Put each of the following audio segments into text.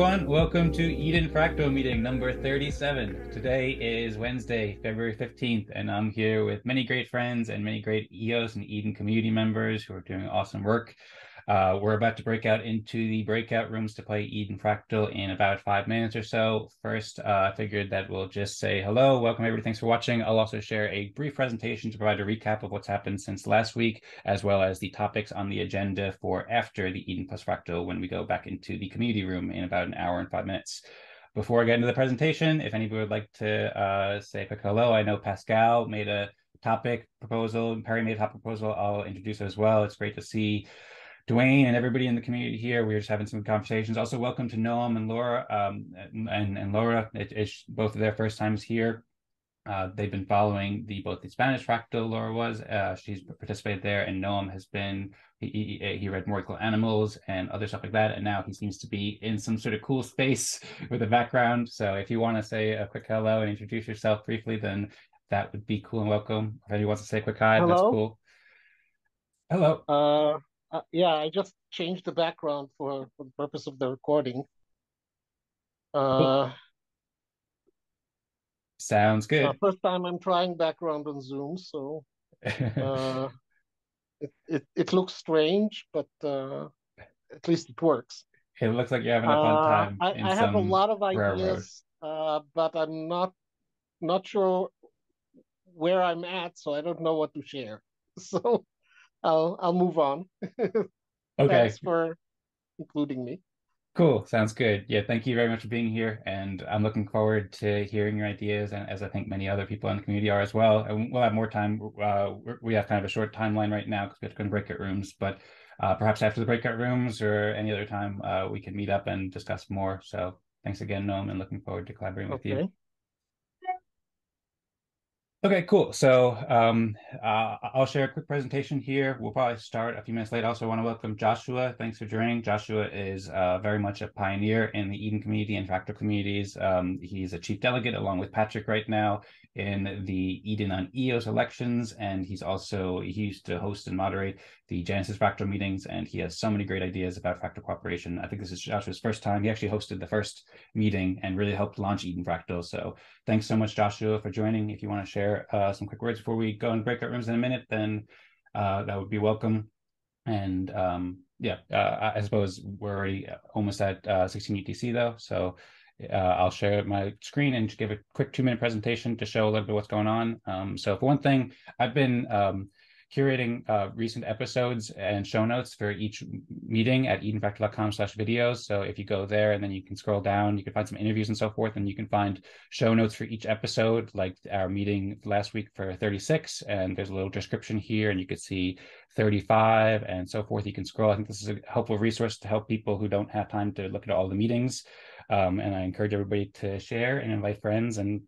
everyone. Welcome to Eden+Fractal meeting number 37. Today is Wednesday, February 15th, and I'm here with many great friends and many great EOS and Eden community members who are doing awesome work. We're about to break out into the breakout rooms to play Eden+Fractal in about 5 minutes or so. First, I figured that we'll just say hello, welcome everybody, thanks for watching. I'll also share a brief presentation to provide a recap of what's happened since last week, as well as the topics on the agenda for after the Eden+Fractal when we go back into the community room in about an hour and 5 minutes. Before I get into the presentation, if anybody would like to say a quick hello, I know Pascal made a topic proposal, and Perry made a topic proposal. I'll introduce it as well. It's great to see Dwayne and everybody in the community here. We were just having some conversations. Also, welcome to Noam and Laura. And Laura, it's both of their first times here. They've been following both the Spanish Fractal. Laura was she's participated there, and Noam has been he read More Equal Animals and other stuff like that, and now he seems to be in some sort of cool space with a background. So if you want to say a quick hello and introduce yourself briefly, then that would be cool and welcome. If anyone wants to say a quick hi, that's Hello. cool. Hello. Yeah, I just changed the background for the purpose of the recording. Cool. Sounds good. First time I'm trying background on Zoom, so uh, it looks strange, but at least it works. It looks like you're having a fun time in I have a some lot of railroad. ideas, but I'm not sure where I'm at, so I don't know what to share. So I'll move on. Okay, Thanks for including me. cool. Sounds good. Yeah, thank you very much for being here. And I'm looking forward to hearing your ideas, and as I think many other people in the community are as well. And we'll have more time. We have kind of a short timeline right now because we have to go to breakout rooms, but perhaps after the breakout rooms or any other time, we can meet up and discuss more. So thanks again, Noam, and looking forward to collaborating with you. Okay. Okay, cool. So I'll share a quick presentation here. We'll probably start a few minutes late. Also, want to welcome Joshua. Thanks for joining. Joshua is very much a pioneer in the Eden community and Fractal communities. He's a chief delegate along with Patrick right now in the Eden on EOS elections, and he used to host and moderate the Genesis Fractal meetings, and he has so many great ideas about fractal cooperation. I think this is Joshua's first time. He actually hosted the first meeting and really helped launch Eden Fractal. So thanks so much, Joshua, for joining. If you want to share some quick words before we go in breakout rooms in a minute, then that would be welcome. And I suppose we're already almost at 16 UTC though, so I'll share my screen and just give a quick 2-minute presentation to show a little bit what's going on. So for one thing, I've been curating recent episodes and show notes for each meeting at edenfractal.com/videos. So if you go there and then you can scroll down, you can find some interviews and so forth, and you can find show notes for each episode, like our meeting last week for 36, and there's a little description here, and you could see 35 and so forth. You can scroll. I think this is a helpful resource to help people who don't have time to look at all the meetings. And I encourage everybody to share and invite friends, and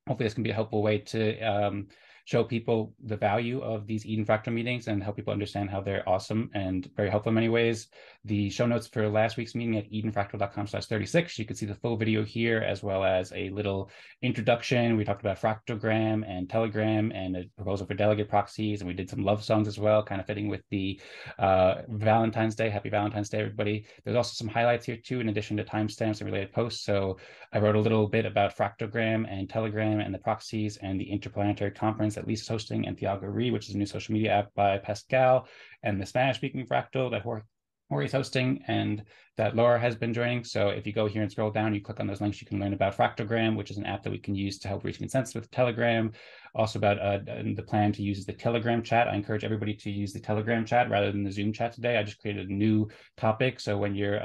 hopefully this can be a helpful way to show people the value of these Eden Fractal meetings and help people understand how they're awesome and very helpful in many ways. The show notes for last week's meeting at edenfractal.com/36. You can see the full video here, as well as a little introduction. We talked about Fractogram and Telegram and a proposal for delegate proxies, and we did some love songs as well, kind of fitting with the Valentine's Day. Happy Valentine's Day, everybody. There's also some highlights here too, in addition to timestamps and related posts. So I wrote a little bit about Fractogram and Telegram and the proxies and the Interplanetary Conference that Lisa's hosting, and Thiago Re, which is a new social media app by Pascal, and the Spanish-speaking Fractal that Jorge's hosting and that Laura has been joining. So if you go here and scroll down, you click on those links, you can learn about Fractogram, which is an app that we can use to help reach consensus with Telegram. Also about the plan to use the Telegram chat. I encourage everybody to use the Telegram chat rather than the Zoom chat today. I just created a new topic. So when you're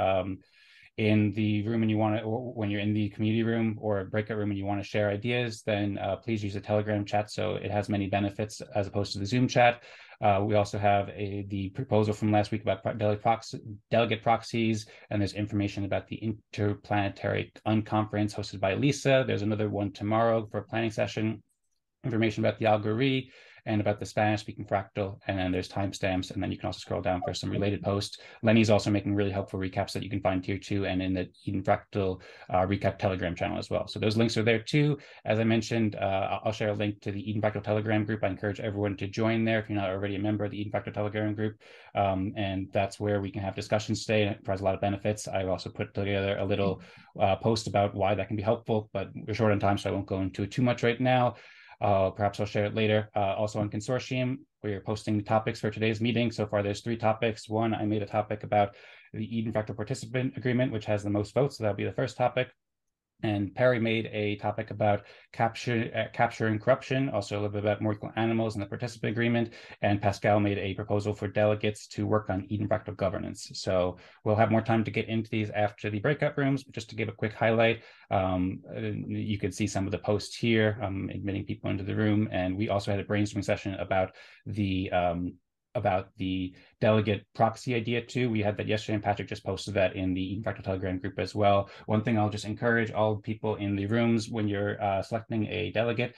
in the room and you want to, or when you're in the community room or a breakout room and you want to share ideas, then please use the Telegram chat. So it has many benefits as opposed to the Zoom chat. We also have the proposal from last week about delegate proxies, and there's information about the Interplanetary Unconference hosted by Lisa. There's another one tomorrow for a planning session. information about the algorithm and about the Spanish-speaking fractal, and then there's timestamps, and then you can also scroll down for some related posts. Lenny's also making really helpful recaps that you can find here too, and in the Eden+Fractal recap Telegram channel as well. So those links are there too. As I mentioned, I'll share a link to the Eden+Fractal Telegram group. I encourage everyone to join there if you're not already a member of the Eden+Fractal Telegram group, and that's where we can have discussions today, and it provides a lot of benefits. I've also put together a little post about why that can be helpful, but we're short on time, so I won't go into it too much right now. Perhaps I'll share it later. Also on Consortium, we're posting the topics for today's meeting. So far, there's 3 topics. One, I made a topic about the Eden+Fractal Participant Agreement, which has the most votes. So that'll be the first topic. And Perry made a topic about capturing corruption, also a little bit about more equal animals and the participant agreement. And Pascal made a proposal for delegates to work on Eden+Fractal governance. So we'll have more time to get into these after the breakout rooms, but just to give a quick highlight, you can see some of the posts here, admitting people into the room. And we also had a brainstorming session about the delegate proxy idea too. We had that yesterday, and Patrick just posted that in the Eden+Fractal Telegram group as well. One thing I'll just encourage all people in the rooms, when you're selecting a delegate,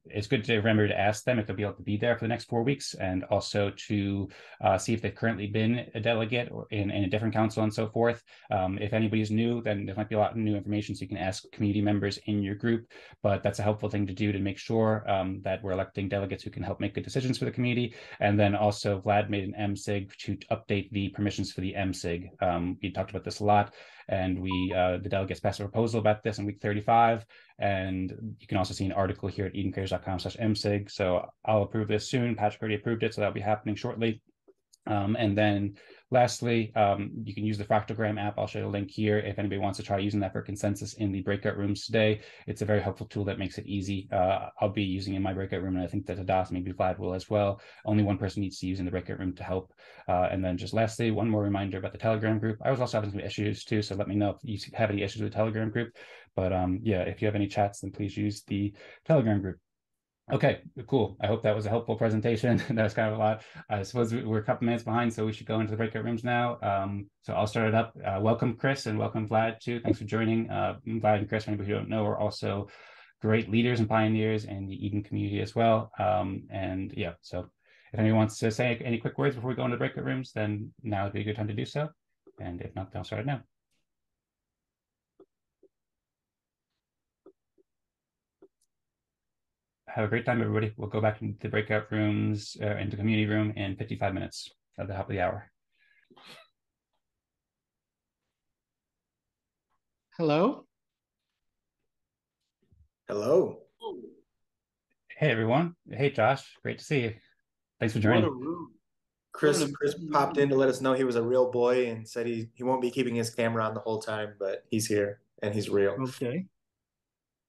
it's good to remember to ask them if they'll be able to be there for the next 4 weeks, and also to see if they've currently been a delegate or in a different council and so forth. If anybody's new, then there might be a lot of new information, so you can ask community members in your group, but that's a helpful thing to do to make sure that we're electing delegates who can help make good decisions for the community. And then also Vlad made an MSIG to update the permissions for the MSIG. We talked about this a lot, and the delegates passed a proposal about this in week 35. And you can also see an article here at edencreators.com/MSIG. So I'll approve this soon. Patrick already approved it, so that'll be happening shortly. And then lastly, you can use the Fractogram app. I'll show a link here if anybody wants to try using that for consensus in the breakout rooms today. It's a very helpful tool that makes it easy. I'll be using it in my breakout room, and I think that Hadas, maybe Vlad will as well. Only one person needs to use in the breakout room to help. And then just lastly, one more reminder about the Telegram group. I was also having some issues too, so let me know if you have any issues with the Telegram group. But yeah, if you have any chats, then please use the Telegram group. Okay, cool. I hope that was a helpful presentation. That was kind of a lot. I suppose we're a couple minutes behind, so we should go into the breakout rooms now. So I'll start it up. Welcome, Chris, and welcome, Vlad, too. Thanks for joining. Vlad and Chris, for anybody who don't know, are also great leaders and pioneers in the Eden community as well. And yeah, so if anyone wants to say any quick words before we go into the breakout rooms, then now would be a good time to do so. And if not, then I'll start it now. Have a great time, everybody. We'll go back into the breakout rooms, into the community room in 55 minutes at the top of the hour. Hello. Hello. Hey, everyone. Hey, Josh. Great to see you. Thanks for joining. What a room. Chris popped in to let us know he was a real boy and said he won't be keeping his camera on the whole time, but he's here and he's real. Okay.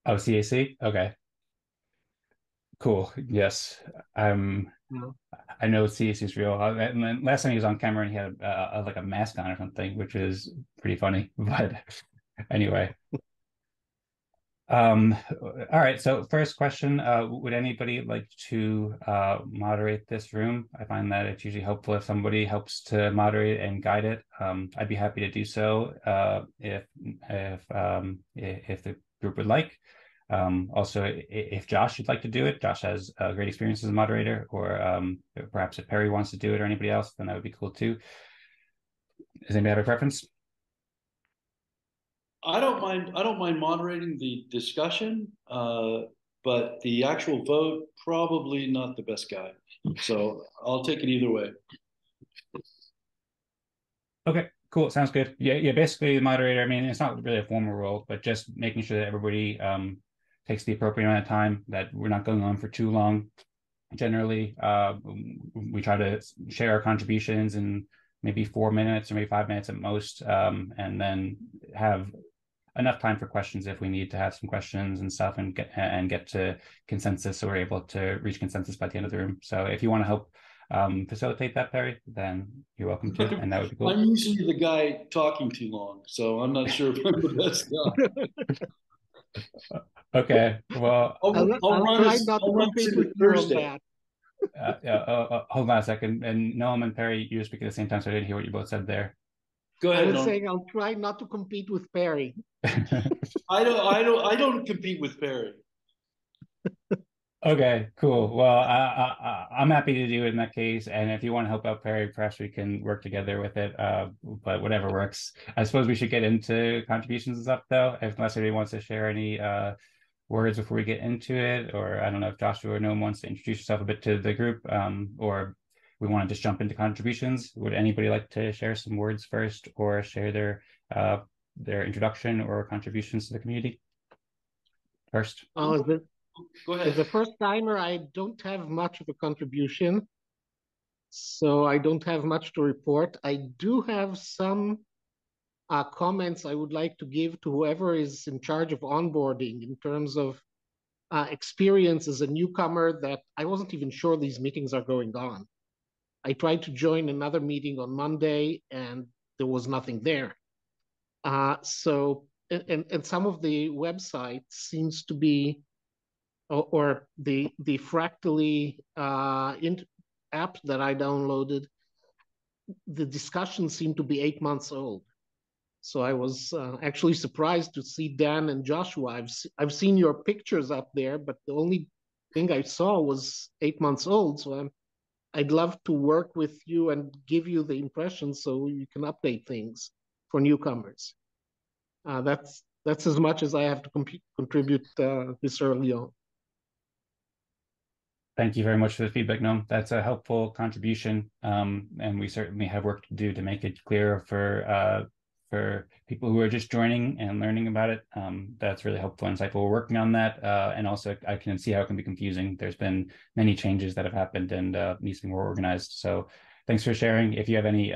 Oh, CAC? Okay. Cool. Yes. I know CAC is real. And then last time he was on camera and he had like a mask on or something, which is pretty funny. But anyway. All right. So first question, would anybody like to moderate this room? I find that it's usually helpful if somebody helps to moderate and guide it. I'd be happy to do so if the group would like. Also, if Josh would like to do it, Josh has great experience as a moderator, or perhaps if Perry wants to do it or anybody else, then that would be cool too. Does anybody have a preference? I don't mind moderating the discussion, but the actual vote, probably not the best guy. So I'll take it either way. Okay, cool. Sounds good. Yeah. Basically, the moderator. I mean, it's not really a formal role, but just making sure that everybody takes the appropriate amount of time. That we're not going on for too long. Generally, we try to share our contributions in maybe 4 minutes or maybe 5 minutes at most, and then have enough time for questions if we need to have some questions and stuff, and get to consensus, so we're able to reach consensus by the end of the room. So if you want to help facilitate that, Perry, then you're welcome to, and that would be cool. I'm usually the guy talking too long, so I'm not sure if I'm the best guy. Okay, well, I'll try not to compete with you on that. Hold on a second. And Noam and Perry, you were speaking at the same time, so I didn't hear what you both said there. Go ahead. I was saying I'll try not to compete with Perry. I don't compete with Perry. Okay, cool. Well, I'm happy to do it in that case. And if you want to help out Perry, perhaps we can work together with it. But whatever works. I suppose we should get into contributions and stuff, though, unless anybody wants to share any words before we get into it. Or I don't know if Joshua or Noam wants to introduce yourself a bit to the group, or we want to just jump into contributions. Would anybody like to share some words first, or share their introduction or contributions to the community first? Go As ahead. a first timer, I don't have much of a contribution, so I don't have much to report. I do have some comments I would like to give to whoever is in charge of onboarding in terms of experience as a newcomer that I wasn't even sure these meetings are going on. I tried to join another meeting on Monday and there was nothing there. And some of the websites seems to be, or the Fractally app that I downloaded, the discussion seemed to be 8 months old. So I was actually surprised to see Dan and Joshua. I've seen your pictures up there, but the only thing I saw was 8 months old. So I'd love to work with you and give you the impression so you can update things for newcomers. That's as much as I have to contribute this early on. Thank you very much for the feedback, Noam. That's a helpful contribution, and we certainly have work to do to make it clearer for people who are just joining and learning about it. That's really helpful and insightful. We're working on that, and also I can see how it can be confusing. There's been many changes that have happened and needs to be more organized. So thanks for sharing. If you have any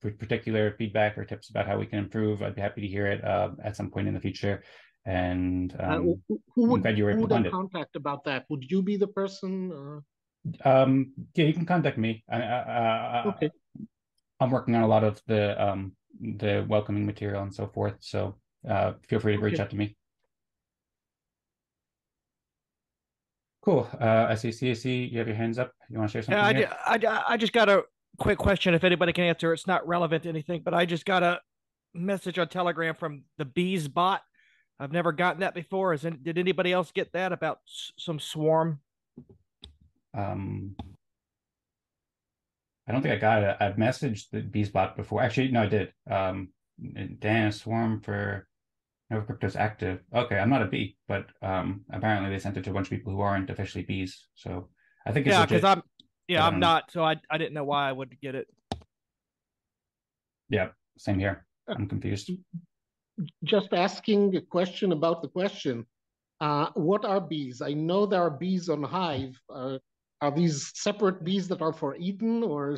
particular feedback or tips about how we can improve, I'd be happy to hear it at some point in the future. And who would I it. contact about that? Would you be the person? Yeah, you can contact me. Okay. I'm working on a lot of the welcoming material and so forth. So feel free to reach out to me. Cool. I see CAC, you have your hands up. You want to share something? Yeah, I just got a quick question. If anybody can answer, it's not relevant to anything, but I just got a message on Telegram from the Bees bot. I've never gotten that before. Did anybody else get that about some swarm? I don't think I got it. I've messaged the Bees bot before. Actually, no, I did. Dan, swarm for no cryptos active. Okay, I'm not a bee, but apparently they sent it to a bunch of people who aren't officially bees. So I think it's because I'm not. So I didn't know why I would get it. Yeah, same here. I'm confused. Just asking a question about the question. What are bees? I know there are bees on Hive. Are these separate bees that are for Eden, or?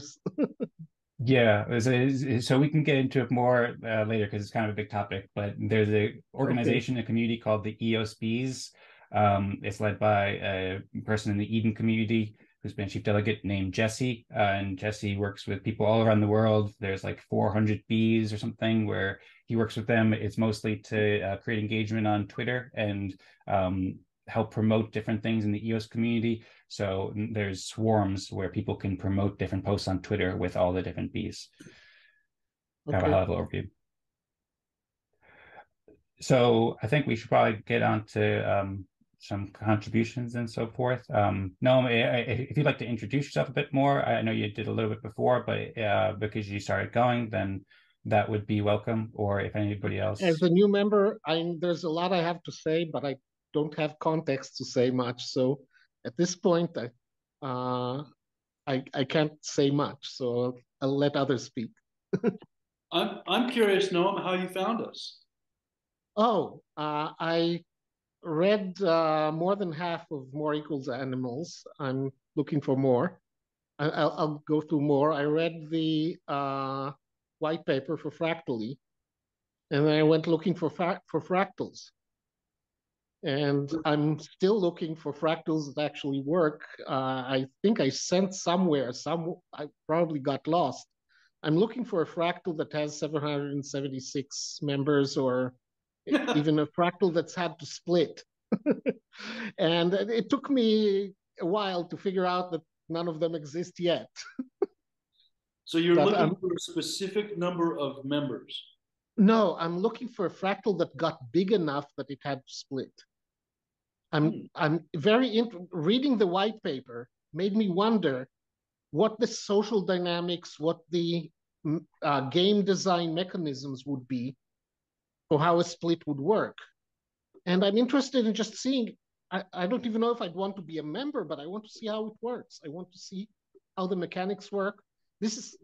Yeah, so we can get into it more later because it's kind of a big topic. But there's a organization, a community called the EOS Bees. It's led by a person in the Eden community who's been chief delegate named Jesse, and Jesse works with people all around the world. There's like 400 bees or something where he works with them. It's mostly to create engagement on Twitter and help promote different things in the EOS community. So there's swarms where people can promote different posts on Twitter with all the different bees. Kind of a high-level overview. So I think we should probably get on to some contributions and so forth. Noam, if you'd like to introduce yourself a bit more, I know you did a little bit before, but because you started going, then that would be welcome. Or if anybody else. As a new member, there's a lot I have to say, but I don't have context to say much. So at this point, I can't say much. So I'll let others speak. I'm curious, Noam, how you found us. I read more than half of More Equals Animals. I'm looking for more. I'll go through more. I read the white paper for Fractally, and then I went looking for fractals. And I'm still looking for fractals that actually work. I think I sent somewhere, I probably got lost. I'm looking for a fractal that has 776 members, or even a fractal that's had to split. And it took me a while to figure out that none of them exist yet. So you're looking for a specific number of members? No, I'm looking for a fractal that got big enough that it had to split. I'm reading the white paper made me wonder what the social dynamics, what the game design mechanisms would be for how a split would work. And I'm interested in just seeing, I don't even know if I'd want to be a member, but I want to see how it works. I want to see how the mechanics work. This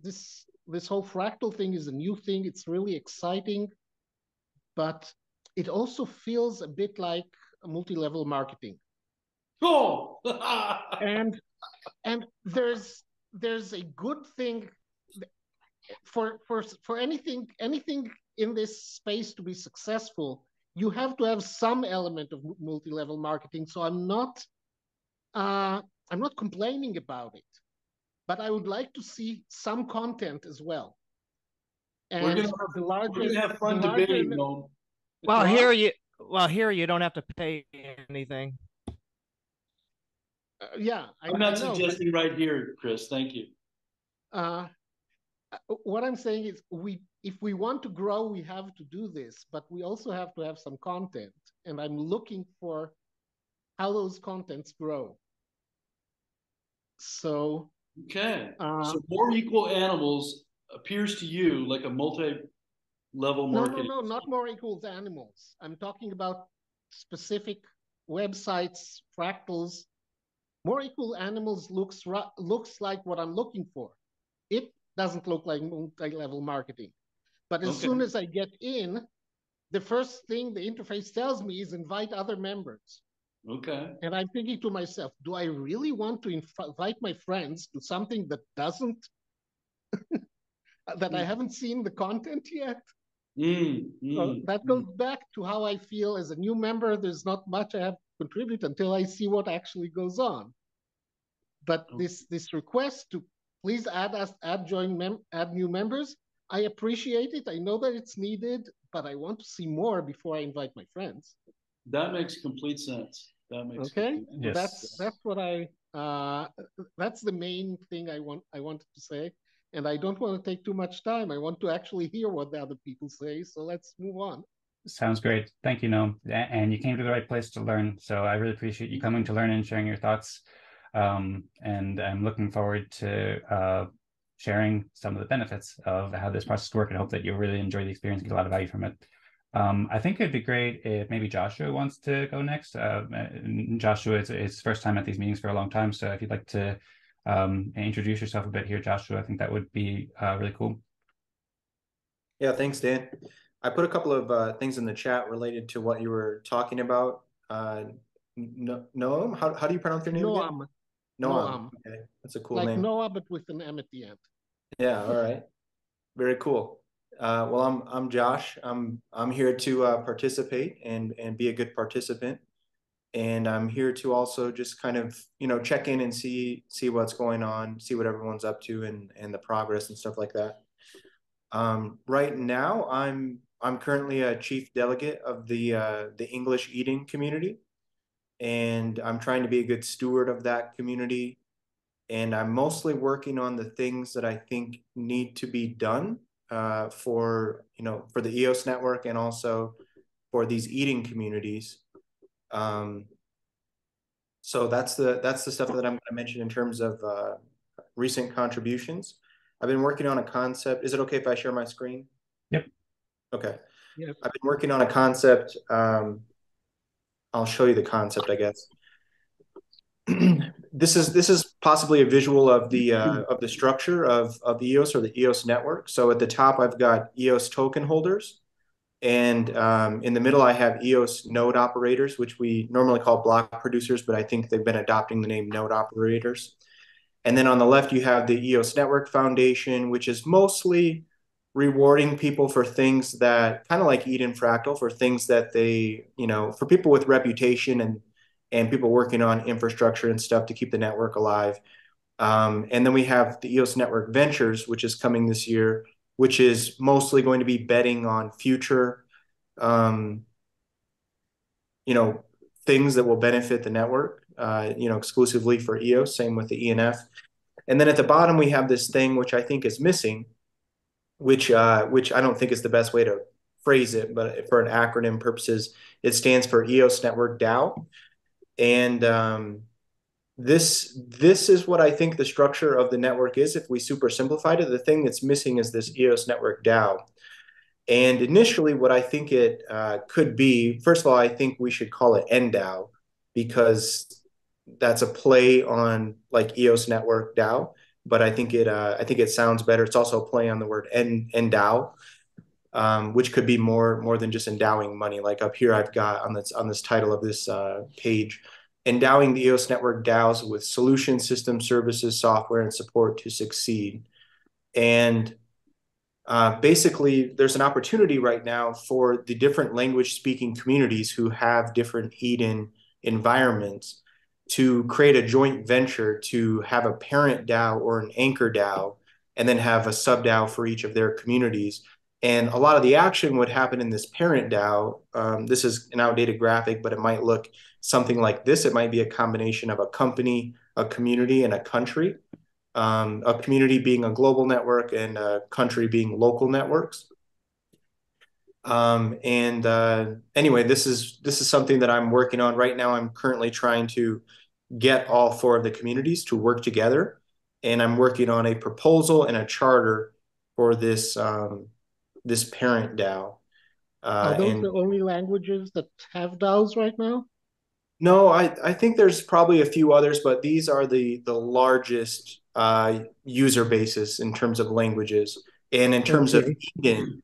whole fractal thing is a new thing. It's really exciting, but it also feels a bit like a multi-level marketing. Oh, and there's a good thing for anything in this space to be successful. You have to have some element of multi-level marketing. So I'm not complaining about it, but I would like to see some content as well. And we're gonna have fun debating, Noam. Well, here you don't have to pay anything. Yeah, I'm not suggesting right here, Chris. Thank you. What I'm saying is, if we want to grow, we have to do this, but we also have to have some content. And I'm looking for how those contents grow. So okay, so more equal animals appears to you like a multi-level marketing. No, not more equals animals. I'm talking about specific websites, fractals. More equal animals looks like what I'm looking for. It doesn't look like multi-level marketing. But as soon as I get in, the first thing the interface tells me is invite other members. Okay. And I'm thinking to myself, do I really want to invite my friends to something that doesn't, that I haven't seen the content yet? That goes back to how I feel as a new member. There's not much I have to contribute until I see what actually goes on. But this request to please add new members, I appreciate it. I know that it's needed, but I want to see more before I invite my friends. That makes complete sense. That makes okay. Yes. That's what that's the main thing I wanted to say. And I don't want to take too much time. I want to actually hear what the other people say. So let's move on. Sounds great. Thank you, Noam. And you came to the right place to learn. So I really appreciate you coming to learn and sharing your thoughts. And I'm looking forward to sharing some of the benefits of how this process works, and hope that you'll really enjoy the experience and get a lot of value from it. I think it'd be great if maybe Joshua wants to go next. Joshua, it's his first time at these meetings for a long time. So if you'd like to introduce yourself a bit here, Joshua, I think that would be really cool. Yeah, thanks, Dan. I put a couple of things in the chat related to what you were talking about. Noam, how do you pronounce your name again? Noam. Okay, that's a cool name. Like Noah, but with an M at the end. Yeah. All right. Very cool. Well, I'm Josh. I'm here to participate and be a good participant, and I'm here to also just kind of check in and see what's going on, see what everyone's up to, and the progress and stuff like that. Right now, I'm currently a chief delegate of the English Eden community, and I'm trying to be a good steward of that community. And I'm mostly working on the things that I think need to be done for the EOS network and also for these Eden communities. So that's the stuff that I'm going to mention in terms of recent contributions. I've been working on a concept. Is it okay if I share my screen? Yep. Okay. Yep. I've been working on a concept. I'll show you the concept, I guess. This is possibly a visual of the structure of EOS or the EOS network. So at the top, I've got EOS token holders, and in the middle, I have EOS node operators, which we normally call block producers, but I think they've been adopting the name node operators. And then on the left, you have the EOS Network Foundation, which is mostly rewarding people for things that, kind of like Eden+Fractal, for things that they, for people with reputation and people working on infrastructure and stuff to keep the network alive. And then we have the EOS Network Ventures, which is coming this year, which is mostly going to be betting on future, things that will benefit the network, exclusively for EOS, same with the ENF. And then at the bottom, we have this thing, which I think is missing, which I don't think is the best way to phrase it, but for an acronym purposes, it stands for EOS Network DAO. And this is what I think the structure of the network is. If we super simplified it, the thing that's missing is this EOS network DAO. And initially, what I think it could be, first of all, I think we should call it NDAO because that's a play on like EOS network DAO. But I think it sounds better. It's also a play on the word endow, which could be more than just endowing money. Like up here, I've got on this title of this page, endowing the EOS network DAOs with solutions, system services, software, and support to succeed. And basically, there's an opportunity right now for the different language speaking communities who have different Eden environments to create a joint venture to have a parent DAO or an anchor DAO, and then have a sub DAO for each of their communities. And a lot of the action would happen in this parent DAO. This is an outdated graphic, but it might look something like this. It might be a combination of a company, a community, and a country. A community being a global network and a country being local networks. Anyway, this is something that I'm working on right now. I'm currently trying to get all 4 of the communities to work together, and I'm working on a proposal and a charter for this this parent DAO. Are those the only languages that have DAOs right now? No, I think there's probably a few others, but these are the largest user bases in terms of languages. And in terms of Eden,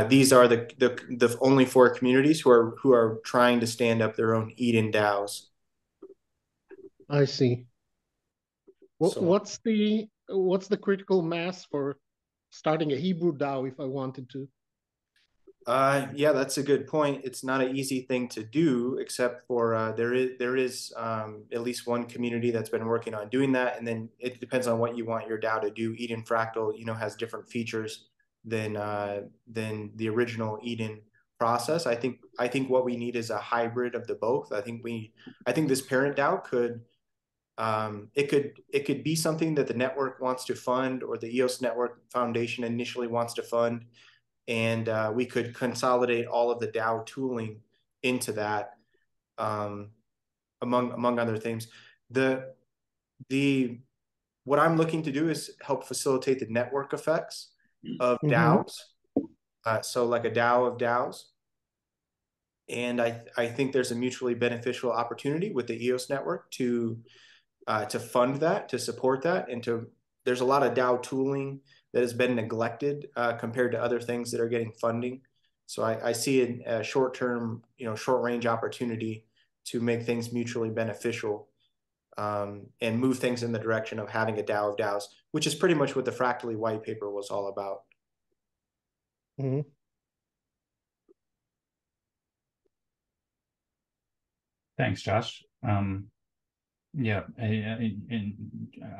these are the only 4 communities who are trying to stand up their own Eden DAOs. I see. So, what's the critical mass for starting a Hebrew DAO if I wanted to? yeah, that's a good point. It's not an easy thing to do, except for there is at least one community that's been working on doing that, and then it depends on what you want your DAO to do. Eden+Fractal, has different features than the original Eden process. I think what we need is a hybrid of the both. I think this parent DAO could it could be something that the network wants to fund, or the EOS Network Foundation initially wants to fund. And we could consolidate all of the DAO tooling into that, among other things. What I'm looking to do is help facilitate the network effects of DAOs. So like a DAO of DAOs. And I think there's a mutually beneficial opportunity with the EOS network to fund that, to support that, and there's a lot of DAO tooling that has been neglected compared to other things that are getting funding. So I see a short-term, short-range opportunity to make things mutually beneficial, and move things in the direction of having a DAO of DAOs, which is pretty much what the Fractally white paper was all about. Thanks, Josh. Yeah, and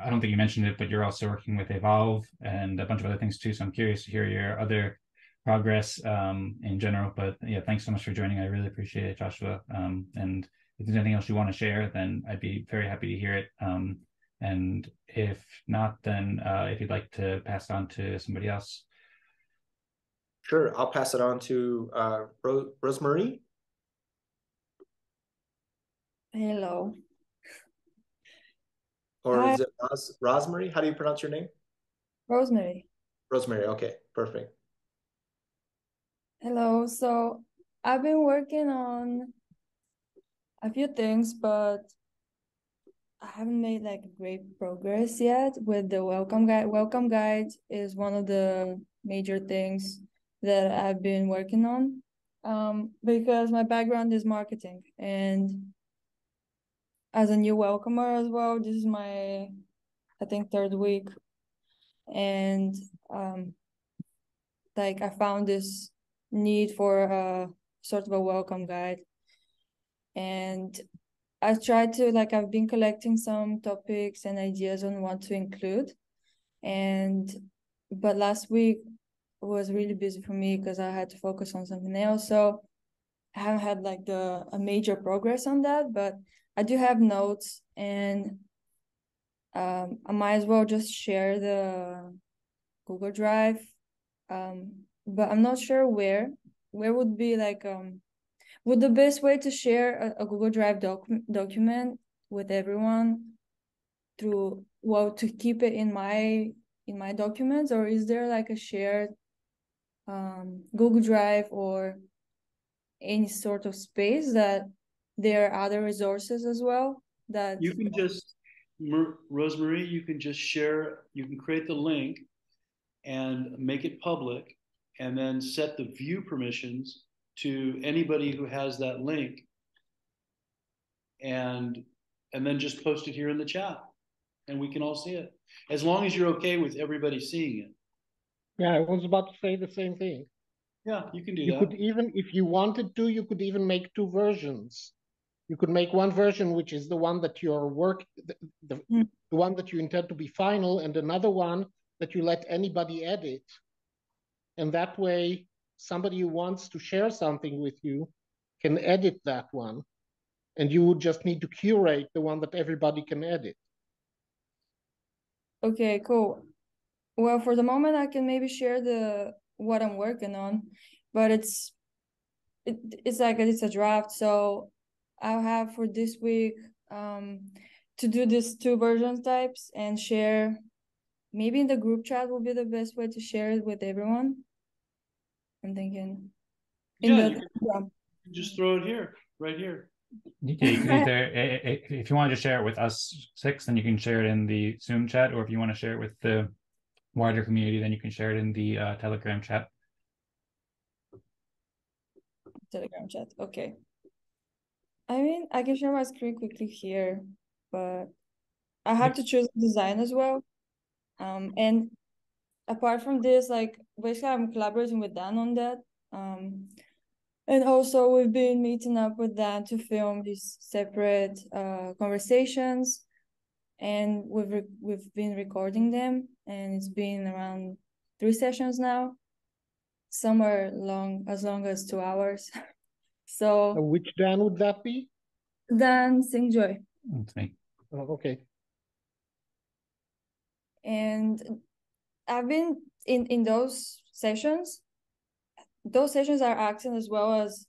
I don't think you mentioned it, but you're also working with Evolve and a bunch of other things too. So I'm curious to hear your other progress in general. But yeah, thanks so much for joining. I really appreciate it, Joshua. And if there's anything else you want to share, then I'd be very happy to hear it. And if not, then if you'd like to pass it on to somebody else. Sure, I'll pass it on to Rosemary. Hello. Or is it Rosemary? How do you pronounce your name? Rosemary. Rosemary, okay, perfect. Hello. So I've been working on a few things, but I haven't made like great progress yet with the welcome guide. Welcome guide is one of the major things that I've been working on, because my background is marketing, and as a new welcomer as well, this is my, I think, 3rd week. And like I found this need for a sort of a welcome guide. And I tried to, like, I've been collecting some topics and ideas on what to include. But last week was really busy for me because I had to focus on something else. So I haven't had like a major progress on that, but I do have notes, and I might as well just share the Google Drive, but I'm not sure where would be like would the best way to share a Google Drive document with everyone through, well, to keep it in my documents, or is there like a shared Google Drive or any sort of space that there are other resources as well that You can just, Rosemary, you can just share, you can create the link and make it public and then set the view permissions to anybody who has that link and then just post it here in the chat and we can all see it. As long as you're okay with everybody seeing it. Yeah, I was about to say the same thing. Yeah, you can do You that. could even, if you wanted to, you could even make two versions. You could make one version, which is the one that you're the one that you intend to be final, and another one that you let anybody edit. And that way, somebody who wants to share something with you can edit that one. And you would just need to curate the one that everybody can edit. Okay, cool. Well, for the moment, I can maybe share what I'm working on, but it's like it's a draft, so I'll have for this week to do these two version types and share. Maybe in the group chat will be the best way to share it with everyone. I'm thinking. Yeah, you can just throw it here, right here. You can either, if you want to share it with us six, then you can share it in the Zoom chat, or if you want to share it with the wider community, then you can share it in the Telegram chat. Telegram chat, okay. I mean, I can share my screen quickly here, but I had to choose design as well. And apart from this, like basically I'm collaborating with Dan on that. And also we've been meeting up with Dan to film these separate conversations, and we've been recording them, and it's been around 3 sessions now. Some are as long as 2 hours. So which Dan would that be? Dan Singjoy. That's me. Oh, okay. And I've been in those sessions. Those sessions are acting as well as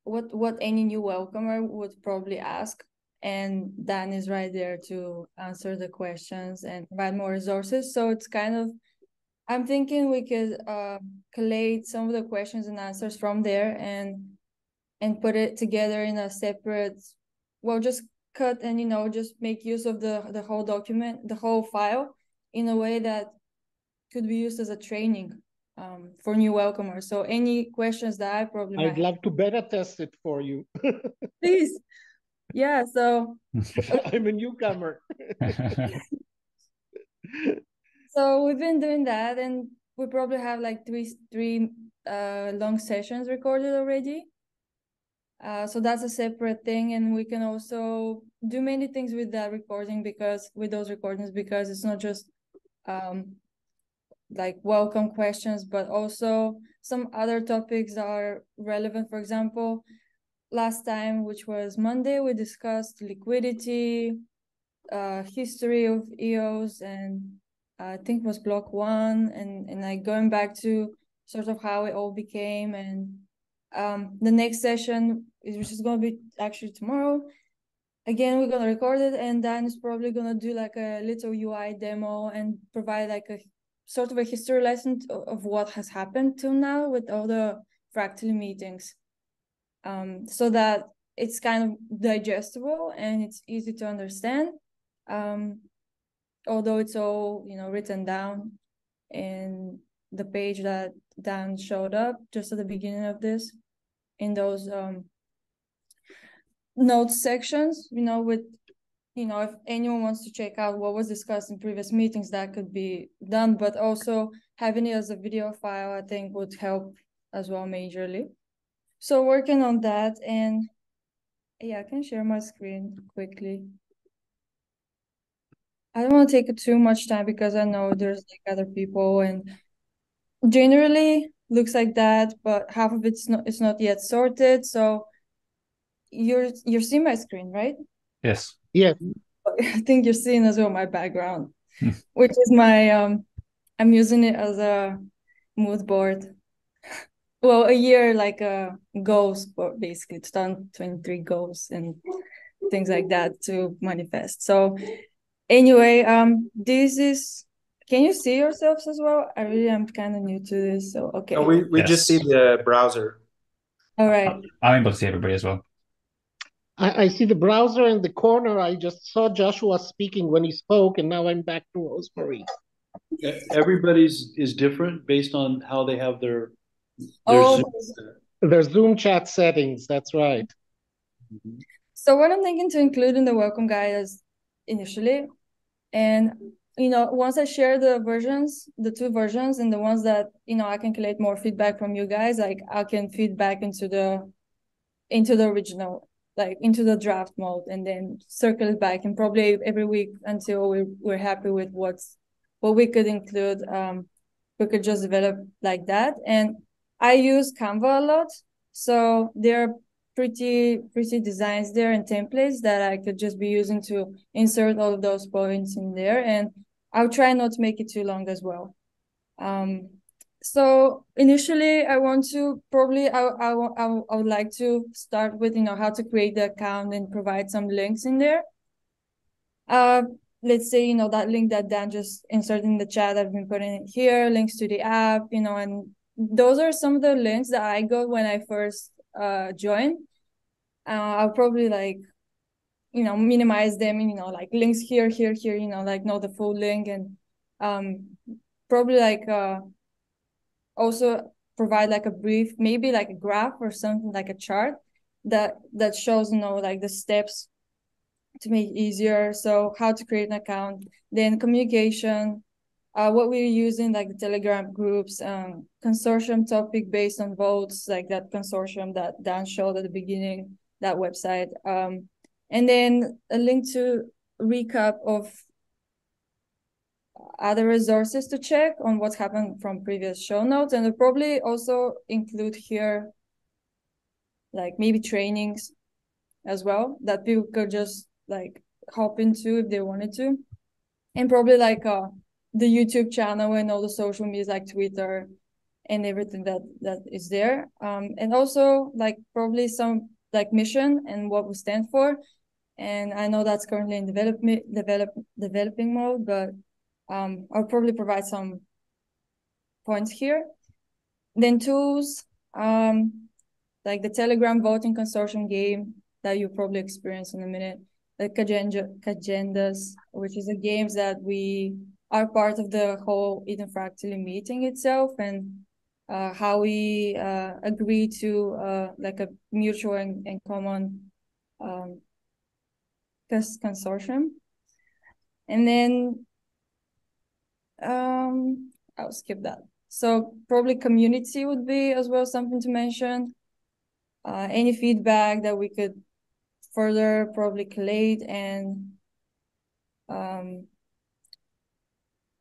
what any new welcomer would probably ask, and Dan is right there to answer the questions and provide more resources. So it's kind of, I'm thinking we could collate some of the questions and answers from there and put it together in a separate, well, just cut and just make use of the whole document, the whole file, in a way that could be used as a training for new welcomers. So any questions that I probably I'd love to beta test it for you. Please. Yeah, so I'm a newcomer. So we've been doing that, and we probably have like three long sessions recorded already. So that's a separate thing, and we can also do many things with that recording, with those recordings, because it's not just like welcome questions, but also some other topics that are relevant. For example, last time, which was Monday, we discussed liquidity, history of EOS, and I think it was block 1, and like going back to sort of how it all became. And the next session, which is going to be actually tomorrow, again, we're going to record it, and Dan is probably going to do like a little UI demo and provide like a sort of a history lesson of what has happened till now with all the Fractal meetings, so that it's kind of digestible and it's easy to understand, although it's all written down in the page that Dan showed up just at the beginning of this, in those notes sections, with if anyone wants to check out what was discussed in previous meetings, that could be done. But also having it as a video file, I think, would help as well majorly. So working on that, and yeah, I can share my screen quickly. I don't want to take too much time because I know there's like other people, and generally looks like that, but half of it's not yet sorted. So you're seeing my screen, right? Yes. Yes. I think you're seeing as well my background, which is my I'm using it as a mood board. well, a year like goals, for basically 2023 goals and things like that to manifest. So anyway, this is, can you see yourselves as well? I really am kind of new to this, so okay. No, we just see Yes. the browser. All right. I'm able to see everybody as well. I see the browser in the corner. I just saw Joshua speaking when he spoke, and now I'm back to Rosemary. Everybody's is different based on how they have their Oh, Zoom. There's Zoom chat settings. That's right. so what I'm thinking to include in the welcome guide is initially, and once I share the versions, the two versions, and the ones that I can collect more feedback from you guys, like I can feedback into the original, like into the draft mode, and then circle it back, and probably every week until we're happy with what we could include. We could just develop like that. And I use Canva a lot, so there are pretty designs there and templates that I could just be using to insert all of those points in there, and I'll try not to make it too long as well. So initially, I want to probably I would like to start with how to create the account and provide some links in there. Let's say that link that Dan just inserted in the chat, I've been putting it here, links to the app, and those are some of the links that I got when I first joined. I'll probably minimize them, like links here, like not the full link, and probably also provide like a brief, maybe like a graph or something, like a chart that shows like the steps to make it easier. So how to create an account, then communication, what we're using, like the Telegram groups, consortium topic based on votes, like that consortium that Dan showed at the beginning, that website, and then a link to recap of other resources to check on what's happened from previous show notes. And I'll probably also include here like maybe trainings as well that people could just like hop into if they wanted to. And probably like the YouTube channel and all the social media like Twitter and everything that is there. And also like probably some like mission and what we stand for. And I know that's currently in developing mode, but I'll probably provide some points here. Then tools, like the Telegram voting consortium game that you'll probably experience in a minute. The Kajendas, which is a games that we are part of the whole Eden+Fractal meeting itself, and how we agree to like a mutual and common consortium. And then I'll skip that. So probably community would be as well something to mention. Any feedback that we could further probably collate, and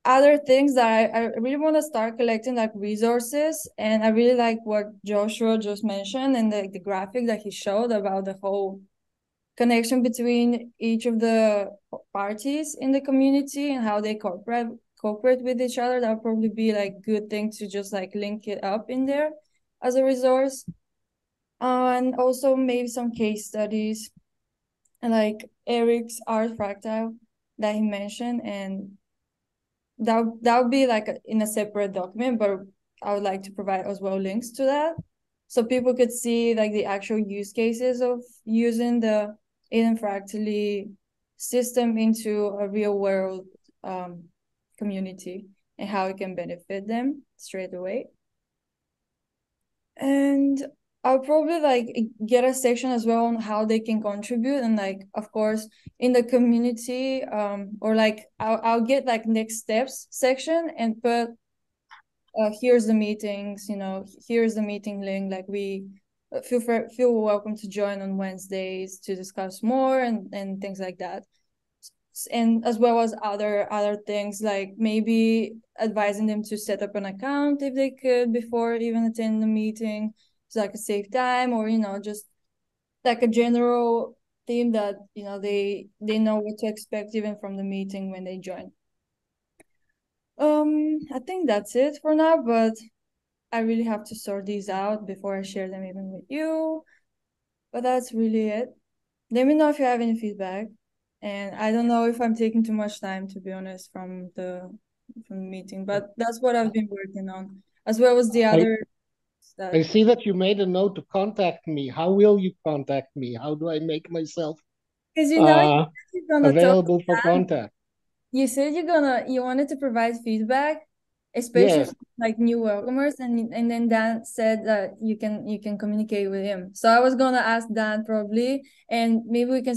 other things that I really want to start collecting like resources. And I really like what Joshua just mentioned and the graphic that he showed about the whole connection between each of the parties in the community and how they cooperate with each other. That would probably be like good thing to just like link it up in there as a resource. And also maybe some case studies and like Eric's art fractal that he mentioned, and that would be like in a separate document, but I would like to provide as well links to that so people could see like the actual use cases of using the Eden+Fractal system into a real world community and how it can benefit them straight away. And I'll probably like get a section as well on how they can contribute, and like of course in the community or like I'll get like next steps section and put here's the meetings, here's the meeting link, like we feel welcome to join on Wednesdays to discuss more and things like that. And as well as other things like maybe advising them to set up an account if they could before even attending the meeting, so like a safe time, or just like a general theme that they know what to expect even from the meeting when they join. I think that's it for now, but I really have to sort these out before I share them even with you. But that's really it. Let me know if you have any feedback. And I don't know if I'm taking too much time, to be honest, from the meeting, but that's what I've been working on, as well as the other stuff. I see that you made a note to contact me. How will you contact me? How do I make myself Because you know you're gonna talk available for contact? You said you wanted to provide feedback, especially Yes. for, like, new welcomers, and then Dan said that you can communicate with him. So I was gonna ask Dan probably, and maybe we can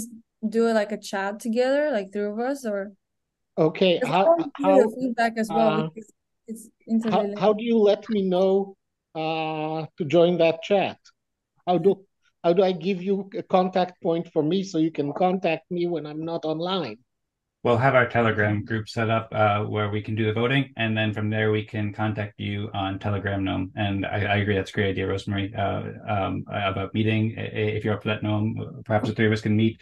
do like a chat together, like three of us, or Okay. because I want to hear the feedback as well because it's interrelated. How do you let me know to join that chat? How do I give you a contact point for me so you can contact me when I'm not online? We'll have our Telegram group set up where we can do the voting, and then from there we can contact you on Telegram Gnome. And I agree, that's a great idea, Rosemary, about meeting. If you're up for that, Gnome, perhaps the three of us can meet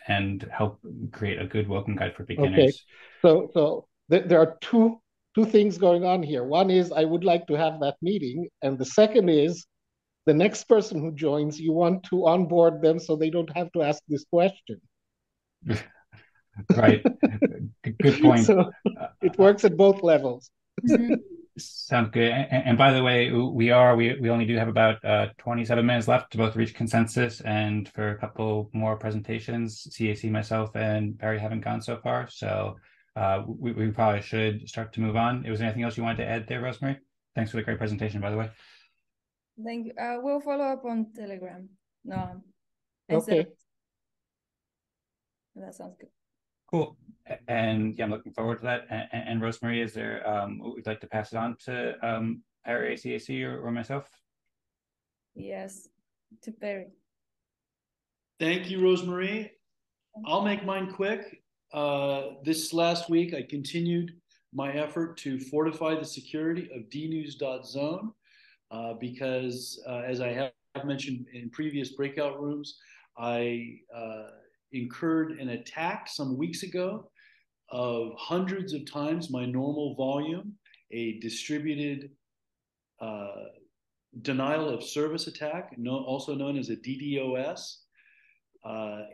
and help create a good welcome guide for beginners. Okay, so there are two things going on here. One is I would like to have that meeting, and the second is the next person who joins, you want to onboard them so they don't have to ask this question. Right. Good point. So it works at both levels. Sounds good. And by the way, we only do have about 27 minutes left to both reach consensus, and for a couple more presentations, CAC, myself, and Barry haven't gone so far. So we probably should start to move on. Was there anything else you wanted to add there, Rosemary? Thanks for the great presentation, by the way. Thank you. We'll follow up on Telegram. No. Okay. That sounds good. Cool. And yeah, I'm looking forward to that. And Rosemary, is there would like to pass it on to Perry, CAC, or myself? Yes, to Perry. Thank you, Rosemary. I'll make mine quick. This last week, I continued my effort to fortify the security of dnews.zone because, as I have mentioned in previous breakout rooms, I incurred an attack some weeks ago of hundreds of times my normal volume, a distributed denial of service attack, also known as a DDoS.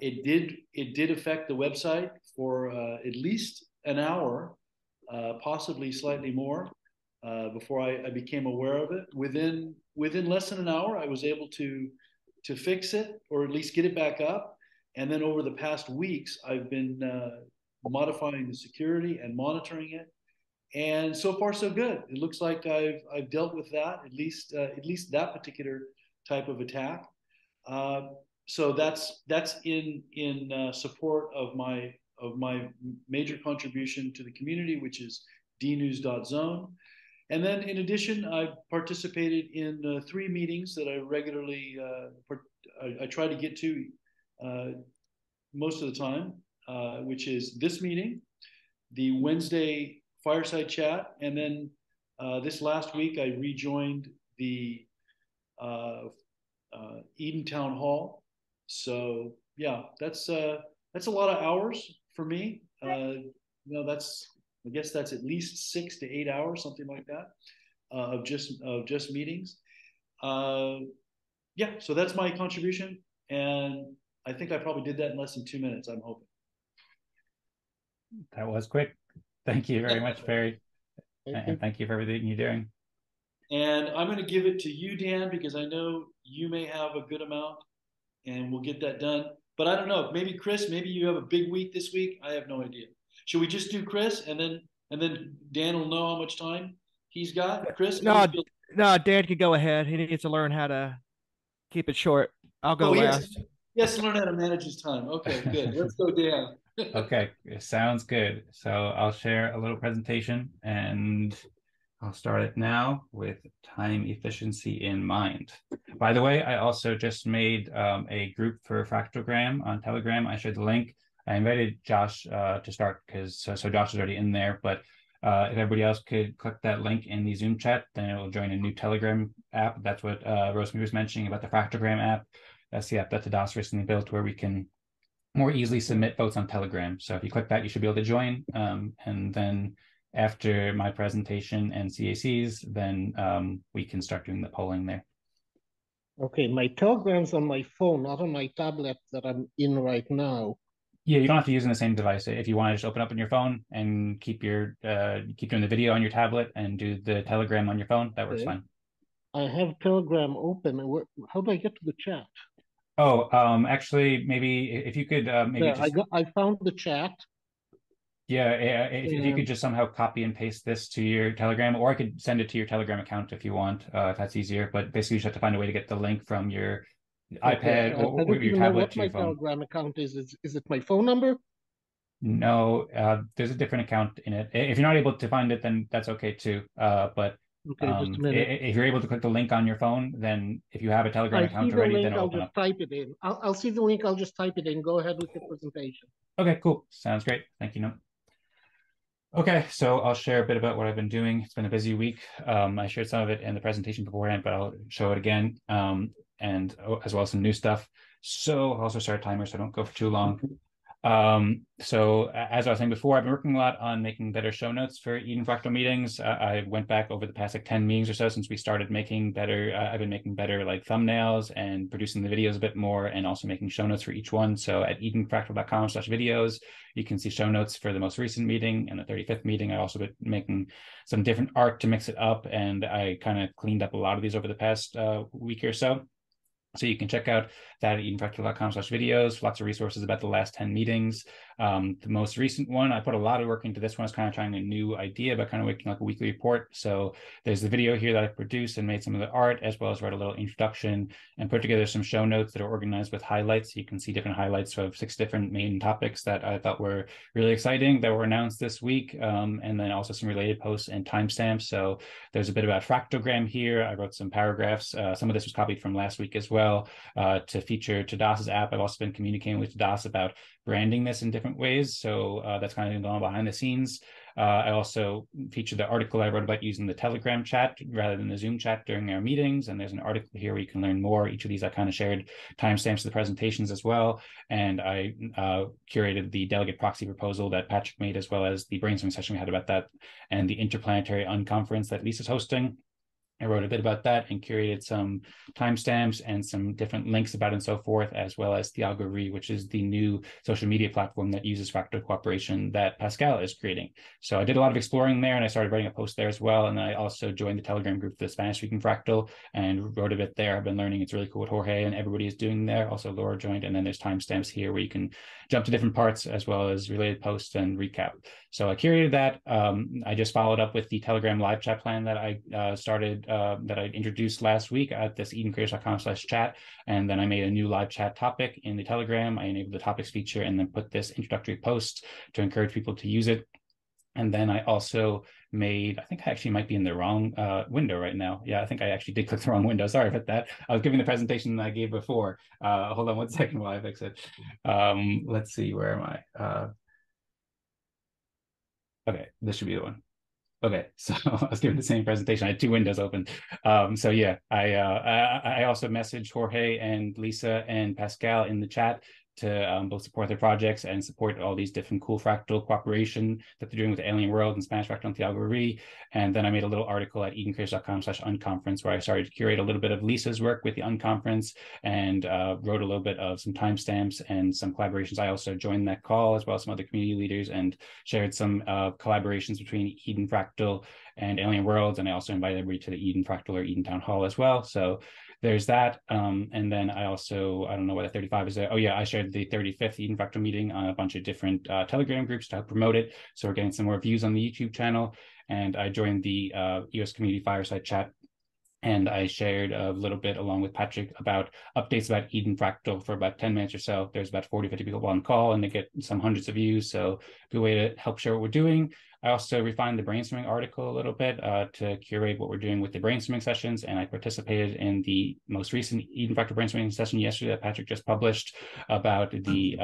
It did affect the website for at least an hour, possibly slightly more, before I became aware of it. Within less than an hour, I was able to fix it, or at least get it back up. And then over the past weeks, I've been modifying the security and monitoring it. And so far, so good. It looks like I've dealt with that, at least that particular type of attack. So that's in support of my major contribution to the community, which is dnews.zone. And then in addition, I've participated in 3 meetings that I regularly I try to get to most of the time, which is this meeting, the Wednesday fireside chat, and then this last week I rejoined the Eden Town Hall. So yeah, that's a lot of hours for me. I guess that's at least 6 to 8 hours, something like that, of just meetings. Yeah, so that's my contribution, and I think I probably did that in less than 2 minutes, I'm hoping. That was quick. Thank you very much, Barry. And thank you for everything you're doing. And I'm going to give it to you, Dan, because I know you may have a good amount, and we'll get that done. But I don't know. Maybe Chris, maybe you have a big week this week. I have no idea. Should we just do Chris, and then Dan will know how much time he's got? Chris? No, Dan can go ahead. He needs to learn how to keep it short. I'll go last. Yes, learn how to manage his time. Okay, good. Let's go, Dan. Okay, sounds good. So I'll share a little presentation, and I'll start it now with time efficiency in mind. By the way, I also just made a group for Fractalgram on Telegram. I shared the link. I invited Josh to start because so Josh is already in there. But if everybody else could click that link in the Zoom chat, then it will join a new Telegram app. That's what Rosemary was mentioning about the Fractalgram app. That's the app that DOS recently built, where we can more easily submit votes on Telegram. So if you click that, you should be able to join. And then after my presentation and CACs, then we can start doing the polling there. Okay, my Telegram's on my phone, not on my tablet that I'm in right now. Yeah, you don't have to use in the same device. If you want to just open up on your phone and keep doing the video on your tablet and do the Telegram on your phone, that works fine. I have Telegram open. How do I get to the chat? Oh, actually, maybe if you could maybe There, I found the chat. Yeah, if you could just somehow copy and paste this to your Telegram, or I could send it to your Telegram account if you want, if that's easier. But basically, you just have to find a way to get the link from your iPad or I don't your even know tablet what to my your phone. Telegram account is. Is it my phone number? No, there's a different account in it. If you're not able to find it, then that's okay too. But Okay, just a minute. if you're able to click the link on your phone, then if you have a Telegram I account see the already, link. then it'll I'll open just up. type it in. I'll see the link. I'll just type it in. Go ahead with your presentation. Okay, cool. Sounds great. Thank you, Noam. Okay, so I'll share a bit about what I've been doing. It's been a busy week. I shared some of it in the presentation beforehand, but I'll show it again, and as well as some new stuff. So I'll also start a timer so I don't go for too long. So as I was saying before, I've been working a lot on making better show notes for Eden+Fractal meetings. I went back over the past 10 meetings or so since we started making better. I've been making better like thumbnails and producing the videos a bit more, and also making show notes for each one. So at edenfractal.com/videos, you can see show notes for the most recent meeting and the 35th meeting. I also been making some different art to mix it up, and I kind of cleaned up a lot of these over the past week or so. So you can check out that at edenfractal.com/videos, lots of resources about the last 10 meetings. The most recent one, I put a lot of work into this one. I was kind of trying a new idea, but kind of making like a weekly report. So there's the video here that I produced and made some of the art, as well as wrote a little introduction and put together some show notes that are organized with highlights. You can see different highlights of 6 different main topics that I thought were really exciting that were announced this week. And then also some related posts and timestamps. So there's a bit about fractogram here. I wrote some paragraphs. Some of this was copied from last week as well, to feature Tadas's app. I've also been communicating with Tadas about branding this in different ways. So that's kind of going on behind the scenes. I also featured the article I wrote about using the Telegram chat rather than the Zoom chat during our meetings. And there's an article here where you can learn more. Each of these I kind of shared timestamps of the presentations as well. And I curated the delegate proxy proposal that Patrick made, as well as the brainstorming session we had about that, and the Interplanetary Unconference that Lisa's hosting. I wrote a bit about that and curated some timestamps and some different links about it and so forth, as well as the Algorithm, which is the new social media platform that uses fractal cooperation that Pascal is creating. So I did a lot of exploring there, and I started writing a post there as well. And I also joined the Telegram group for the Spanish-speaking Fractal and wrote a bit there. I've been learning. It's really cool what Jorge and everybody is doing there. Also, Laura joined, and then there's timestamps here where you can jump to different parts, as well as related posts and recap. So I curated that. I just followed up with the Telegram live chat plan that I started, that I introduced last week at this edencreators.com/chat. And then I made a new live chat topic in the Telegram. I enabled the topics feature and then put this introductory post to encourage people to use it. And then I also made, I think I actually might be in the wrong window right now. Yeah, I think I actually did click the wrong window. Sorry about that. I was giving the presentation that I gave before. Hold on one second while I fix it. Let's see, where am I? Okay, this should be the one. Okay, so I was giving the same presentation. I had 2 windows open. So yeah, I also messaged Jorge and Lisa and Pascal in the chat to both support their projects and support all these different cool fractal cooperation that they're doing with the Alien World and Spanish Fractal and Thealgory. And then I made a little article at edencreators.com/unconference where I started to curate a little bit of Lisa's work with the unconference, and wrote a little bit of some timestamps and some collaborations. I also joined that call, as well as some other community leaders, and shared some collaborations between Eden+Fractal and Alien Worlds. And I also invited everybody to the Eden+Fractal or Eden Town Hall as well. So there's that. And then I also, I don't know what the 35 is there. Oh yeah, I shared the 35th Eden+Fractal meeting on a bunch of different Telegram groups to help promote it. So we're getting some more views on the YouTube channel. And I joined the EOS Community Fireside Chat, and I shared a little bit along with Patrick about updates about Eden+Fractal for about 10 minutes or so. There's about 40, 50 people on call, and they get some hundreds of views. So good way to help share what we're doing. I also refined the brainstorming article a little bit to curate what we're doing with the brainstorming sessions. And I participated in the most recent Eden+Fractal brainstorming session yesterday that Patrick just published about the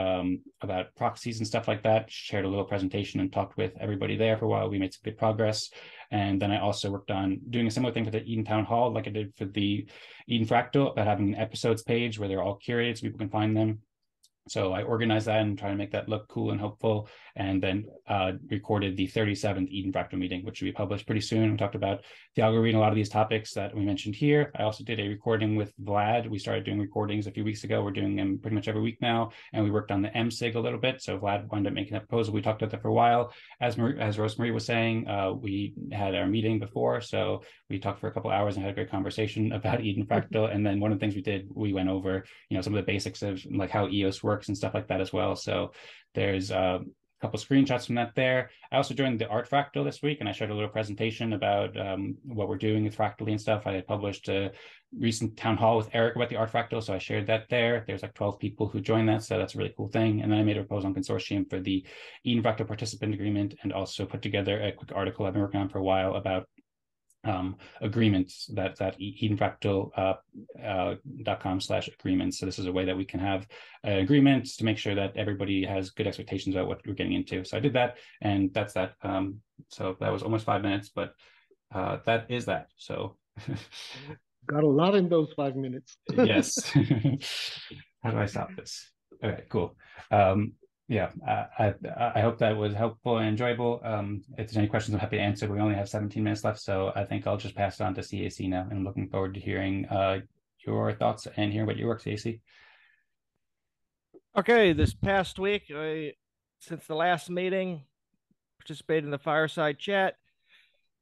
about proxies and stuff like that. Shared a little presentation and talked with everybody there for a while. We made some good progress. And then I also worked on doing a similar thing for the Eden Town Hall, like I did for the Eden+Fractal, about having an episodes page where they're all curated so people can find them. So I organized that and try to make that look cool and helpful. and then recorded the 37th Eden+Fractal meeting, which will be published pretty soon. We talked about the algorithm, a lot of these topics that we mentioned here. I also did a recording with Vlad. We started doing recordings a few weeks ago. We're doing them pretty much every week now, and we worked on the MSIG a little bit. So Vlad wound up making that proposal. We talked about that for a while. As Rosemarie was saying, we had our meeting before, so we talked for a couple hours and had a great conversation about Eden+Fractal. And then one of the things we did, we went over, some of the basics of like how EOS works and stuff like that as well. So there's a couple screenshots from that there. I also joined the Art Fractal this week, and I showed a little presentation about what we're doing with Fractally and stuff. I had published a recent town hall with Eric about the Art Fractal, so I shared that there. There's like 12 people who joined that, so that's a really cool thing. And then I made a proposal on consortium for the Eden+Fractal participant agreement, and also put together a quick article I've been working on for a while about agreements that's at edenfractal.com/agreements. So this is a way that we can have agreements to make sure that everybody has good expectations about what we're getting into. So I did that, and that's that. So that was almost 5 minutes, but that is that. So got a lot in those 5 minutes. yes. How do I stop this? Okay, cool. Yeah, I hope that was helpful and enjoyable. If there's any questions, I'm happy to answer. We only have 17 minutes left, so I think I'll just pass it on to CAC now. And I'm looking forward to hearing your thoughts and hearing about your work, CAC. Okay, this past week, since the last meeting, participated in the fireside chat.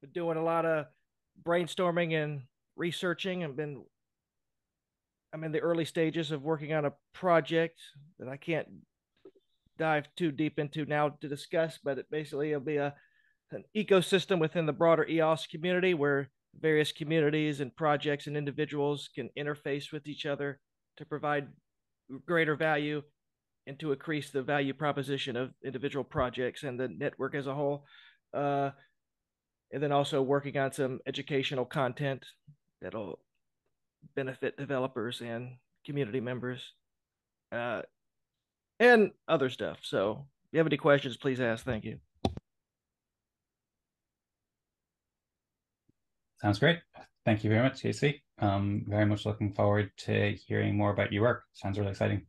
Been doing a lot of brainstorming and researching. I'm in the early stages of working on a project that I can't dive too deep into now to discuss, but it'll be an ecosystem within the broader EOS community where various communities and projects and individuals can interface with each other to provide greater value and to increase the value proposition of individual projects and the network as a whole. And then also working on some educational content that'll benefit developers and community members. And other stuff. So if you have any questions, please ask. Thank you. Sounds great. Thank you very much, Casey. Very much looking forward to hearing more about your work. Sounds really exciting.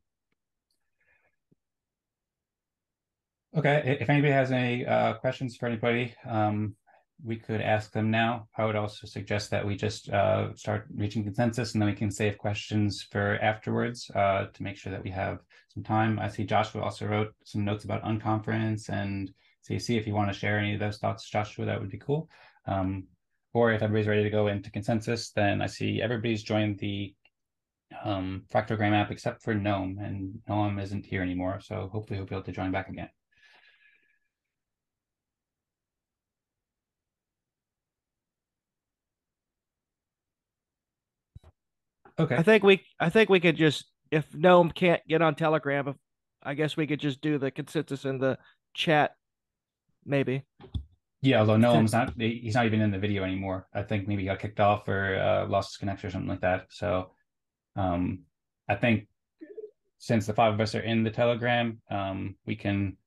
Okay, if anybody has any questions for anybody, we could ask them now. I would also suggest that we just start reaching consensus, and then we can save questions for afterwards to make sure that we have some time. I see Joshua also wrote some notes about unconference, and CAC, if you want to share any of those thoughts, Joshua, that would be cool. Or if everybody's ready to go into consensus, then I see everybody's joined the Fractogram app except for Gnome, and Gnome isn't here anymore, so hopefully he'll be able to join back again. Okay. I think we could just, if Gnome can't get on Telegram, I guess we could just do the consensus in the chat, maybe. Yeah, although Gnome's he's not even in the video anymore. I think maybe he got kicked off or lost his connection or something like that. So I think since the 5 of us are in the Telegram, we can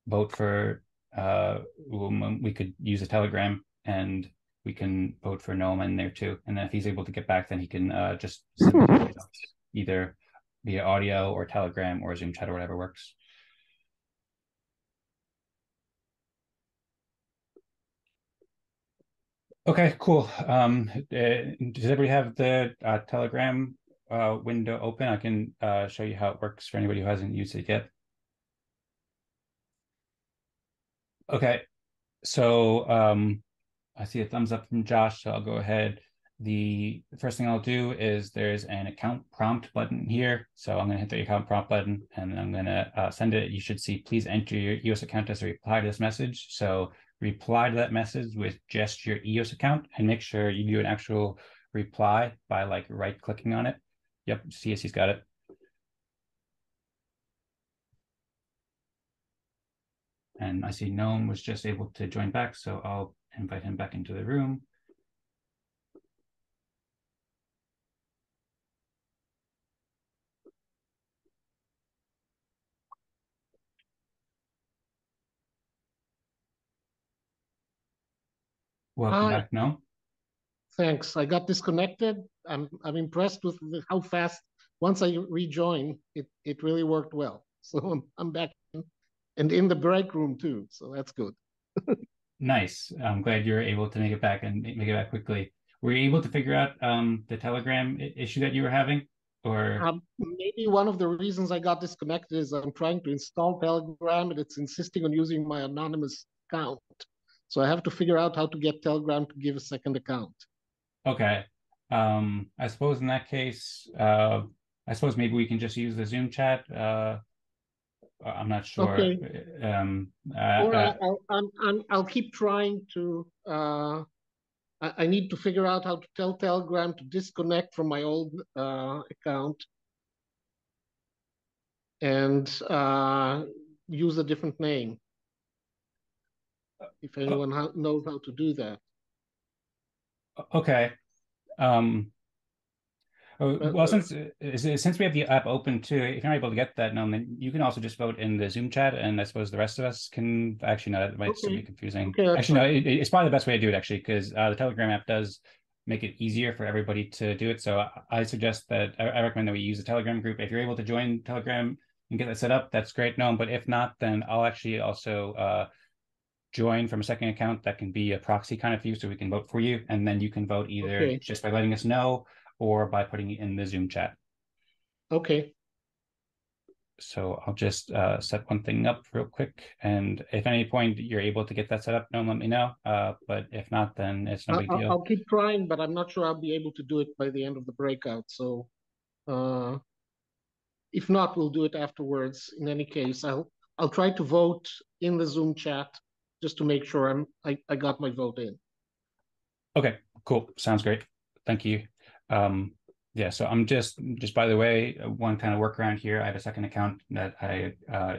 vote for we could use a Telegram, and we can vote for Gnome in there too. And then if he's able to get back, then he can just either via audio or Telegram or Zoom chat or whatever works. Okay, cool. Does everybody have the Telegram window open? I can show you how it works for anybody who hasn't used it yet. Okay, so I see a thumbs up from Josh, so I'll go ahead. The first thing I'll do is there's an account prompt button here. So I'm going to hit the account prompt button, and I'm going to send it. You should see, please enter your EOS account as a reply to this message. So reply to that message with just your EOS account, and make sure you do an actual reply by like right-clicking on it. Yep, CSC's got it. And I see Gnome was just able to join back, so I'll invite him back into the room. Welcome back, Gnome. Thanks. I got disconnected. I'm impressed with how fast, once I rejoined, it really worked well. So I'm back in. and in the break room too. So that's good. Nice. I'm glad you're able to make it back and make it back quickly. Were you able to figure out the Telegram issue that you were having, or? Maybe one of the reasons I got disconnected is I'm trying to install Telegram and it's insisting on using my anonymous account. So I have to figure out how to get Telegram to give a second account. Okay. I suppose in that case, I suppose maybe we can just use the Zoom chat. I'm not sure. Okay. Or I'll keep trying to. I need to figure out how to tell Telegram to disconnect from my old account and use a different name. If anyone knows how to do that. Okay. Well, since we have the app open too, if you're not able to get that known, then you can also just vote in the Zoom chat, and I suppose the rest of us can actually. No, that might still be confusing. Okay, actually, no, it's probably the best way to do it actually, because the Telegram app does make it easier for everybody to do it. So I suggest that I recommend that we use the Telegram group. If you're able to join Telegram and get that set up, that's great. No, but if not, then I'll actually also join from a second account that can be a proxy kind of for you, so we can vote for you, and then you can vote either just by letting us know or by putting it in the Zoom chat. Okay. So I'll just set one thing up real quick, and if at any point you're able to get that set up, let me know. But if not, then it's no big deal. I'll keep trying, but I'm not sure I'll be able to do it by the end of the breakout. So if not, we'll do it afterwards. In any case, I'll try to vote in the Zoom chat just to make sure I got my vote in. Okay, cool. Sounds great. Thank you. Yeah, so I'm just by the way, one kind of workaround here. I have a second account that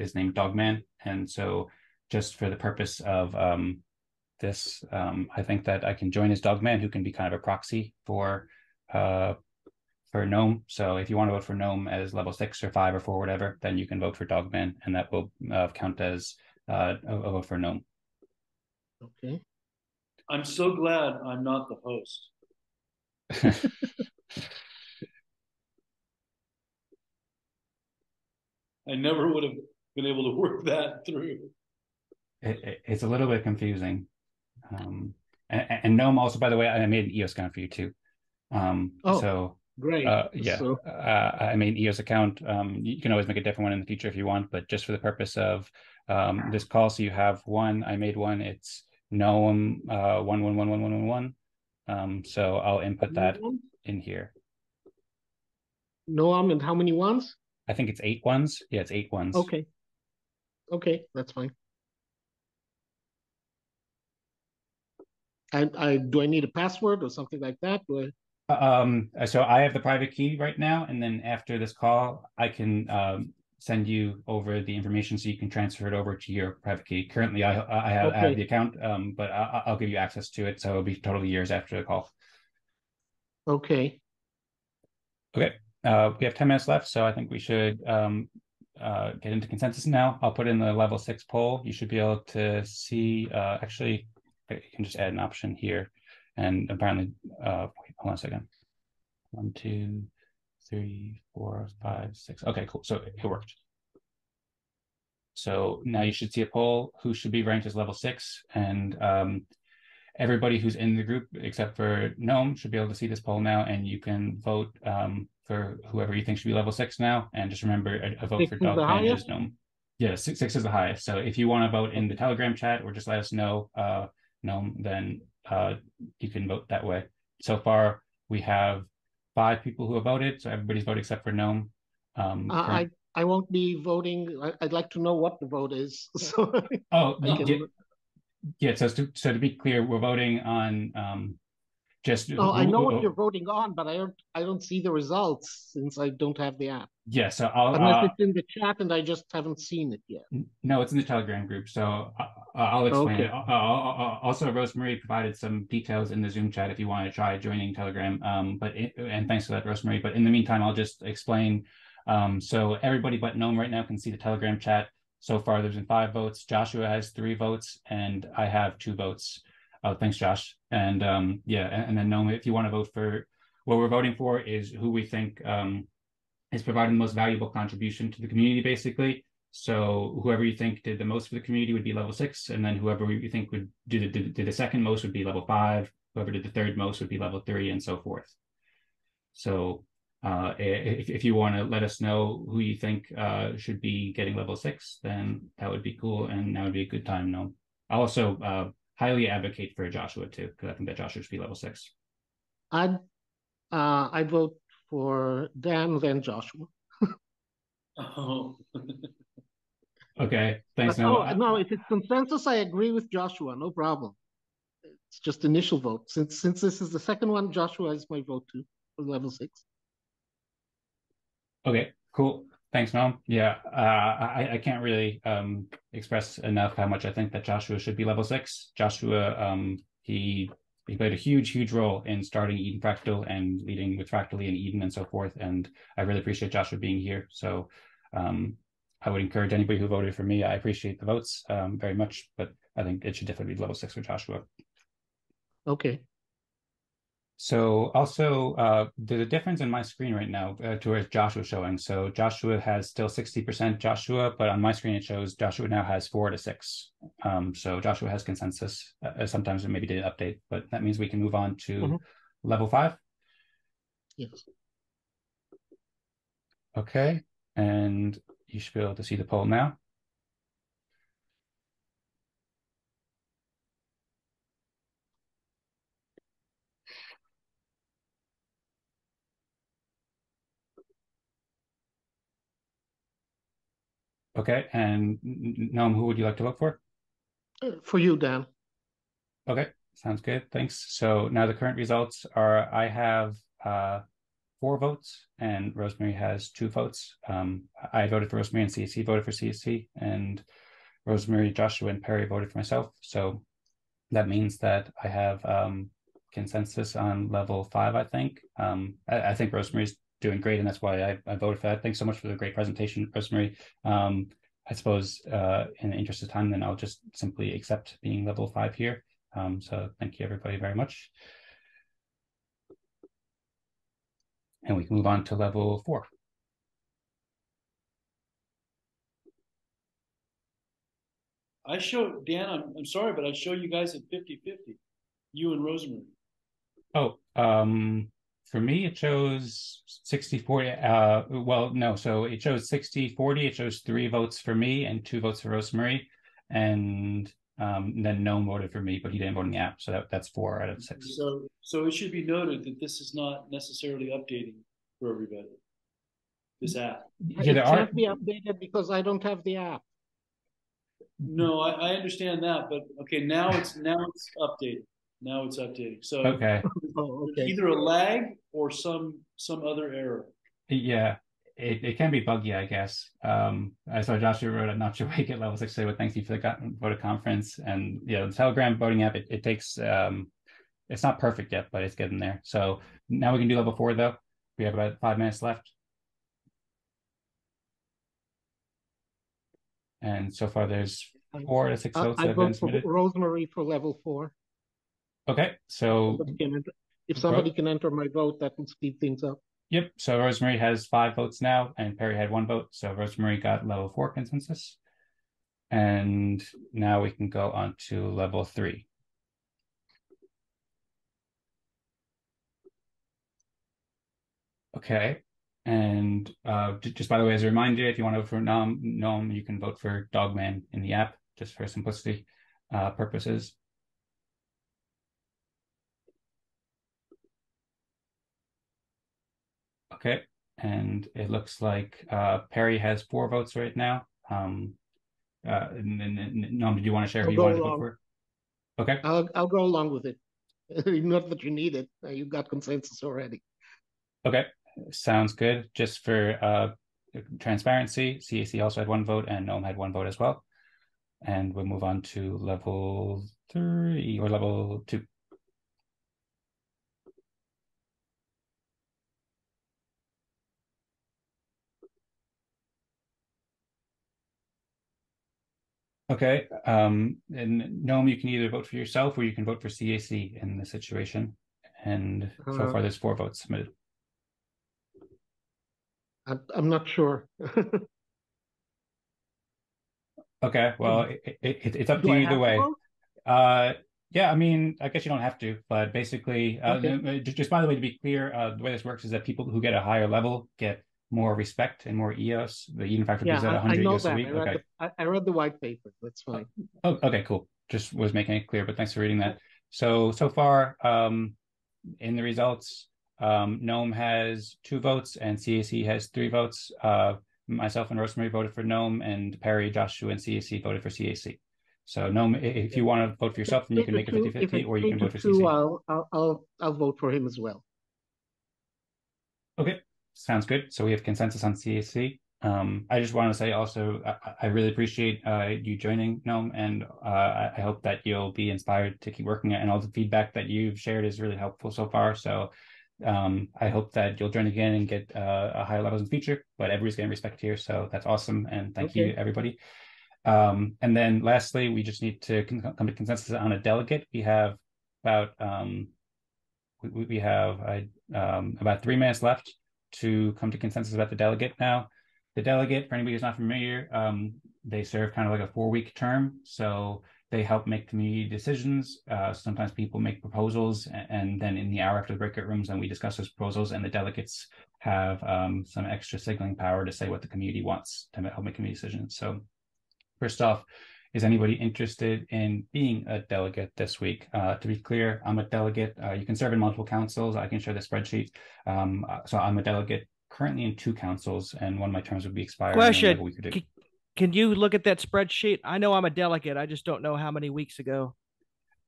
is named Dogman, and so just for the purpose of this, I think that I can join as Dogman, who can be kind of a proxy for Gnome. So if you want to vote for Gnome as level 6 or 5 or 4, whatever, then you can vote for Dogman, and that will count as a vote for Gnome. Okay. I'm so glad I'm not the host. I never would have been able to work that through. It's a little bit confusing. And Gnome also, by the way, I made an EOS account for you too. So great. Yeah, so I made an EOS account. You can always make a different one in the future if you want, but just for the purpose of this call, so you have one. I made one. It's Gnome 111111. So I'll input that in here. Gnome, and how many ones? I think it's 8 ones. Yeah, it's 8 ones. Okay. Okay, that's fine. Do I need a password or something like that? So I have the private key right now, and then after this call, I can send you over the information so you can transfer it over to your private key. Currently, I have the account, but I'll give you access to it, so it'll be totally yours after the call. Okay. Okay. We have 10 minutes left, so I think we should get into consensus now. I'll put in the level 6 poll. You should be able to see, actually, you can just add an option here. And apparently, wait, hold on a second. 1, 2, 3, 4, 5, 6. Okay, cool. So it worked. So now you should see a poll who should be ranked as level 6. And everybody who's in the group, except for Gnome, should be able to see this poll now. And you can vote for whoever you think should be level 6 now. And just remember, a vote for Dogman is Gnome. Yeah, 6 is the highest. So if you want to vote in the Telegram chat or just let us know, Gnome, then you can vote that way. So far, we have 5 people who have voted. So everybody's voted except for Gnome. I won't be voting. I'd like to know what the vote is. So yeah. So to be clear, we're voting on just. I know what you're voting on, but I don't see the results since I don't have the app. Yeah, so unless it's in the chat and I just haven't seen it yet. No, it's in the Telegram group, so I'll explain it. Also, Rosemary provided some details in the Zoom chat if you want to try joining Telegram. And thanks for that, Rosemary. But in the meantime, I'll just explain. So everybody but Gnome right now can see the Telegram chat. So far, there's been 5 votes. Joshua has 3 votes, and I have 2 votes. Thanks, Josh. And and then Gnome, if you want to vote for what we're voting for, is who we think is providing the most valuable contribution to the community, basically. So whoever you think did the most for the community would be level 6, and then whoever you think would do the second most would be level 5. Whoever did the third most would be level 3, and so forth. So if you want to let us know who you think should be getting level 6, then that would be cool, and that would be a good time. No, I'll also highly advocate for Joshua too, because I think that Joshua should be level 6. I'd vote for Dan, then Joshua. Oh. Okay, thanks. But, no, if it's consensus, I agree with Joshua. No problem. It's just initial vote. Since this is the second one, Joshua is my vote too for level 6. Okay, cool. Thanks, Noam. Yeah, I can't really express enough how much I think that Joshua should be level 6. Joshua, he played a huge role in starting Eden+Fractal and leading with Fractally and Eden and so forth. And I really appreciate Joshua being here. So I would encourage anybody who voted for me. I appreciate the votes very much, but I think it should definitely be level 6 for Joshua. Okay. So also there's a difference in my screen right now to where Joshua showing. So Joshua has still 60% Joshua, but on my screen it shows Joshua now has 4 to 6. So Joshua has consensus. Sometimes it maybe didn't update, but that means we can move on to level 5. Yes. Okay, and you should be able to see the poll now. Okay, and Noam, who would you like to vote for? For you, Dan. Okay, sounds good. Thanks. So now the current results are I have 4 votes and Rosemary has 2 votes. I voted for Rosemary and CSC voted for CSC, and Rosemary, Joshua, and Perry voted for myself. So that means that I have consensus on level 5, I think. I think Rosemary's doing great, and that's why I voted for that. Thanks so much for the great presentation, Rosemary. I suppose in the interest of time, then I'll just simply accept being level 5 here. So thank you everybody very much. And we can move on to level 4. I show Dan, I'm sorry, but I show you guys at 50-50, you and Rosemary. Oh, for me, it shows 60-40. Well, no, so it shows 60-40. It shows 3 votes for me and 2 votes for Rosemary. And then Noam voted for me, but he didn't vote in the app. So that's 4 out of 6. So it should be noted that this is not necessarily updating for everybody, this app. Yeah, It can't be updated because I don't have the app. No, I understand that, but okay, now it's updated. Now it's updating. So okay. Either a lag or some other error. Yeah, it can be buggy, I guess. I saw Joshua wrote, I'm not sure why you get level 6 today, but thank you for the vote conference. And the Telegram voting app, it takes it's not perfect yet, but it's getting there. So now we can do level 4 though. We have about 5 minutes left. And so far there's 4 to 6 votes that have been submitted. For Rosemary for level 4. Okay, so if somebody can enter my vote, that will speed things up. Yep, so Rosemary has 5 votes now, and Perry had 1 vote. So Rosemary got level 4 consensus. And now we can go on to level 3. Okay, and just by the way, as a reminder, if you want to vote for Noam, you can vote for Dogman in the app, just for simplicity purposes. Okay, and it looks like Perry has 4 votes right now. Noam, did you want to share who you wanted to vote for? Okay. I'll go along with it. Not that you need it. You got consensus already. Okay, sounds good. Just for transparency, CAC also had 1 vote and Noam had 1 vote as well. And we'll move on to level 3 or level 2. Okay, and Noam, you can either vote for yourself or you can vote for CAC in this situation. And so far there's 4 votes submitted. I'm not sure. Okay, well, it's up to Do you I either have to way. vote? Yeah, I mean, I guess you don't have to, but basically, Okay. just by the way, to be clear, the way this works is that people who get a higher level get more respect and more EOS. The Eden factor gives out Yeah, I 100 know EOS a that. week. Okay. I read the white paper. That's fine. Oh, okay, cool. Just was making it clear, but thanks for reading that. So far, in the results, Gnome has 2 votes and CAC has 3 votes. Myself and Rosemary voted for Gnome, and Perry, Joshua, and CAC voted for CAC. So Gnome, if you want to vote for yourself, then you can make it 50-50, If it's or you three can to vote for two, CAC. I'll vote for him as well. Okay, sounds good. So we have consensus on CAC. I just want to say also, I really appreciate you joining Gnome, and I hope that you'll be inspired to keep working, and all the feedback that you've shared is really helpful so far. So I hope that you'll join again and get a higher levels in future, but everybody's getting respect here. So that's awesome. And thank you, everybody. And then lastly, we just need to come to consensus on a delegate. We have about we have about 3 minutes left to come to consensus about the delegate now. The delegate, for anybody who's not familiar, they serve kind of like a 4-week term. So they help make community decisions. Sometimes people make proposals, and then in the hour after the breakout rooms, then we discuss those proposals, and the delegates have some extra signaling power to say what the community wants to help make community decisions. So first off, is anybody interested in being a delegate this week? To be clear, I'm a delegate. You can serve in multiple councils. I can share the spreadsheet. So I'm a delegate currently in 2 councils, and one of my terms would be expiring in like Question: a week or 2. Can you look at that spreadsheet? I know I'm a delegate. I just don't know how many weeks ago.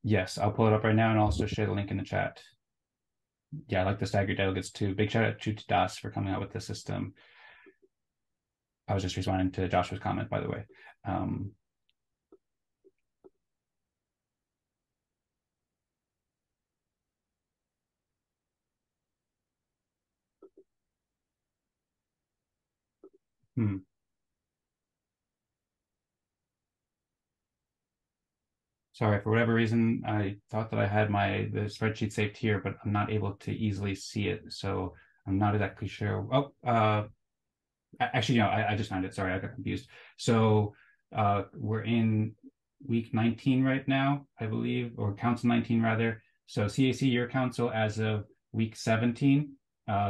Yes, I'll pull it up right now and also share the link in the chat. Yeah, I like the staggered delegates too. Big shout out to Das for coming out with the system. I was just responding to Joshua's comment, by the way. Sorry, for whatever reason, I thought that I had the spreadsheet saved here, but I'm not able to easily see it. So I'm not exactly sure. Oh, actually, no, I just found it. Sorry, I got confused. So we're in week 19 right now, I believe, or council 19 rather. So CAC, your council as of week 17.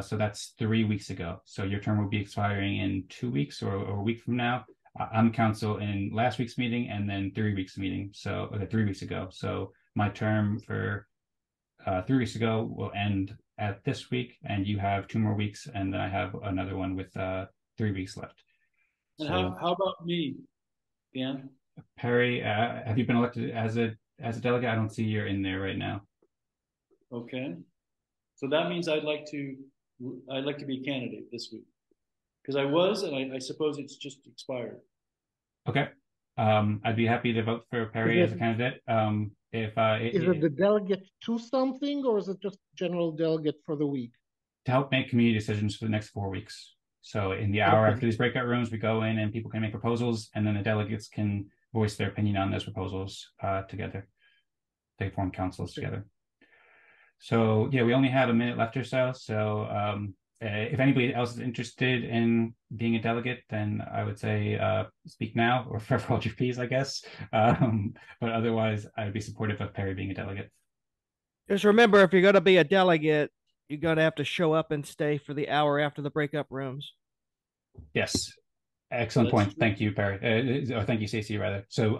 So that's 3 weeks ago. So your term will be expiring in 2 weeks or a week from now. I'm council in last week's meeting and then 3 weeks meeting. So 3 weeks ago. So my term for 3 weeks ago will end at this week, and you have 2 more weeks, and then I have another one with 3 weeks left. And so, how about me, Dan? Perry, have you been elected as a delegate? I don't see you're in there right now. Okay, so that means I'd like to be a candidate this week, because I was, and I suppose it's just expired. Okay, I'd be happy to vote for Perry as a candidate. Is it the delegate to something, or is it just general delegate for the week? To help make community decisions for the next 4 weeks. So in the hour after these breakout rooms, we go in and people can make proposals, and then the delegates can voice their opinion on those proposals together. They form councils together. So yeah, we only have a minute left or so. So if anybody else is interested in being a delegate, then I would say speak now, or forever hold your peace, I guess. But otherwise, I'd be supportive of Perry being a delegate. Just remember, if you're going to be a delegate, you're going to have to show up and stay for the hour after the breakup rooms. Yes. Excellent point. Thank you, Perry. Or thank you, Stacey, rather. So,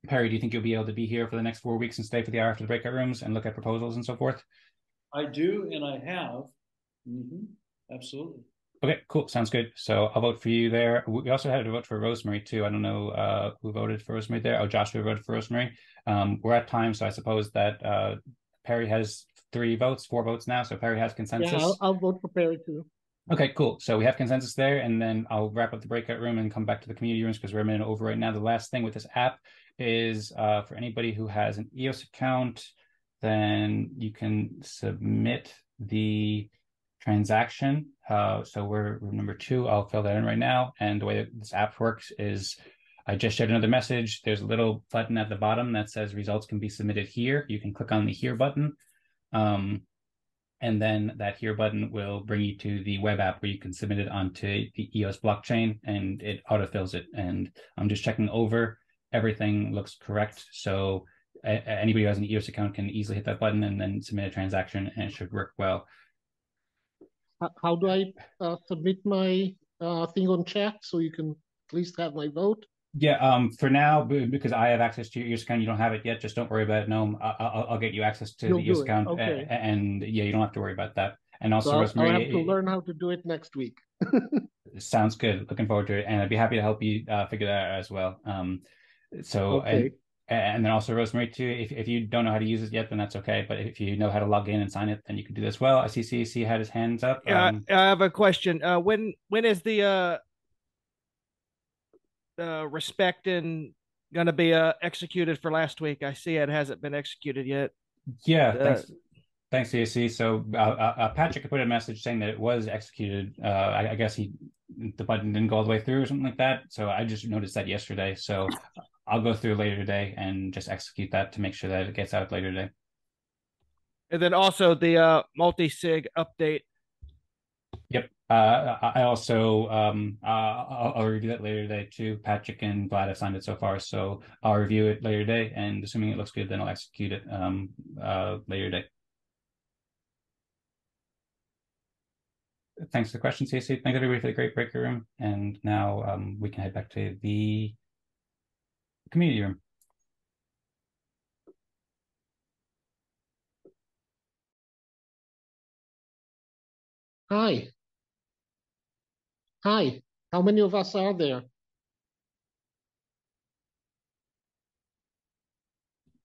Perry, do you think you'll be able to be here for the next 4 weeks and stay for the hour after the breakout rooms and look at proposals and so forth? I do, and I have. Absolutely. Okay, cool. Sounds good. So I'll vote for you there. We also had to vote for Rosemary too. I don't know who voted for Rosemary there. Oh, Joshua voted for Rosemary. We're at time, so I suppose that Perry has 4 votes now. So Perry has consensus. Yeah, I'll vote for Perry too. Okay, cool. So we have consensus there, and then I'll wrap up the breakout room and come back to the community rooms because we're a minute over right now. The last thing with this app is for anybody who has an EOS account, then you can submit the transaction. So we're number 2. I'll fill that in right now. And the way that this app works is I just shared another message. There's a little button at the bottom that says results can be submitted here. You can click on the here button. and then that here button will bring you to the web app where you can submit it onto the EOS blockchain, and it autofills it. And I'm just checking over everything looks correct. So anybody who has an EOS account can easily hit that button and then submit a transaction, and it should work well. How do I submit my thing on chat so you can at least have my vote? Yeah, for now, because I have access to your EOS account, you don't have it yet. Just don't worry about it. No, I'll get you access to You'll the EOS do it. account, Okay. and yeah, you don't have to worry about that. And also, So I'll Rosemary, have to learn how to do it next week. sounds good. Looking forward to it, and I'd be happy to help you figure that out as well. So Okay. and then also Rosemary too. If you don't know how to use it yet, then that's okay. But if you know how to log in and sign it, then you can do this well. I see CAC had his hands up. I have a question. When is the respect and going to be executed for last week? I see it hasn't been executed yet. Yeah, thanks, CAC. So Patrick put a message saying that it was executed. I guess the button didn't go all the way through or something like that. So I just noticed that yesterday. So I'll go through later today and just execute that to make sure that it gets out later today. And then also the multi-sig update. Yep. I also I'll review that later today too. Patrick and Vlad have signed it so far, so I'll review it later today, and assuming it looks good, then I'll execute it later today. Thanks for the question, CC. Thanks everybody for the great breaker room, and now we can head back to the community room. Hi. Hi. How many of us are there?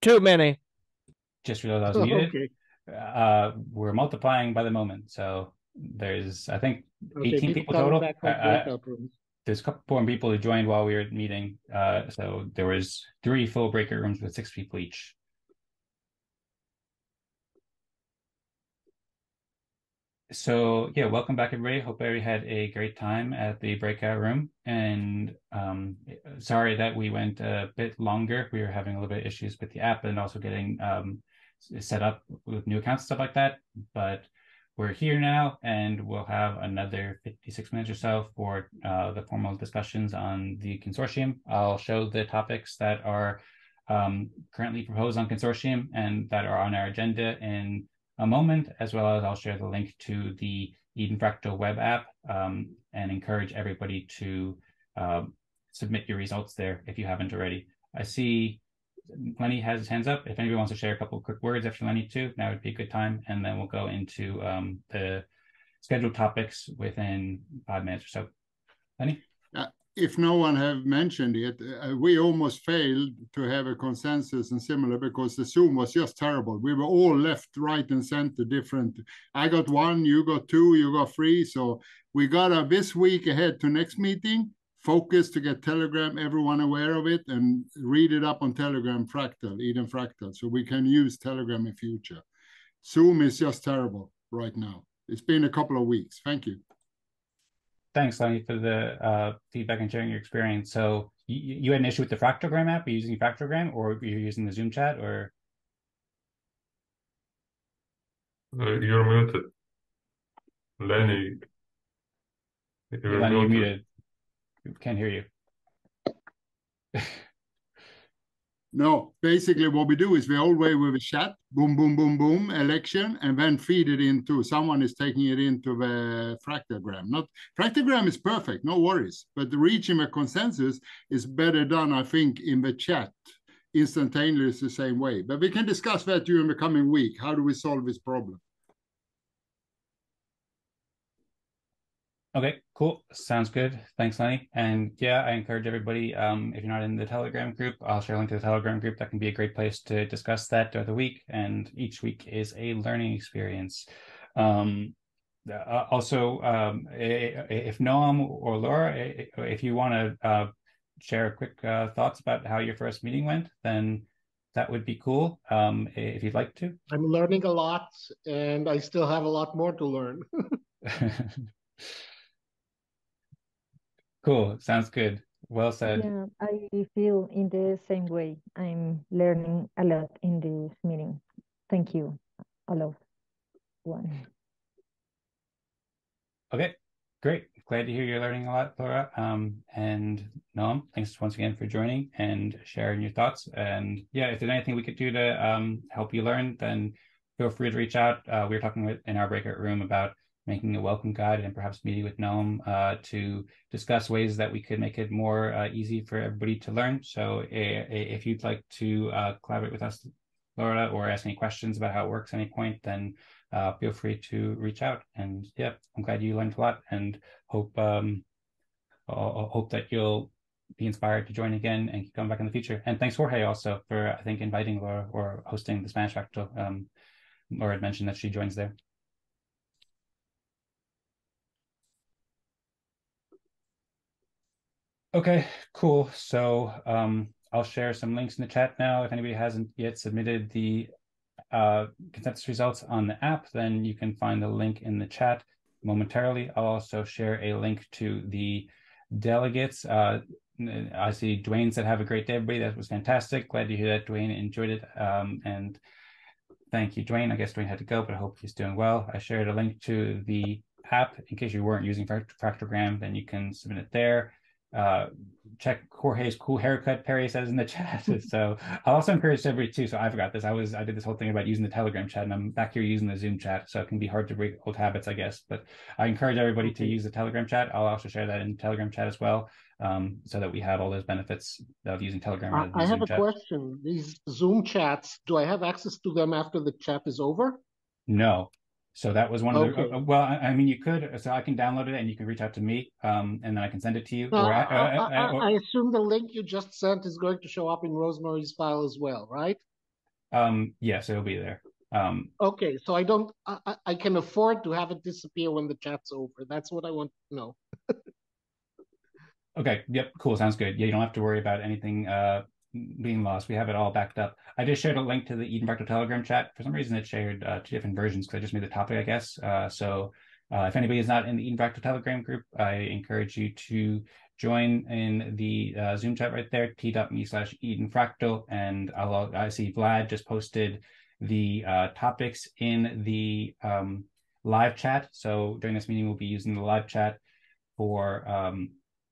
Too many. Just realized I was muted. Okay. We're multiplying by the moment, so there's I think 18 people coming total. back from breakout rooms. There's a couple more people who joined while we were meeting. So there was 3 full breakout rooms with 6 people each. So yeah, welcome back everybody. Hope everybody had a great time at the breakout room. And sorry that we went a bit longer. We were having a little bit of issues with the app and also getting set up with new accounts, stuff like that. But we're here now, and we'll have another 56 minutes or so for the formal discussions on the consortium. I'll show the topics that are currently proposed on consortium and that are on our agenda in a moment, as well as I'll share the link to the Eden+Fractal web app and encourage everybody to submit your results there if you haven't already. I see Lenny has his hands up. If anybody wants to share a couple of quick words after Lenny too, now would be a good time, and then we'll go into the scheduled topics within 5 minutes or so. Lenny? If no one have mentioned it, we almost failed to have a consensus and similar because the Zoom was just terrible. We were all left, right, and center different. I got 1, you got 2, you got 3. So we got this week ahead to next meeting, focus to get Telegram, everyone aware of it, and read it up on Telegram Fractal, Eden+Fractal, so we can use Telegram in future. Zoom is just terrible right now. It's been a couple of weeks. Thank you. Thanks, Lenny, for the feedback and sharing your experience. So you had an issue with the Fractogram app? Are you using Fractogram, or you're using the Zoom chat, or? You're muted. Lenny. Lenny, you're muted. Can't hear you. No, basically what we do is we always with a chat, boom, boom, boom, boom, election, and then feed it into, someone is taking it into the Fractogram. Not Fractogram is perfect, no worries, but reaching a consensus is better done, I think, in the chat, instantaneously the same way. But we can discuss that during the coming week. How do we solve this problem? Okay, cool. Sounds good. Thanks, Lenny. And yeah, I encourage everybody, if you're not in the Telegram group, I'll share a link to the Telegram group. That can be a great place to discuss that throughout the week. And each week is a learning experience. Also, if Noam or Laura, if you want to share quick thoughts about how your first meeting went, then that would be cool, if you'd like to. I'm learning a lot, and I still have a lot more to learn. Cool. Sounds good. Well said. Yeah, I feel in the same way. I'm learning a lot in this meeting. Thank you, all of one. to hear you're learning a lot, Laura. And Noam, thanks once again for joining and sharing your thoughts. And yeah, if there's anything we could do to help you learn, then feel free to reach out. We were talking in our breakout room about making a welcome guide and perhaps meeting with Noam to discuss ways that we could make it more easy for everybody to learn. So if you'd like to collaborate with us, Laura, or ask any questions about how it works at any point, then feel free to reach out. And yeah, I'm glad you learned a lot, and hope that you'll be inspired to join again and come back in the future. And thanks, Jorge, also for I think inviting Laura or hosting the Spanish Fractal. Laura had mentioned that she joins there. Okay, cool. So I'll share some links in the chat now. If anybody hasn't yet submitted the consensus results on the app, then you can find the link in the chat momentarily. I'll also share a link to the delegates. I see Dwayne said, have a great day, everybody. That was fantastic. Glad to hear that Dwayne enjoyed it. And thank you, Dwayne. I guess Dwayne had to go, but I hope he's doing well. I shared a link to the app in case you weren't using Fractogram, then you can submit it there. Check Jorge's cool haircut, Perry says in the chat. So I'll also encourage everybody too. So I forgot this. I did this whole thing about using the Telegram chat, and I'm back here using the Zoom chat. So it can be hard to break old habits, I guess. But I encourage everybody to use the Telegram chat. I'll also share that in the Telegram chat as well, so that we have all those benefits of using Telegram rather than I have Zoom a chat. question. These Zoom chats, do I have access to them after the chat is over? No. So that was one of Okay. the, well, I mean, you could, so I can download it and you can reach out to me, and then I can send it to you. No, Or I assume the link you just sent is going to show up in Rosemary's file as well, right? yes, it'll be there. Okay, so I can afford to have it disappear when the chat's over. That's what I want to know. Okay, yep, cool, sounds good. Yeah, you don't have to worry about anything being lost. We have it all backed up. I just shared a link to the Eden+Fractal Telegram chat. For some reason, it shared two different versions because I just made the topic, I guess. So if anybody is not in the Eden+Fractal Telegram group, I encourage you to join in the Zoom chat right there, t.me/EdenFractal. And I see Vlad just posted the topics in the live chat. So during this meeting, we'll be using the live chat for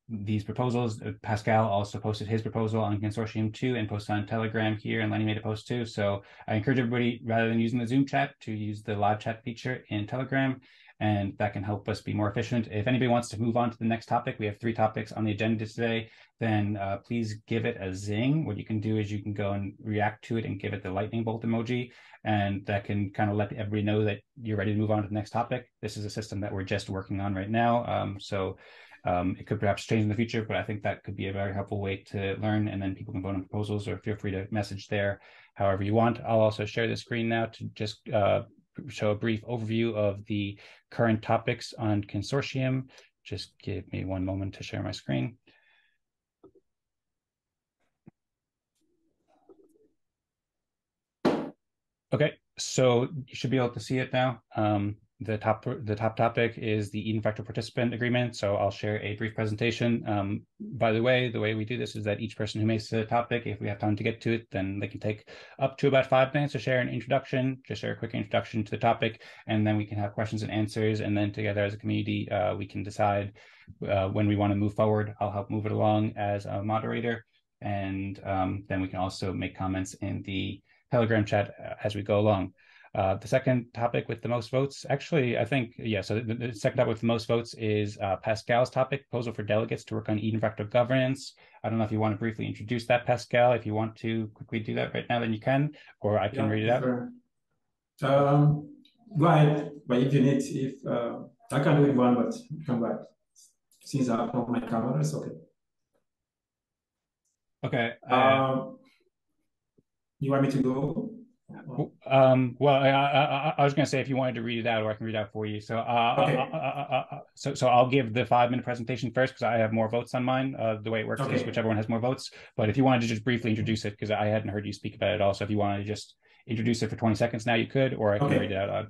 these proposals. Pascal also posted his proposal on Consortium 2 and posted on Telegram here, and Lenny made a post too. So I encourage everybody, rather than using the Zoom chat, to use the live chat feature in Telegram, and that can help us be more efficient. If anybody wants to move on to the next topic, we have 3 topics on the agenda today, then please give it a zing. What you can do is you can go and react to it and give it the lightning bolt emoji, and that can kind of let everybody know that you're ready to move on to the next topic. This is a system that we're just working on right now. It could perhaps change in the future, but I think that could be a very helpful way to learn, and then people can vote on proposals, or feel free to message there however you want. I'll also share the screen now to just show a brief overview of the current topics on Consortium. Just give me one moment to share my screen. Okay, so you should be able to see it now. The top topic is the Eden+Fractal Participant Agreement. So I'll share a brief presentation. By the way we do this is that each person who makes the topic, if we have time to get to it, then they can take up to about 5 minutes to share an introduction, just share a quick introduction to the topic, and then we can have questions and answers. And then together as a community, we can decide when we want to move forward. I'll help move it along as a moderator. And then we can also make comments in the Telegram chat as we go along. The second topic with the most votes, actually, I think, yeah, so the second topic with the most votes is Pascal's topic, proposal for delegates to work on Eden+Fractal governance. I don't know if you want to briefly introduce that, Pascal. If you want to quickly do that right now, then you can, or I can read it out. Go ahead, but if you need, I can do it one, but come back. Since I have on my camera, it's okay. Okay. You want me to go? Well, I was going to say if you wanted to read it out, or I can read it out for you. So, so I'll give the 5-minute presentation first because I have more votes on mine. The way it works is whichever one has more votes. But if you wanted to just briefly introduce it, because I hadn't heard you speak about it at all. So if you wanted to just introduce it for 20 seconds now, you could, or I can read it out loud.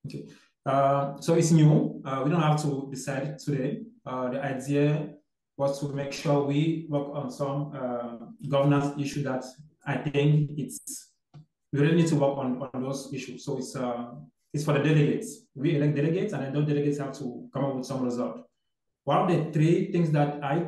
Okay. So it's new. We don't have to decide it today. The idea was to make sure we work on some governance issue that I think we really need to work on those issues. So it's for the delegates. We elect delegates, and then those delegates have to come up with some result. one of the three things that I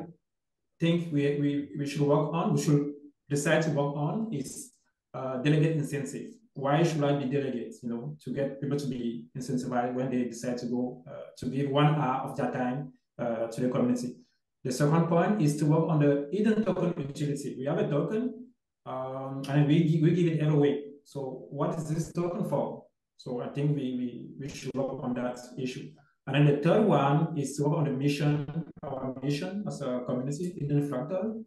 think we should work on, we should decide to work on is delegate incentive. Why should I be delegates? You know, to get people to be incentivized when they decide to go to give 1 hour of their time to the community. The second point is to work on the Eden token utility. We have a token, and we give it every week. So what is this token for? So I think we should work on that issue. And then the third one is to work on the mission, our mission as a community, Eden+Fractal,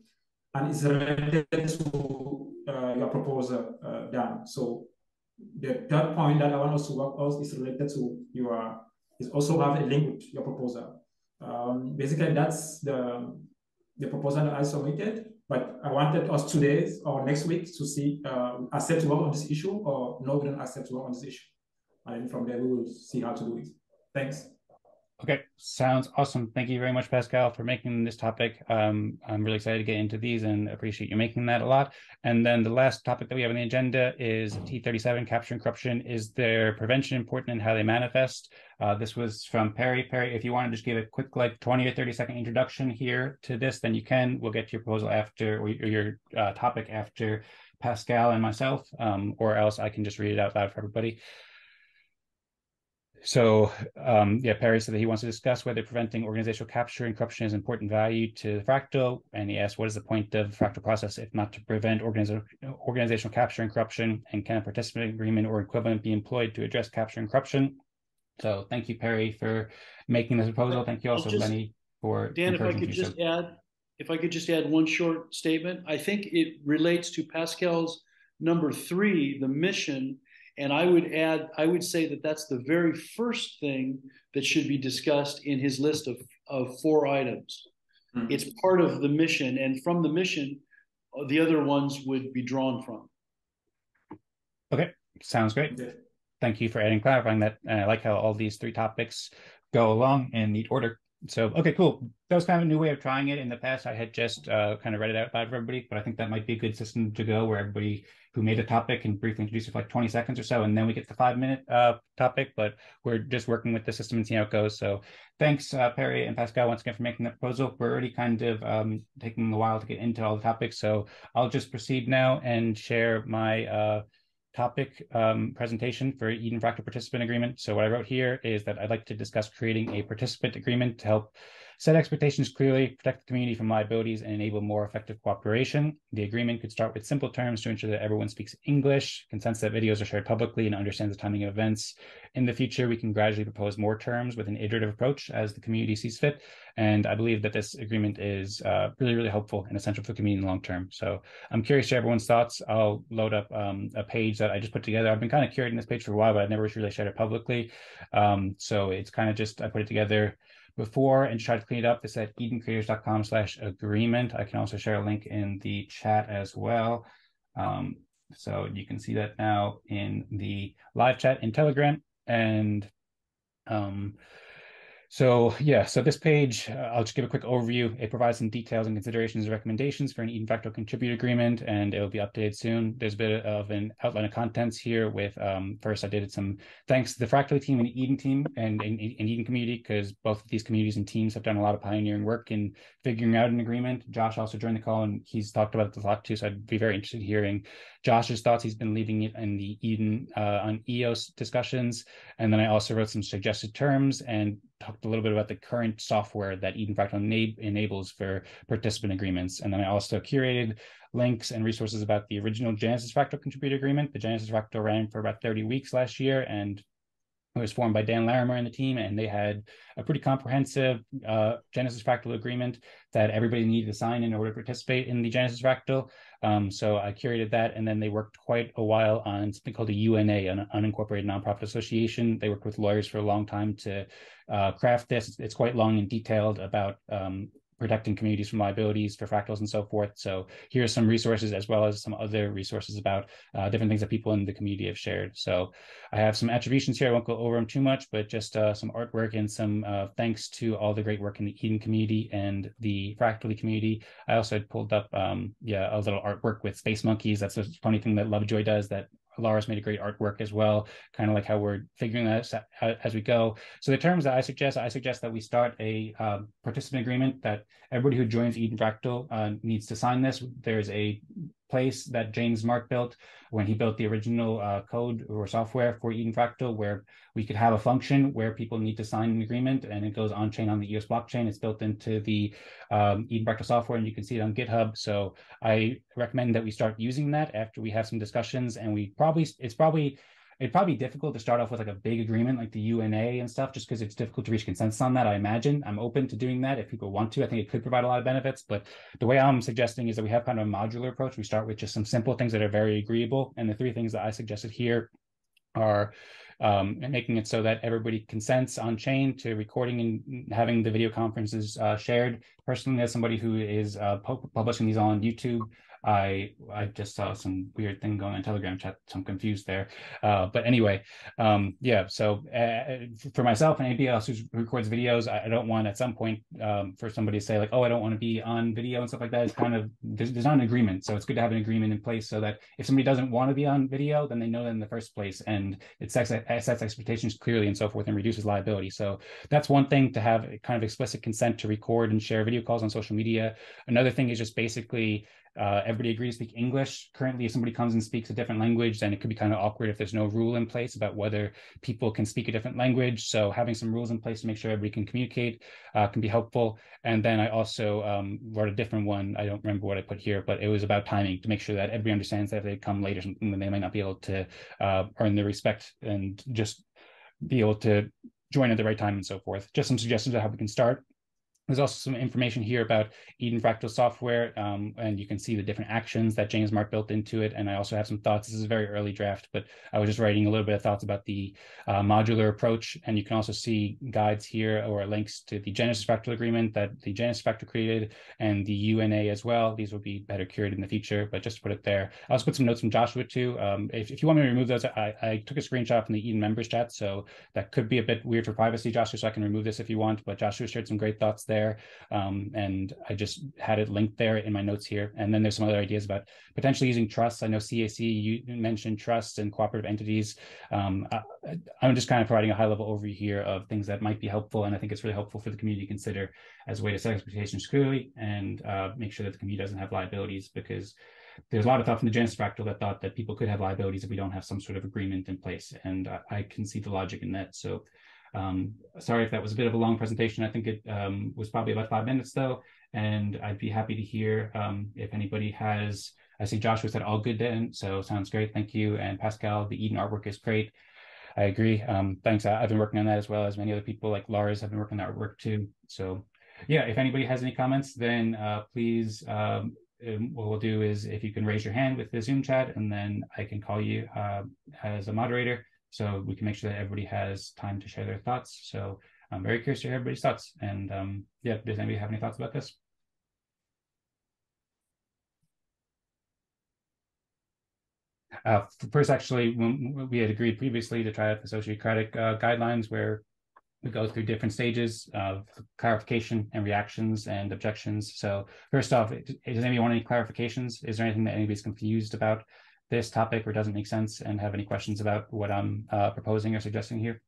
and it's related to your proposal, Dan. So the third point that I want us to work on is related to your, is also have a link with your proposal. Basically, that's the proposal that I submitted, but I wanted us today or next week to see, accept to work on this issue, or no, we don't accept to work on this issue. And from there, we will see how to do it. Thanks. Okay, sounds awesome. Thank you very much, Pascal, for making this topic. I'm really excited to get into these and appreciate you making that a lot. And then the last topic that we have on the agenda is T37, capturing corruption. Is their prevention important in how they manifest? This was from Perry. Perry, if you want to just give a quick, like 20 or 30-second introduction here to this, then you can. We'll get to your proposal after, or your topic after Pascal and myself, or else I can just read it out loud for everybody. So yeah, Perry said that he wants to discuss whether preventing organizational capture and corruption is important value to the Fractal. And he asked, what is the point of the Fractal process if not to prevent organizational capture and corruption? And can a participant agreement or equivalent be employed to address capture and corruption? So thank you, Perry, for making this proposal. Thank you also, Lenny, for Dan, if I could just add, if I could just add one short statement. I think it relates to Pascal's number 3, the mission. And I would say that that's the very first thing that should be discussed in his list of 4 items. Mm-hmm. It's part of the mission, and from the mission, the other ones would be drawn from. Okay, sounds great. Yeah. Thank you for clarifying that. I like how all these 3 topics go along in neat order. So, okay, cool. That was kind of a new way of trying it. In the past, I had just kind of read it out loud for everybody, but I think that might be a good system to go where everybody who made a topic can briefly introduce it for like 20 seconds or so, and then we get the 5-minute topic, but we're just working with the system and seeing how it goes. So thanks, Perry and Pascal, once again for making the proposal. We're already kind of taking a while to get into all the topics, so I'll just proceed now and share my topic presentation for Eden+Fractal participant agreement. So what I wrote here is that I'd like to discuss creating a participant agreement to help set expectations clearly, protect the community from liabilities, and enable more effective cooperation. The agreement could start with simple terms to ensure that everyone speaks English, consents that videos are shared publicly, and understands the timing of events. In the future, we can gradually propose more terms with an iterative approach as the community sees fit. And I believe that this agreement is really, really helpful and essential for the community in the long term. So I'm curious to everyone's thoughts. I'll load up a page that I just put together. I've been kind of curating this page for a while, but I've never really shared it publicly. So it's kind of just, I put it together before and try to clean it up. It's at edencreators.com/agreement. I can also share a link in the chat as well. So you can see that now in the live chat in Telegram. And so yeah, so this page, I'll just give a quick overview. It provides some details and considerations and recommendations for an Eden+Fractal contributor agreement, and it will be updated soon. There's a bit of an outline of contents here with, first I did some thanks to the Fractal team and the Eden team and Eden community, because both of these communities and teams have done a lot of pioneering work in figuring out an agreement. Josh also joined the call and he's talked about it a lot too, so I'd be very interested in hearing Josh's thoughts. He's been leading it in the Eden on EOS discussions. And then I also wrote some suggested terms and talked a little bit about the current software that Eden+Fractal enables for participant agreements. And then I also curated links and resources about the original Genesis Fractal contributor agreement. The Genesis Fractal ran for about 30 weeks last year, and it was formed by Dan Larimer and the team, and they had a pretty comprehensive Genesis Fractal agreement that everybody needed to sign in order to participate in the Genesis Fractal. So I curated that, and then they worked quite a while on something called a UNA, an unincorporated nonprofit association. They worked with lawyers for a long time to craft this. It's quite long and detailed about protecting communities from liabilities for fractals and so forth. So here's some resources as well as some other resources about different things that people in the community have shared. So I have some attributions here. I won't go over them too much, but just some artwork and some thanks to all the great work in the Eden community and the Fractally community. I also had pulled up a little artwork with space monkeys. That's a funny thing that Lovejoy does that Laura's made a great artwork as well, kind of like how we're figuring that out as we go. So the terms that I suggest that we start a participant agreement that everybody who joins Eden+Fractal needs to sign this. There's a place that James Mark built when he built the original code or software for Eden+Fractal, where we could have a function where people need to sign an agreement, and it goes on chain on the EOS blockchain. It's built into the Eden+Fractal software, and you can see it on GitHub. So I recommend that we start using that after we have some discussions, and it'd probably be difficult to start off with like a big agreement like the UNA and stuff, just because it's difficult to reach consensus on that. I imagine I'm open to doing that if people want to. I think it could provide a lot of benefits, but the way I'm suggesting is that we have kind of a modular approach. We start with just some simple things that are very agreeable, and the three things that I suggested here are making it so that everybody consents on chain to recording and having the video conferences shared. Personally, as somebody who is publishing these on YouTube, I just saw some weird thing going on Telegram chat, so I'm confused there. But anyway, yeah. So for myself and anybody else who records videos, I don't want at some point for somebody to say like, oh, I don't want to be on video and stuff like that. It's kind of there's not an agreement, so it's good to have an agreement in place so that if somebody doesn't want to be on video, then they know that in the first place, and it sets expectations clearly and so forth, and reduces liability. So that's one thing, to have kind of explicit consent to record and share video calls on social media. Another thing is just basically everybody agrees to speak English. Currently, if somebody comes and speaks a different language, then it could be kind of awkward if there's no rule in place about whether people can speak a different language. So having some rules in place to make sure everybody can communicate can be helpful. And then I also wrote a different one. I don't remember what I put here, but it was about timing, to make sure that everybody understands that if they come late or something, then they might not be able to earn their respect and just be able to join at the right time and so forth. Just some suggestions of how we can start. There's also some information here about Eden+Fractal software, and you can see the different actions that James Mark built into it. And I also have some thoughts. This is a very early draft, but I was just writing a little bit of thoughts about the modular approach. And you can also see guides here or links to the Genesis Fractal agreement that the Genesis Fractal created, and the UNA as well. These will be better curated in the future, but just to put it there. I also put some notes from Joshua too. If you want me to remove those, I took a screenshot from the Eden members chat, so that could be a bit weird for privacy, Joshua, so I can remove this if you want, but Joshua shared some great thoughts there. And I just had it linked there in my notes here. And then there's some other ideas about potentially using trusts. I know CAC, you mentioned trusts and cooperative entities. I'm just kind of providing a high level overview here of things that might be helpful. And I think it's really helpful for the community to consider as a way to set expectations clearly and make sure that the community doesn't have liabilities, because there's a lot of thought from the Genesis Fractal that thought that people could have liabilities if we don't have some sort of agreement in place. And I can see the logic in that. So sorry if that was a bit of a long presentation. I think it was probably about 5 minutes though, and I'd be happy to hear if anybody has. I see Joshua said all good then, so sounds great, thank you. And Pascal, the Eden artwork is great. I agree. Thanks. I've been working on that as well as many other people like Lars have been working on that artwork too. So yeah, if anybody has any comments, then please, what we'll do is if you can raise your hand with the Zoom chat, and then I can call you as a moderator, so we can make sure that everybody has time to share their thoughts. So I'm very curious to hear everybody's thoughts. And yeah, does anybody have any thoughts about this? First, actually, when we had agreed previously to try out the Sociocratic guidelines, where we go through different stages of clarification and reactions and objections. So first off, does anybody want any clarifications? Is there anything that anybody's confused about this topic or doesn't make sense and have any questions about what I'm proposing or suggesting here?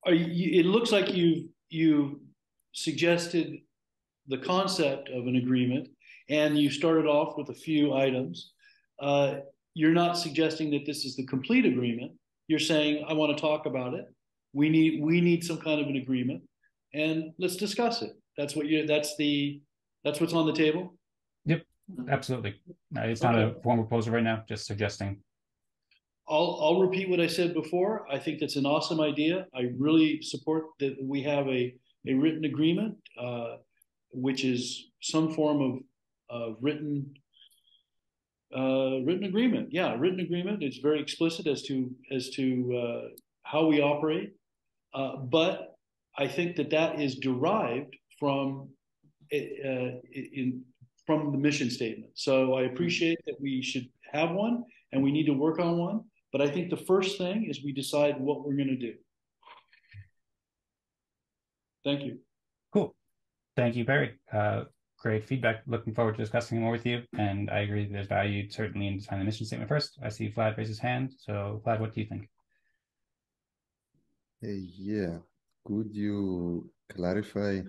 It looks like you suggested the concept of an agreement, and you started off with a few items. You're not suggesting that this is the complete agreement. You're saying, I want to talk about it. We need some kind of an agreement, and let's discuss it. That's what's on the table. Yep, absolutely. It's not a formal proposal right now, just suggesting. I'll repeat what I said before. I think that's an awesome idea. I really support that we have a written agreement, which is some form of written agreement. Yeah, written agreement. It's very explicit as to how we operate. But I think that is derived from from the mission statement. So I appreciate that we should have one, and we need to work on one. But I think the first thing is we decide what we're going to do. Thank you. Cool. Thank you, Barry. great feedback. Looking forward to discussing more with you. And I agree there's value certainly in defining the mission statement first. I see Vlad raise his hand. So Vlad, what do you think? Yeah, could you clarify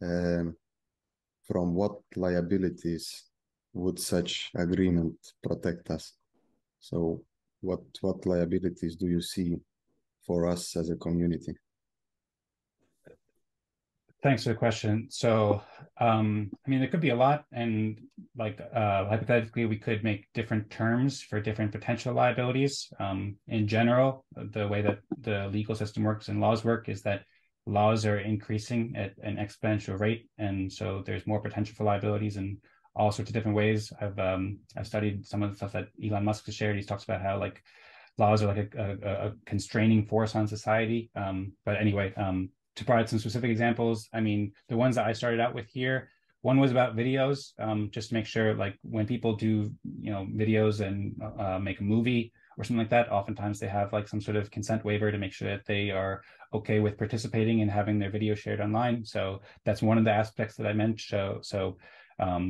from what liabilities would such agreement protect us? So what liabilities do you see for us as a community? Thanks for the question. So, I mean, there could be a lot, and like hypothetically, we could make different terms for different potential liabilities. In general, the way that the legal system works and laws work is that laws are increasing at an exponential rate, and so there's more potential for liabilities in all sorts of different ways. I've studied some of the stuff that Elon Musk has shared. He talks about how like laws are like a constraining force on society. But anyway, to provide some specific examples, I mean, the ones that I started out with here, one was about videos, just to make sure like when people do, videos and make a movie or something like that, oftentimes they have like some sort of consent waiver to make sure that they are okay with participating and having their video shared online. So that's one of the aspects that I meant. So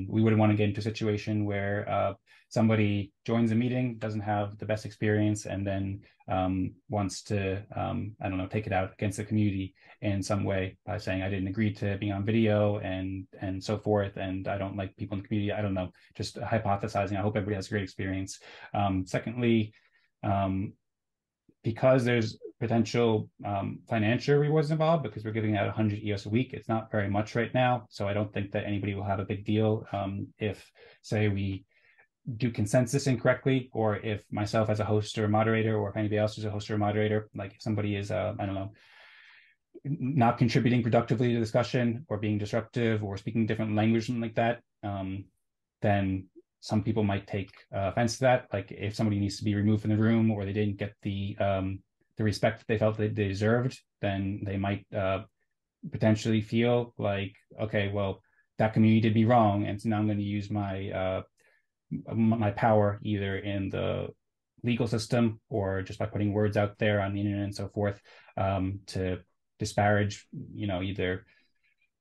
we wouldn't want to get into a situation where somebody joins a meeting, doesn't have the best experience, and then wants to, I don't know, take it out against the community in some way by saying, I didn't agree to being on video and so forth, and I don't like people in the community. I don't know, just hypothesizing. I hope everybody has a great experience. Secondly, because there's potential financial rewards involved, because we're giving out 100 EOS a week, it's not very much right now. So I don't think that anybody will have a big deal if, say, we do consensus incorrectly, or if myself as a host or a moderator, or if anybody else is a host or a moderator, like if somebody is, I don't know, not contributing productively to the discussion or being disruptive or speaking different language, something like that, then some people might take offense to that. Like if somebody needs to be removed from the room, or they didn't get the respect that they felt that they deserved, then they might potentially feel like, okay, well, that community did me wrong, and so now I'm going to use my power either in the legal system or just by putting words out there on the internet and so forth, to disparage, either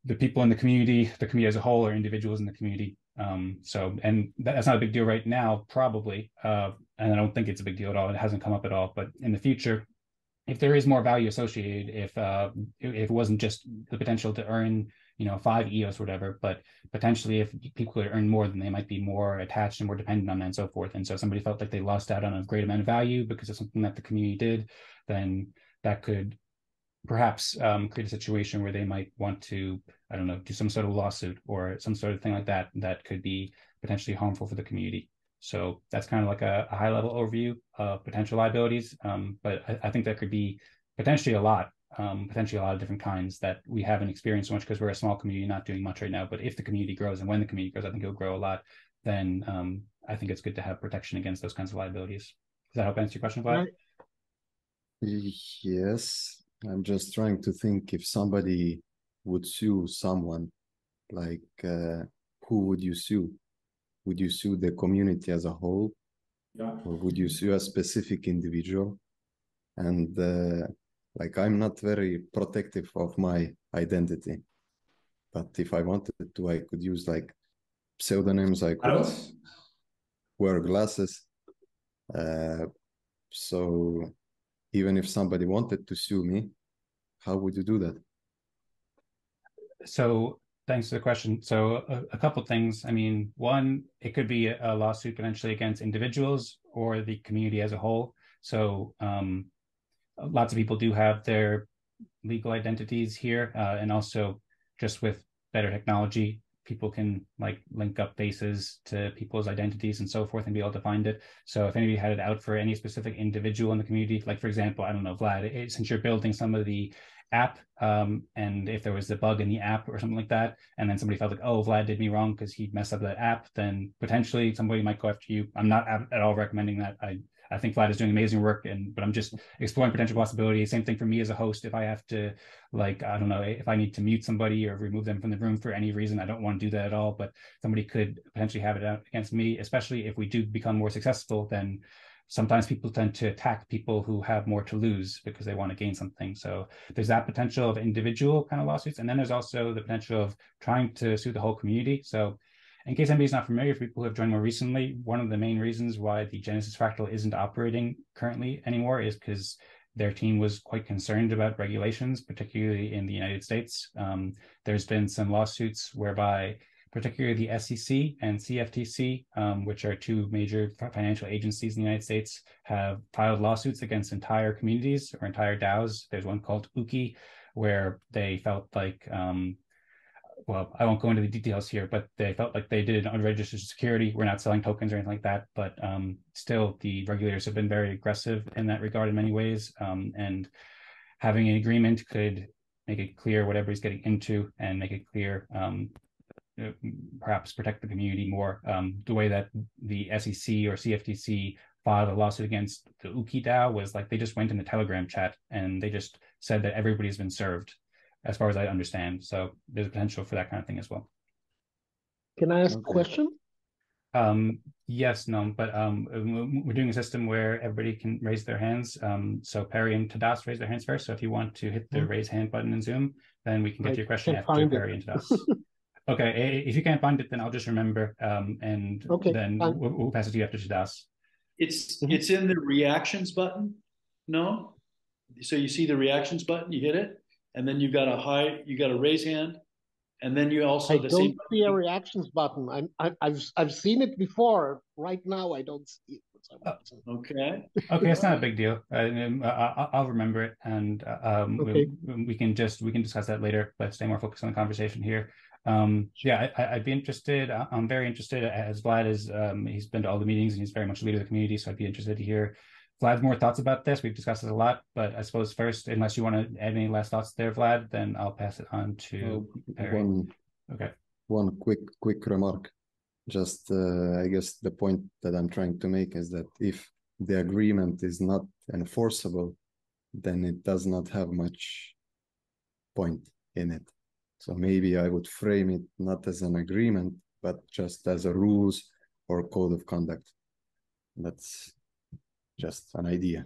the people in the community as a whole, or individuals in the community. And that's not a big deal right now, probably. And I don't think it's a big deal at all. It hasn't come up at all. But in the future, if there is more value associated, if it wasn't just the potential to earn, 5 EOS or whatever, but potentially if people could earn more, then they might be more attached and more dependent on that and so forth. And so if somebody felt like they lost out on a great amount of value because of something that the community did, then that could perhaps create a situation where they might want to, I don't know, do some sort of lawsuit or some sort of thing like that, that could be potentially harmful for the community. So that's kind of like a high level overview of potential liabilities. But I think there could be potentially a lot of different kinds that we haven't experienced so much because we're a small community, not doing much right now. But if the community grows, and when the community grows, I think it'll grow a lot, then I think it's good to have protection against those kinds of liabilities. Does that help answer your question, Vlad? Yes, I'm just trying to think if somebody would sue someone, like who would you sue? Would you sue the community as a whole? Yeah. Or would you sue a specific individual? And like, I'm not very protective of my identity, but if I wanted to, I could use like pseudonyms. I could wear glasses. So even if somebody wanted to sue me, how would you do that? So thanks for the question. So a couple things. I mean, one, it could be a lawsuit potentially against individuals or the community as a whole. So lots of people do have their legal identities here, and also just with better technology, people can like link up faces to people's identities and so forth and be able to find it. So if anybody had it out for any specific individual in the community, like for example, I don't know, Vlad, since you're building some of the app, and if there was a bug in the app or something like that, and then somebody felt like, oh, Vlad did me wrong because he messed up that app, then potentially somebody might go after you. I'm not at all recommending that. I think Vlad is doing amazing work, but I'm just exploring potential possibilities. Same thing for me as a host. If I have to, like, I don't know, if I need to mute somebody or remove them from the room for any reason, I don't want to do that at all. But somebody could potentially have it out against me, especially if we do become more successful, then sometimes people tend to attack people who have more to lose because they want to gain something. So there's that potential of individual kind of lawsuits. And then there's also the potential of trying to sue the whole community. So in case anybody's not familiar, for people who have joined more recently, one of the main reasons why the Genesis Fractal isn't operating currently anymore is because their team was quite concerned about regulations, particularly in the United States. There's been some lawsuits whereby particularly the SEC and CFTC, which are two major financial agencies in the United States, have filed lawsuits against entire communities or entire DAOs. There's one called Uki, where they felt like, well, I won't go into the details here, but they felt like they did it unregistered security. We're not selling tokens or anything like that, but still the regulators have been very aggressive in that regard in many ways. And having an agreement could make it clear what everybody's getting into and make it clear, perhaps protect the community more. The way that the SEC or CFTC filed a lawsuit against the Uki DAO was like they just went in the Telegram chat and they just said that everybody's been served, as far as I understand. So there's a potential for that kind of thing as well. Can I ask a question? Yes, no, but we're doing a system where everybody can raise their hands. So Perry and Tadas raise their hands first. So if you want to hit the raise hand button in Zoom, then we can get to your question after Perry and Tadas. Okay, if you can't find it, then I'll just remember, and then we'll pass it to you after Tadas. It's in the reactions button. No, so you see the reactions button, you hit it, and then you got a raise hand, and then you also I don't see a reactions button. I've seen it before. Right now, I don't see it. Okay. Okay, it's not a big deal. I'll remember it, and we can discuss that later. Let's stay more focused on the conversation here. Yeah, I'd be interested. I'm very interested, as Vlad is. He's been to all the meetings and he's very much a leader of the community. So I'd be interested to hear Vlad's more thoughts about this. We've discussed this a lot, but I suppose first, unless you want to add any last thoughts there, Vlad, then I'll pass it on to Perry. One quick remark. Just, I guess the point that I'm trying to make is that if the agreement is not enforceable, then it does not have much point in it. So maybe I would frame it not as an agreement, but just as a rules or code of conduct. That's just an idea.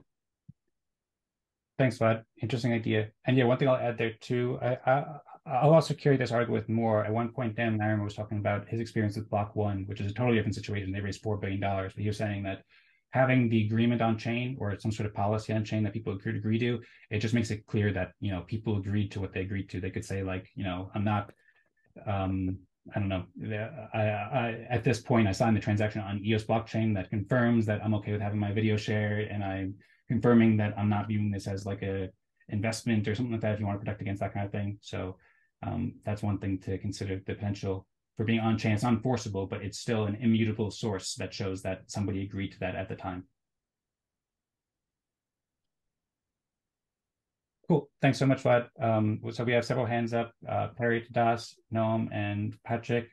Thanks, Vlad. Interesting idea. And yeah, one thing I'll add there too, I'll also carry this article with more. At one point, Dan Larimer was talking about his experience with Block One, which is a totally different situation. They raised $4 billion, but he was saying that having the agreement on chain or some sort of policy on chain that people agree to, it just makes it clear that, people agreed to what they agreed to. They could say like, I'm not, I don't know. I at this point, I signed the transaction on EOS blockchain that confirms that I'm okay with having my video shared, and I'm confirming that I'm not viewing this as like a investment or something like that if you want to protect against that kind of thing. So that's one thing to consider, the potential for being on chain. It's not enforceable, but it's still an immutable source that shows that somebody agreed to that at the time. Cool. Thanks so much, Vlad. So we have several hands up, Perry, Tadas, Noam, and Patrick.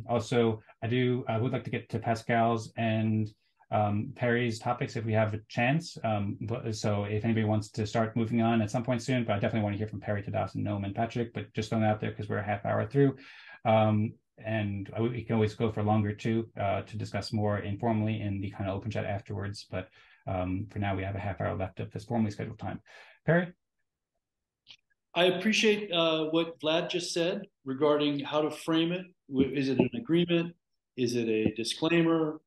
Also, I would like to get to Pascal's and Perry's topics if we have a chance. So if anybody wants to start moving on at some point soon, but I definitely want to hear from Perry, Tadas, and Noam and Patrick, but just throwing it out there because we're a half hour through. And we can always go for longer too, to discuss more informally in the kind of open chat afterwards. But for now, we have a half hour left of this formally scheduled time. Perry? I appreciate what Vlad just said regarding how to frame it. Is it an agreement? Is it a disclaimer?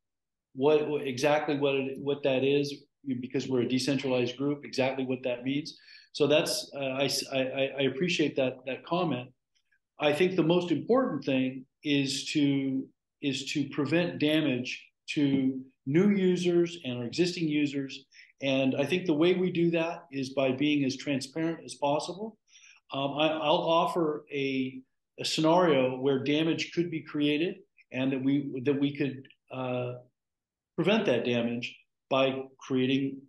What exactly what that is? Because we're a decentralized group, exactly what that means. So that's I appreciate that comment. I think the most important thing is to prevent damage to new users and our existing users. And I think the way we do that is by being as transparent as possible. I'll offer a scenario where damage could be created, and that we could prevent that damage by creating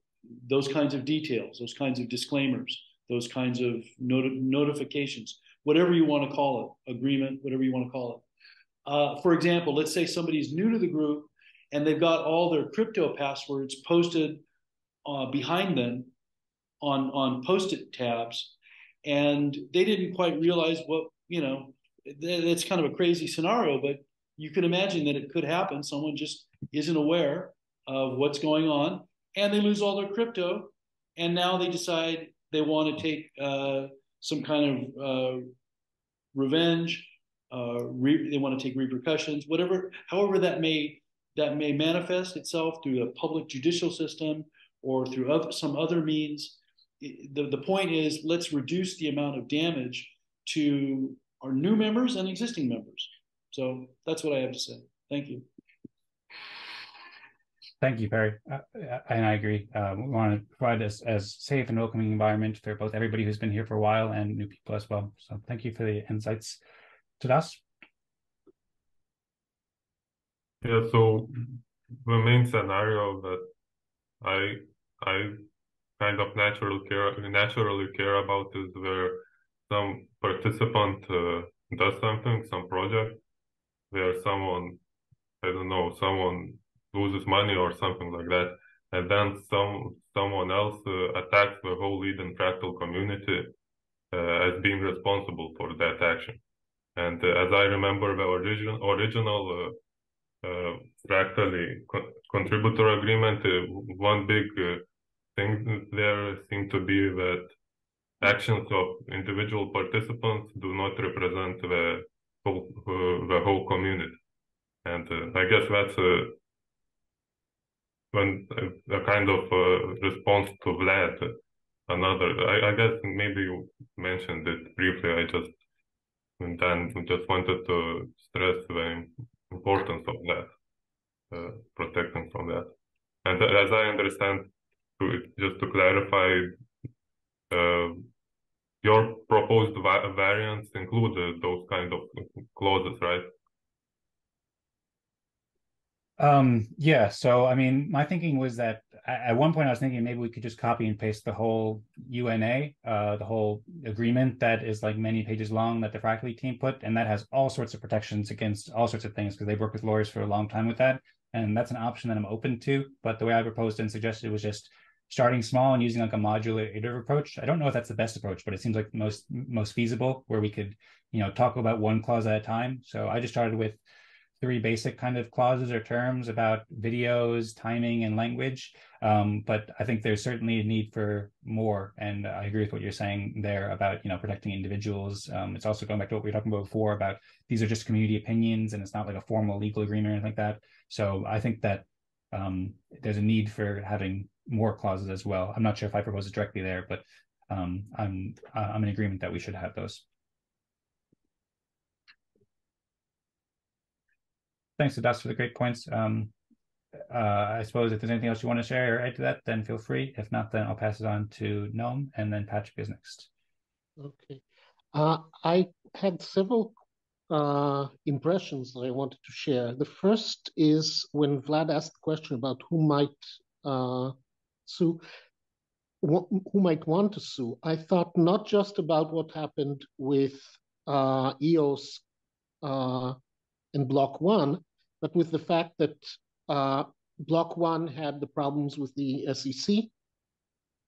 those kinds of details, those kinds of disclaimers, those kinds of notifications, whatever you want to call it, agreement, whatever you want to call it. For example, let's say somebody's new to the group and they've got all their crypto passwords posted behind them on Post-it tabs, and they didn't quite realize what, that's kind of a crazy scenario, but you can imagine that it could happen. Someone just isn't aware of what's going on, and they lose all their crypto, and now they decide they want to take some kind of revenge. They want to take repercussions, whatever, however that may manifest itself through the public judicial system or through some other means. The point is, let's reduce the amount of damage to our new members and existing members. So that's what I have to say. Thank you. Thank you, Perry. And I agree. We want to provide as safe and welcoming environment for both everybody who's been here for a while and new people as well. So thank you for the insights. Tadas? Yeah, so the main scenario that I kind of naturally care about is where some participant does something, some project, where someone, I don't know, someone loses money or something like that, and then someone else attacks the whole Eden+Fractal community as being responsible for that action. And as I remember, the original Fractally contributor agreement, one big thing there seemed to be that actions of individual participants do not represent the whole community. And I guess that's when a kind of response to Vlad. I guess maybe you mentioned it briefly. I just wanted to stress the importance of that, protecting from that. And as I understand, just to clarify, your proposed variants include those kind of clauses, right? Yeah, so I mean, my thinking was that at one point I was thinking maybe we could just copy and paste the whole UNA, the whole agreement that is like many pages long that the Fractally team put, and that has all sorts of protections against all sorts of things because they've worked with lawyers for a long time with that. And that's an option that I'm open to. But the way I proposed and suggested was just starting small and using like a modular iterative approach. I don't know if that's the best approach, but it seems like most feasible where we could, talk about one clause at a time. So I just started with 3 basic kind of clauses or terms about videos, timing, and language. But I think there's certainly a need for more. And I agree with what you're saying there about, protecting individuals. It's also going back to what we were talking about before about these are just community opinions and it's not like a formal legal agreement or anything like that. So I think that there's a need for having more clauses as well. I'm not sure if I propose it directly there, but I'm in agreement that we should have those. Thanks, Adas, for the great points. I suppose if there's anything else you want to share or add to that, then feel free. If not, then I'll pass it on to Noam, and then Patrick is next. Okay. I had several impressions that I wanted to share. The first is when Vlad asked the question about who might sue, who might want to sue. I thought not just about what happened with EOS in Block 1, but with the fact that Block 1 had the problems with the SEC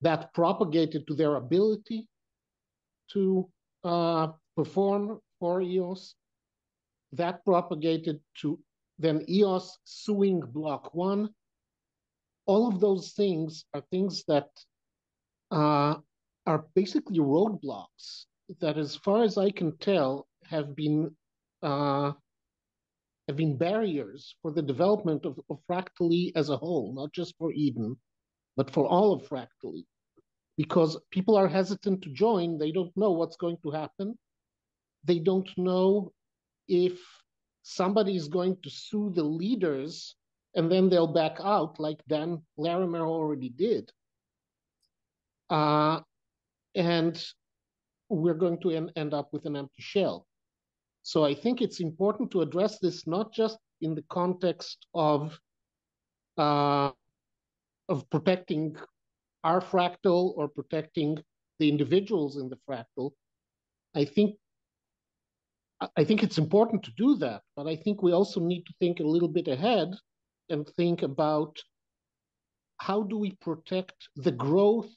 that propagated to their ability to perform for EOS. That propagated to then EOS suing Block 1. All of those things are things that are basically roadblocks that, as far as I can tell, have been barriers for the development of Fractally as a whole, not just for Eden, but for all of Fractally. Because people are hesitant to join, they don't know what's going to happen. They don't know if somebody is going to sue the leaders and then they'll back out like Dan Larimer already did. And we're going to end up with an empty shell. So I think it's important to address this not just in the context of protecting our fractal or protecting the individuals in the fractal. I think it's important to do that, but I think we also need to think a little bit ahead and think about how do we protect the growth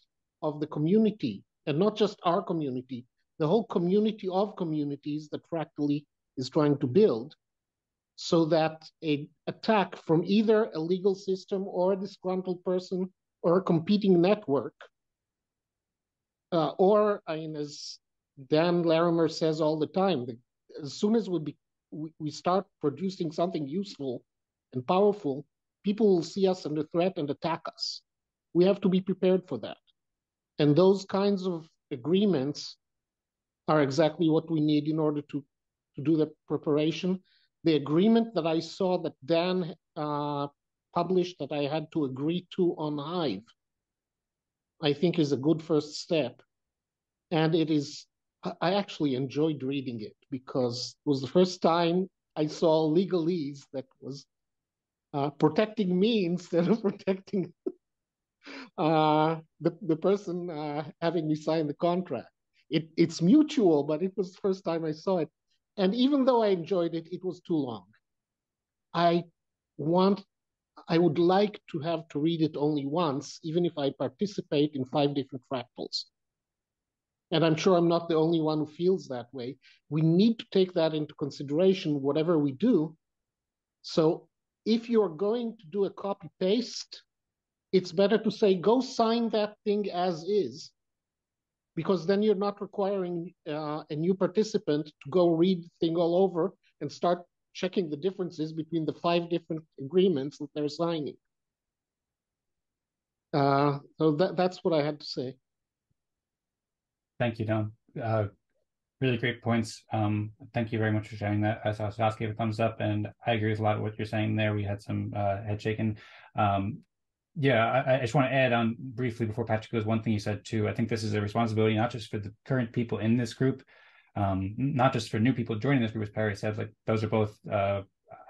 of the community, and not just our community, the whole community of communities that Fractally is trying to build, so that an attack from either a legal system or a disgruntled person or a competing network, or I mean, as Dan Larimer says all the time, as soon as we start producing something useful and powerful, people will see us under threat and attack us. We have to be prepared for that. And those kinds of agreements are exactly what we need in order to do the preparation. The agreement that I saw that Dan published that I had to agree to on Hive, I think is a good first step. And it is, I actually enjoyed reading it because it was the first time I saw legalese that was protecting me instead of protecting the person having me sign the contract. It's mutual, but it was the first time I saw it. And even though I enjoyed it, it was too long. I would like to have to read it only once, even if I participate in 5 different fractals. And I'm sure I'm not the only one who feels that way. We need to take that into consideration, whatever we do. So if you're going to do a copy paste, it's better to say, go sign that thing as is, because then you're not requiring a new participant to go read the thing all over and start checking the differences between the 5 different agreements that they're signing. So that's what I had to say. Thank you, Don. Really great points. Thank you very much for sharing that. I saw Sas gave a thumbs up, and I agree with a lot of what you're saying there. We had some head shaking. Yeah, I just want to add on briefly before Patrick goes, one thing you said too. I think this is a responsibility not just for the current people in this group, not just for new people joining this group, as Perry said. Like those are both.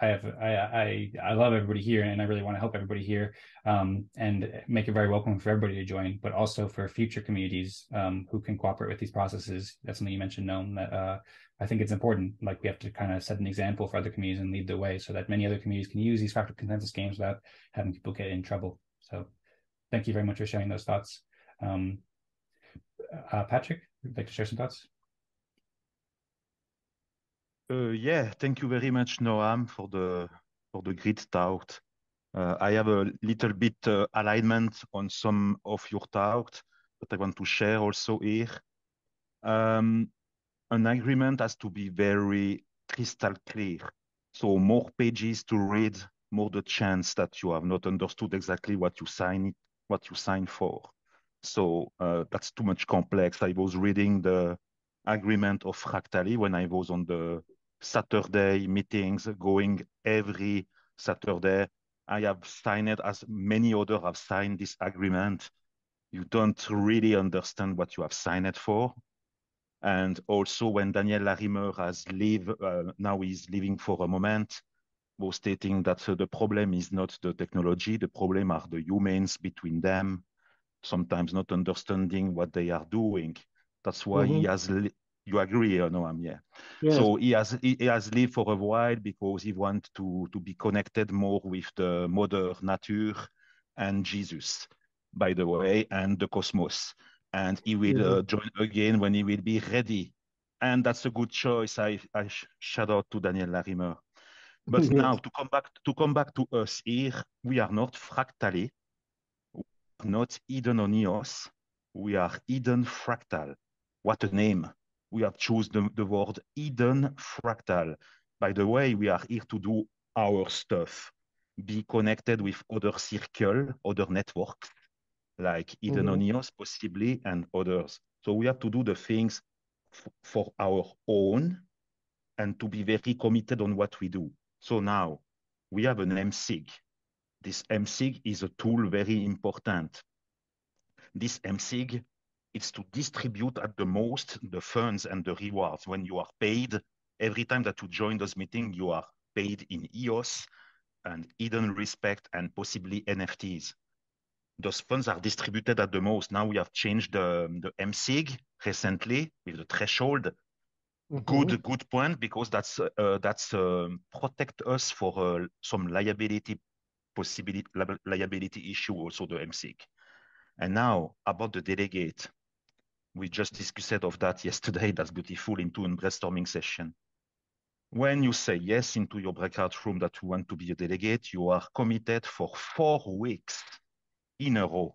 I love everybody here, and I really want to help everybody here, and make it very welcoming for everybody to join. But also for future communities who can cooperate with these processes. That's something you mentioned, Noam. That I think it's important. Like we have to kind of set an example for other communities and lead the way, so that many other communities can use these fractal consensus games without having people get in trouble. So thank you very much for sharing those thoughts. Patrick, would you like to share some thoughts? Yeah, thank you very much, Noam, for the great talk. I have a little bit alignment on some of your talk that I want to share also here. An agreement has to be very crystal clear. So more pages to read, more the chance that you have not understood exactly what you sign for. So that's too much complex. I was reading the agreement of Fractally when I was on the Saturday meetings, going every Saturday. I have signed it as many others have signed this agreement. You don't really understand what you have signed it for. And also when Daniel Larimer has now he's leaving for a moment, was stating that the problem is not the technology, the problem are the humans between them, sometimes not understanding what they are doing. That's why he has, you agree, Noam? Yeah. Yes. So he has lived for a while because he wants to be connected more with the mother nature and Jesus, by the way, and the cosmos. And he will join again when he will be ready. And that's a good choice. I shout out to Daniel Larimer. But yes. Now to come back to us here, we are not Fractally, not Eden on EOS. We are Eden+Fractal. What a name. We have chosen the word Eden+Fractal. By the way, we are here to do our stuff. Be connected with other circle, other networks, like Eden on EOS, possibly, and others. So we have to do the things for our own and to be very committed on what we do. So now we have an MSIG. This MSIG is a tool very important. This MSIG is to distribute at the most the funds and the rewards. When you are paid, every time that you join those meetings, you are paid in EOS and Eden Respect and possibly NFTs. Those funds are distributed at the most. Now we have changed the MSIG recently with the threshold. Good point, because that's protect us for some liability issue, also the MSIG. And now about the delegate, we just discussed of that yesterday. That's beautiful into a brainstorming session. When you say yes into your breakout room that you want to be a delegate, you are committed for 4 weeks in a row.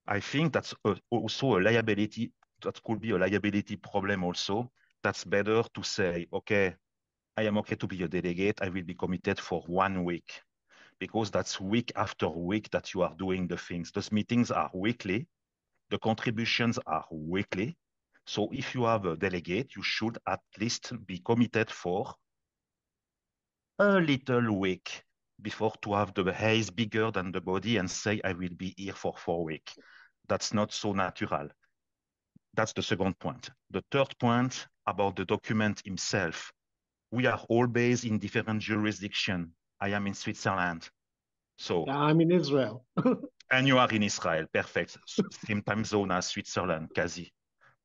I think that's also a liability. That could be a liability problem also. That's better to say, okay, I am okay to be a delegate. I will be committed for 1 week, because that's week after week that you are doing the things. Those meetings are weekly. The contributions are weekly. So if you have a delegate, you should at least be committed for a little week before to have the haze bigger than the body and say, I will be here for 4 weeks. That's not so natural. That's the second point. The third point about the document himself. We are all based in different jurisdictions. I am in Switzerland. So I'm in Israel. and you are in Israel. Perfect. Same time zone as Switzerland, quasi.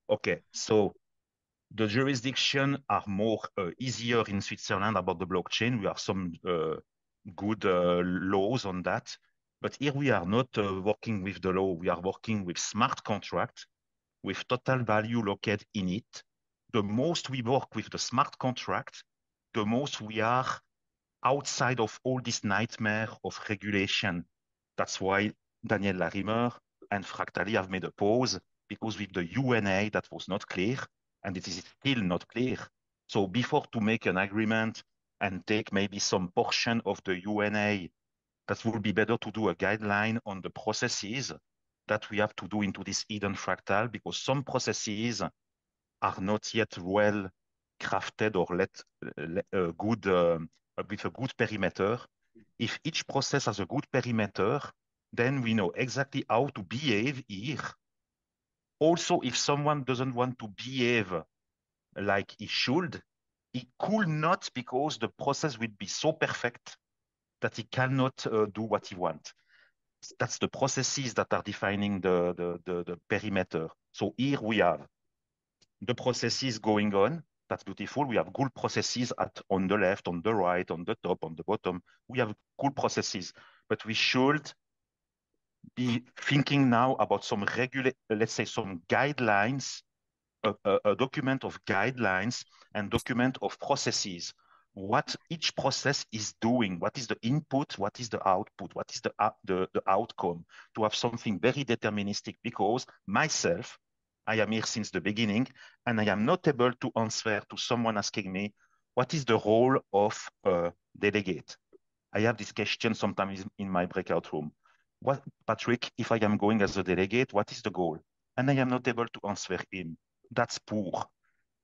Okay, so the jurisdiction are more easier in Switzerland about the blockchain. We have some good laws on that. But here we are not working with the law. We are working with smart contract, with total value located in it. The most we work with the smart contract, the most we are outside of all this nightmare of regulation. That's why Daniel Larimer and Fractally have made a pause, because with the UNA that was not clear, and it is still not clear. So before to make an agreement and take maybe some portion of the UNA, that would be better to do a guideline on the processes that we have to do into this Eden+Fractal, because some processes are not yet well crafted or good with a good perimeter. If each process has a good perimeter, then we know exactly how to behave here. Also, if someone doesn't want to behave like he should, he could not, because the process will be so perfect that he cannot do what he wants. That's the processes that are defining the perimeter. So here we have the processes going on. That's beautiful. We have good processes on the left, on the right, on the top, on the bottom. We have good processes, but we should be thinking now about some let's say some guidelines, a document of guidelines and document of processes. What each process is doing, what is the input, what is the output, what is the outcome, to have something very deterministic, because myself, I am here since the beginning, and I am not able to answer to someone asking me, what is the role of a delegate? I have this question sometimes in my breakout room. What, Patrick, if I am going as a delegate, what is the goal? And I am not able to answer him. That's poor.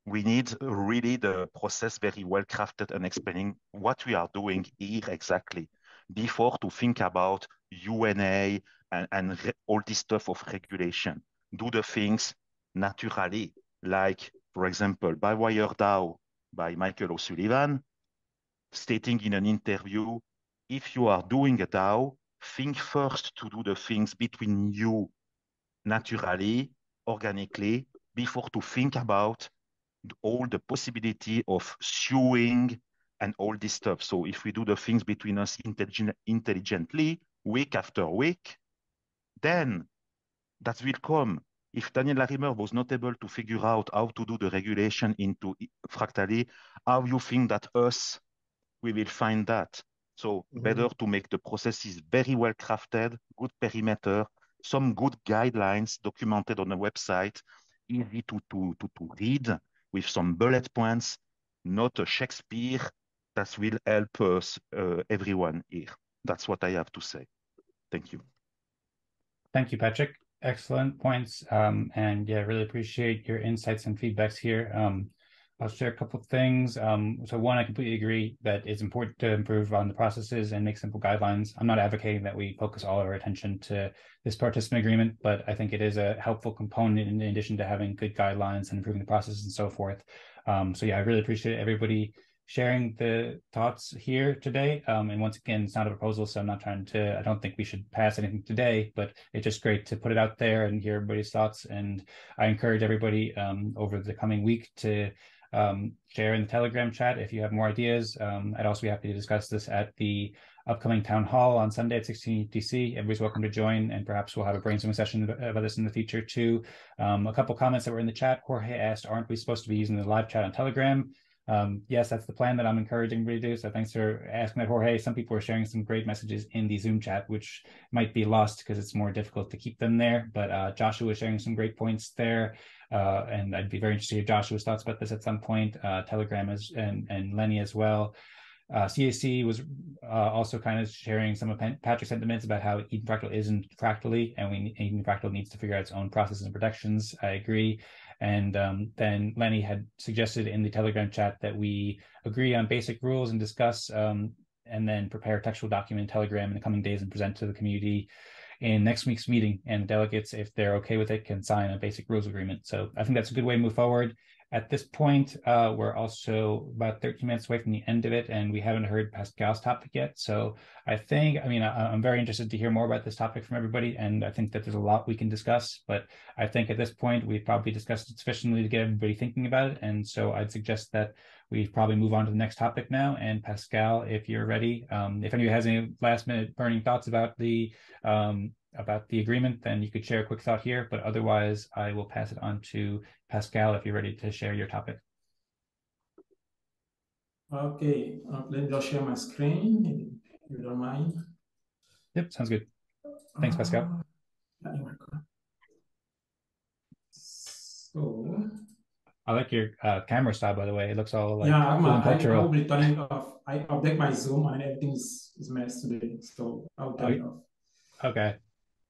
We need really the process very well crafted and explaining what we are doing here exactly before to think about UNA and all this stuff of regulation. Do the things naturally, like, for example, by WireDAO by Michael O'Sullivan, stating in an interview, if you are doing a DAO, think first to do the things between you naturally, organically, before to think about all the possibility of suing and all this stuff. So if we do the things between us intelligently, week after week, then that will come. If Daniel Larimer was not able to figure out how to do the regulation into Fractally, how you think that us, we will find that? So better to make the processes very well crafted, good perimeter, some good guidelines documented on the website, easy to read with some bullet points, not a Shakespeare, that will help us, everyone here. That's what I have to say. Thank you. Thank you, Patrick. Excellent points. And yeah, really appreciate your insights and feedbacks here. I'll share a couple of things. So one, I completely agree that it's important to improve on the processes and make simple guidelines. I'm not advocating that we focus all of our attention to this participant agreement, but I think it is a helpful component in addition to having good guidelines and improving the process and so forth. So yeah, I really appreciate everybody sharing the thoughts here today. And once again, it's not a proposal, so I'm not trying to, I don't think we should pass anything today, but it's just great to put it out there and hear everybody's thoughts. And I encourage everybody over the coming week to share in the Telegram chat if you have more ideas. I'd also be happy to discuss this at the upcoming town hall on Sunday at 16 DC. Everybody's welcome to join, and perhaps we'll have a brainstorming session about this in the future too. A couple comments that were in the chat. Jorge asked, aren't we supposed to be using the live chat on Telegram? yes, that's the plan that I'm encouraging everybody to do. So thanks for asking that, Jorge. Some people are sharing some great messages in the Zoom chat, which might be lost because it's more difficult to keep them there. But Joshua is sharing some great points there. And I'd be very interested in Joshua's thoughts about this at some point. Telegram and Lenny as well. CAC was also kind of sharing some of Patrick's sentiments about how Eden+Fractal isn't fractally, and Eden+Fractal needs to figure out its own processes and protections. I agree. And then Lenny had suggested in the Telegram chat that we agree on basic rules and discuss, and then prepare a textual document in Telegram in the coming days and present to the community in next week's meeting. And delegates, if they're okay with it, can sign a basic rules agreement. So I think that's a good way to move forward. At this point, we're also about 13 minutes away from the end of it, and we haven't heard Pascal's topic yet. So I'm very interested to hear more about this topic from everybody, and I think that there's a lot we can discuss. But I think at this point, we've probably discussed it sufficiently to get everybody thinking about it. And so I'd suggest that we probably move on to the next topic now. And Pascal, if you're ready, if anybody has any last-minute burning thoughts about the agreement, then you could share a quick thought here, but otherwise I will pass it on to Pascal if you're ready to share your topic. Okay, let me just share my screen, if you don't mind. Yep, sounds good. Thanks, Pascal. So, I like your camera style, by the way. It looks all like yeah, cool and cultural. I will be turning off. I update my Zoom and everything is messed today, so I'll turn it off. Okay.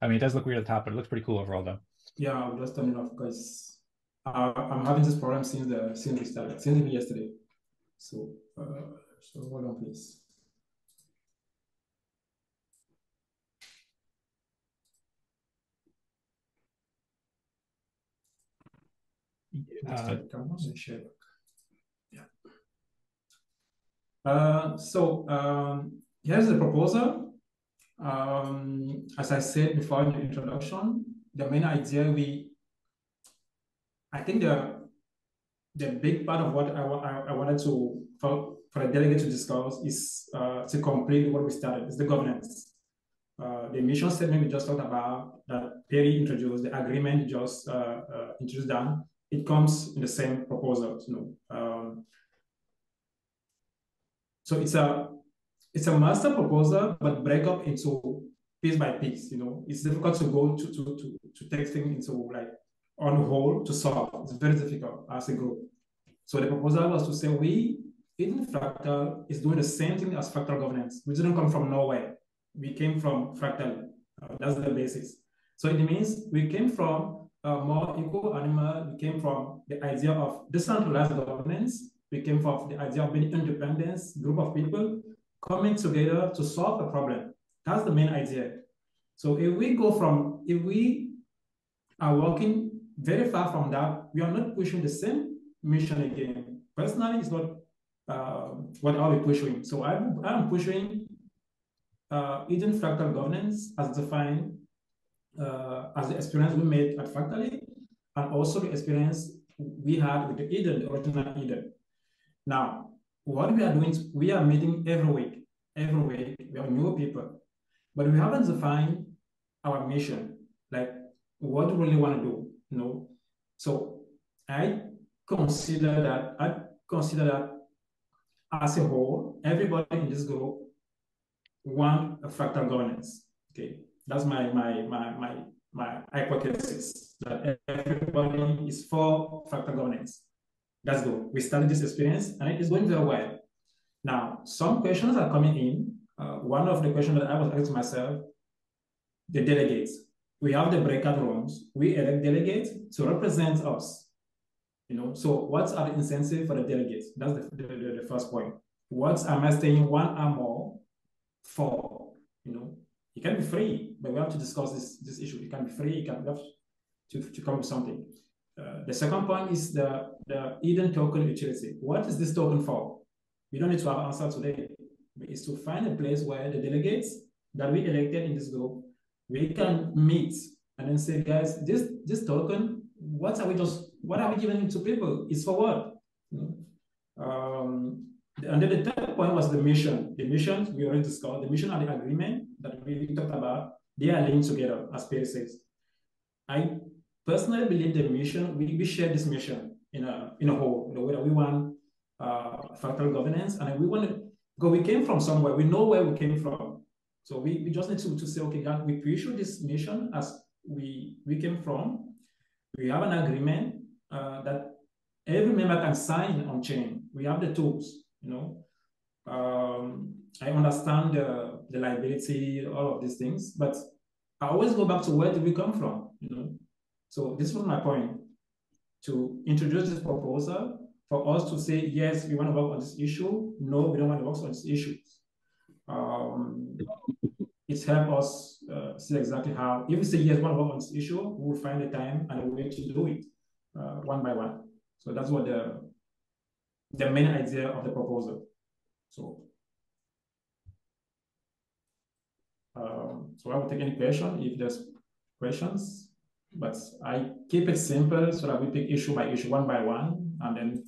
I mean, it does look weird at the top, but it looks pretty cool overall, though. Yeah, I'll just turn it off because I'm having this problem since we started, since yesterday. So, so hold on, please. Here's the proposal. As I said before in the introduction, the main idea I think the big part of what I wanted for the delegate to discuss is to complete what we started, is the governance. The mission statement we just talked about, that Perry introduced, the agreement just introduced down, it comes in the same proposal, so it's a master proposal, but break up into piece by piece. It's difficult to go to take things into like on the whole to solve. It's very difficult as a group. So the proposal was to say Eden+Fractal is doing the same thing as fractal governance. We didn't come from nowhere. We came from fractal. That's the basis. So it means we came from a more equal animal. We came from the idea of decentralized governance. We came from the idea of being independent, group of people coming together to solve a problem. That's the main idea. So if we are working very far from that, we are not pushing the same mission again. Personally, it's not what I'll be pushing. So I'm pushing Eden+Fractal governance as defined as the experience we made at Fractally, and also the experience we had with the Eden, the original Eden. Now, what we are doing, we are meeting every week. Every week, we have new people, but we haven't defined our mission, like what we really want to do. So I consider that as a whole, everybody in this group want a fractal governance. Okay, that's my hypothesis, that everybody is for fractal governance. That's good. We started this experience and it is going very well. Now, some questions are coming in. One of the questions that I was asking myself, the delegates. We have the breakout rooms. We elect delegates to represent us. So what are the incentives for the delegates? That's the first point. What am I saying one or more for? It can be free, but we have to discuss this issue. It can be free. We have to come with something. The second point is the Eden token utility. What is this token for? We don't need to have an answer today. It's to find a place where the delegates that we elected in this group, we can meet and then say, guys, this token, what are we giving to people? It's for what? And then the third point was the mission. The mission we already discussed. The mission and the agreement that we talked about, they are linked together, as Perry says. I personally believe the mission, we share this mission in a whole, the way that we want fractal governance, and we want to, because we came from somewhere, we know where we came from. So we just need to say, okay, we pre-issue this mission as we came from. We have an agreement that every member can sign on chain. We have the tools, you know. I understand the liability, all of these things, but I always go back to where did we come from, you know. So this was my point, to introduce this proposal for us to say, yes, we want to work on this issue. No, we don't want to work on this issue. It's helped us see exactly how, if we say, yes, we want to work on this issue, we will find the time and a way to do it one by one. So that's what the main idea of the proposal. So, so I will take any question if there's questions, but I keep it simple so that we pick issue by issue, one by one, and then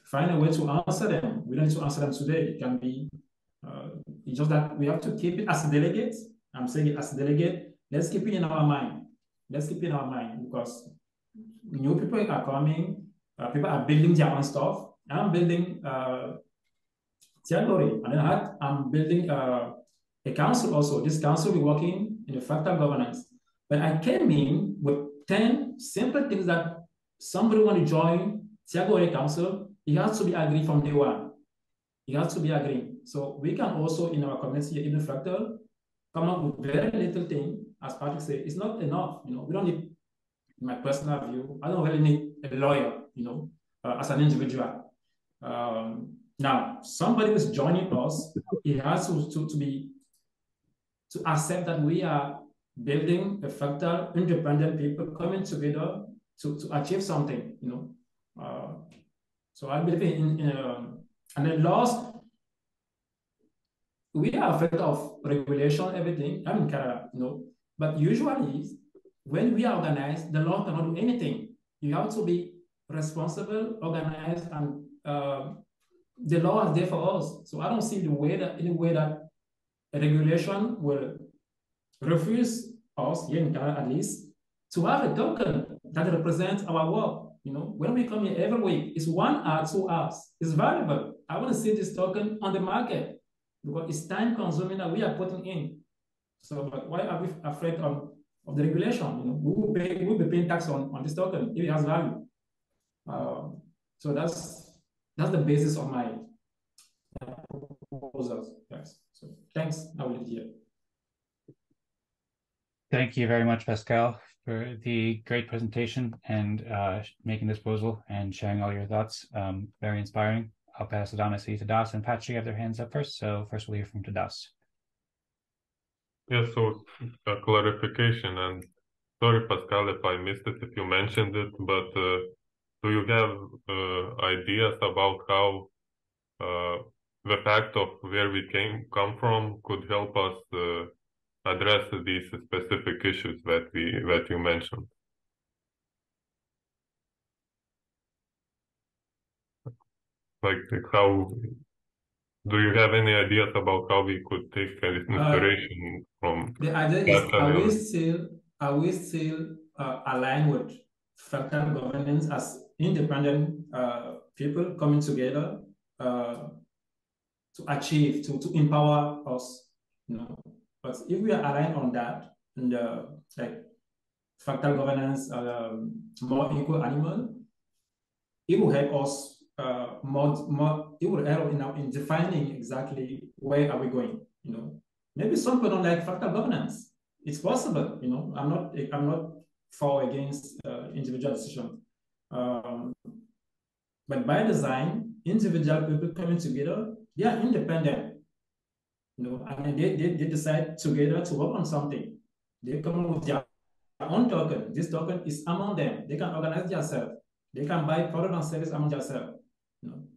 find a way to answer them. We don't need to answer them today. It can be, it's just that we have to keep it as a delegate. I'm saying it as a delegate. Let's keep it in our mind. Let's keep it in our mind, because new people are coming. People are building their own stuff. I'm building theory, and then I'm building a council also. This council will be working in the fractal governance. But I came in with 10 simple things that somebody want to join Theory Council, it has to be agreed from day one. It has to be agreed. So we can also, in our community, Eden+Fractal, come up with very little thing, as Patrick said, it's not enough. You know, we don't need, in my personal view, I don't really need a lawyer, you know, as an individual. Now, somebody who's joining us, it has to accept that we are building a fractal, independent people coming together to achieve something, you know. So I believe and then last, we are afraid of regulation, everything. I'm in Canada, you know, but usually when we are organized, the law cannot do anything. You have to be responsible, organized, and the law is there for us. So I don't see any way that a regulation will refuse us, here in Canada at least, to have a token that represents our work. You know, when we come here every week, it's 1 hour, 2 hours. It's valuable. I want to see this token on the market because it's time consuming that we are putting in. So, but why are we afraid of the regulation? You know, we'll be paying tax on this token if it has value. So that's the basis of my proposals, guys. So thanks. I will leave it here. Thank you very much, Pascal, for the great presentation and making this proposal and sharing all your thoughts. Very inspiring. I'll pass it on, I see, to Das and Patrick have their hands up first. So first we'll hear from Das. Yeah, so a clarification, and sorry, Pascal, if I missed it, if you mentioned it, but do you have ideas about how the fact of where we come from could help us address these specific issues that you mentioned? Like how, do you have any ideas about how we could take inspiration from the idea is, are we still aligned with fractal governance as independent people coming together to achieve, to empower us, you know? But if we are aligned on that, and like fractal governance, more equal animal, it will help us more. It will help in defining exactly where are we going. You know, maybe some people don't like fractal governance. It's possible. You know, I'm not for or against individual decisions, but by design, individual people coming together, they are independent. You know, I mean, they decide together to work on something. They come up with their own token. This token is among them. They can organize themselves. They can buy product and service among themselves. You know,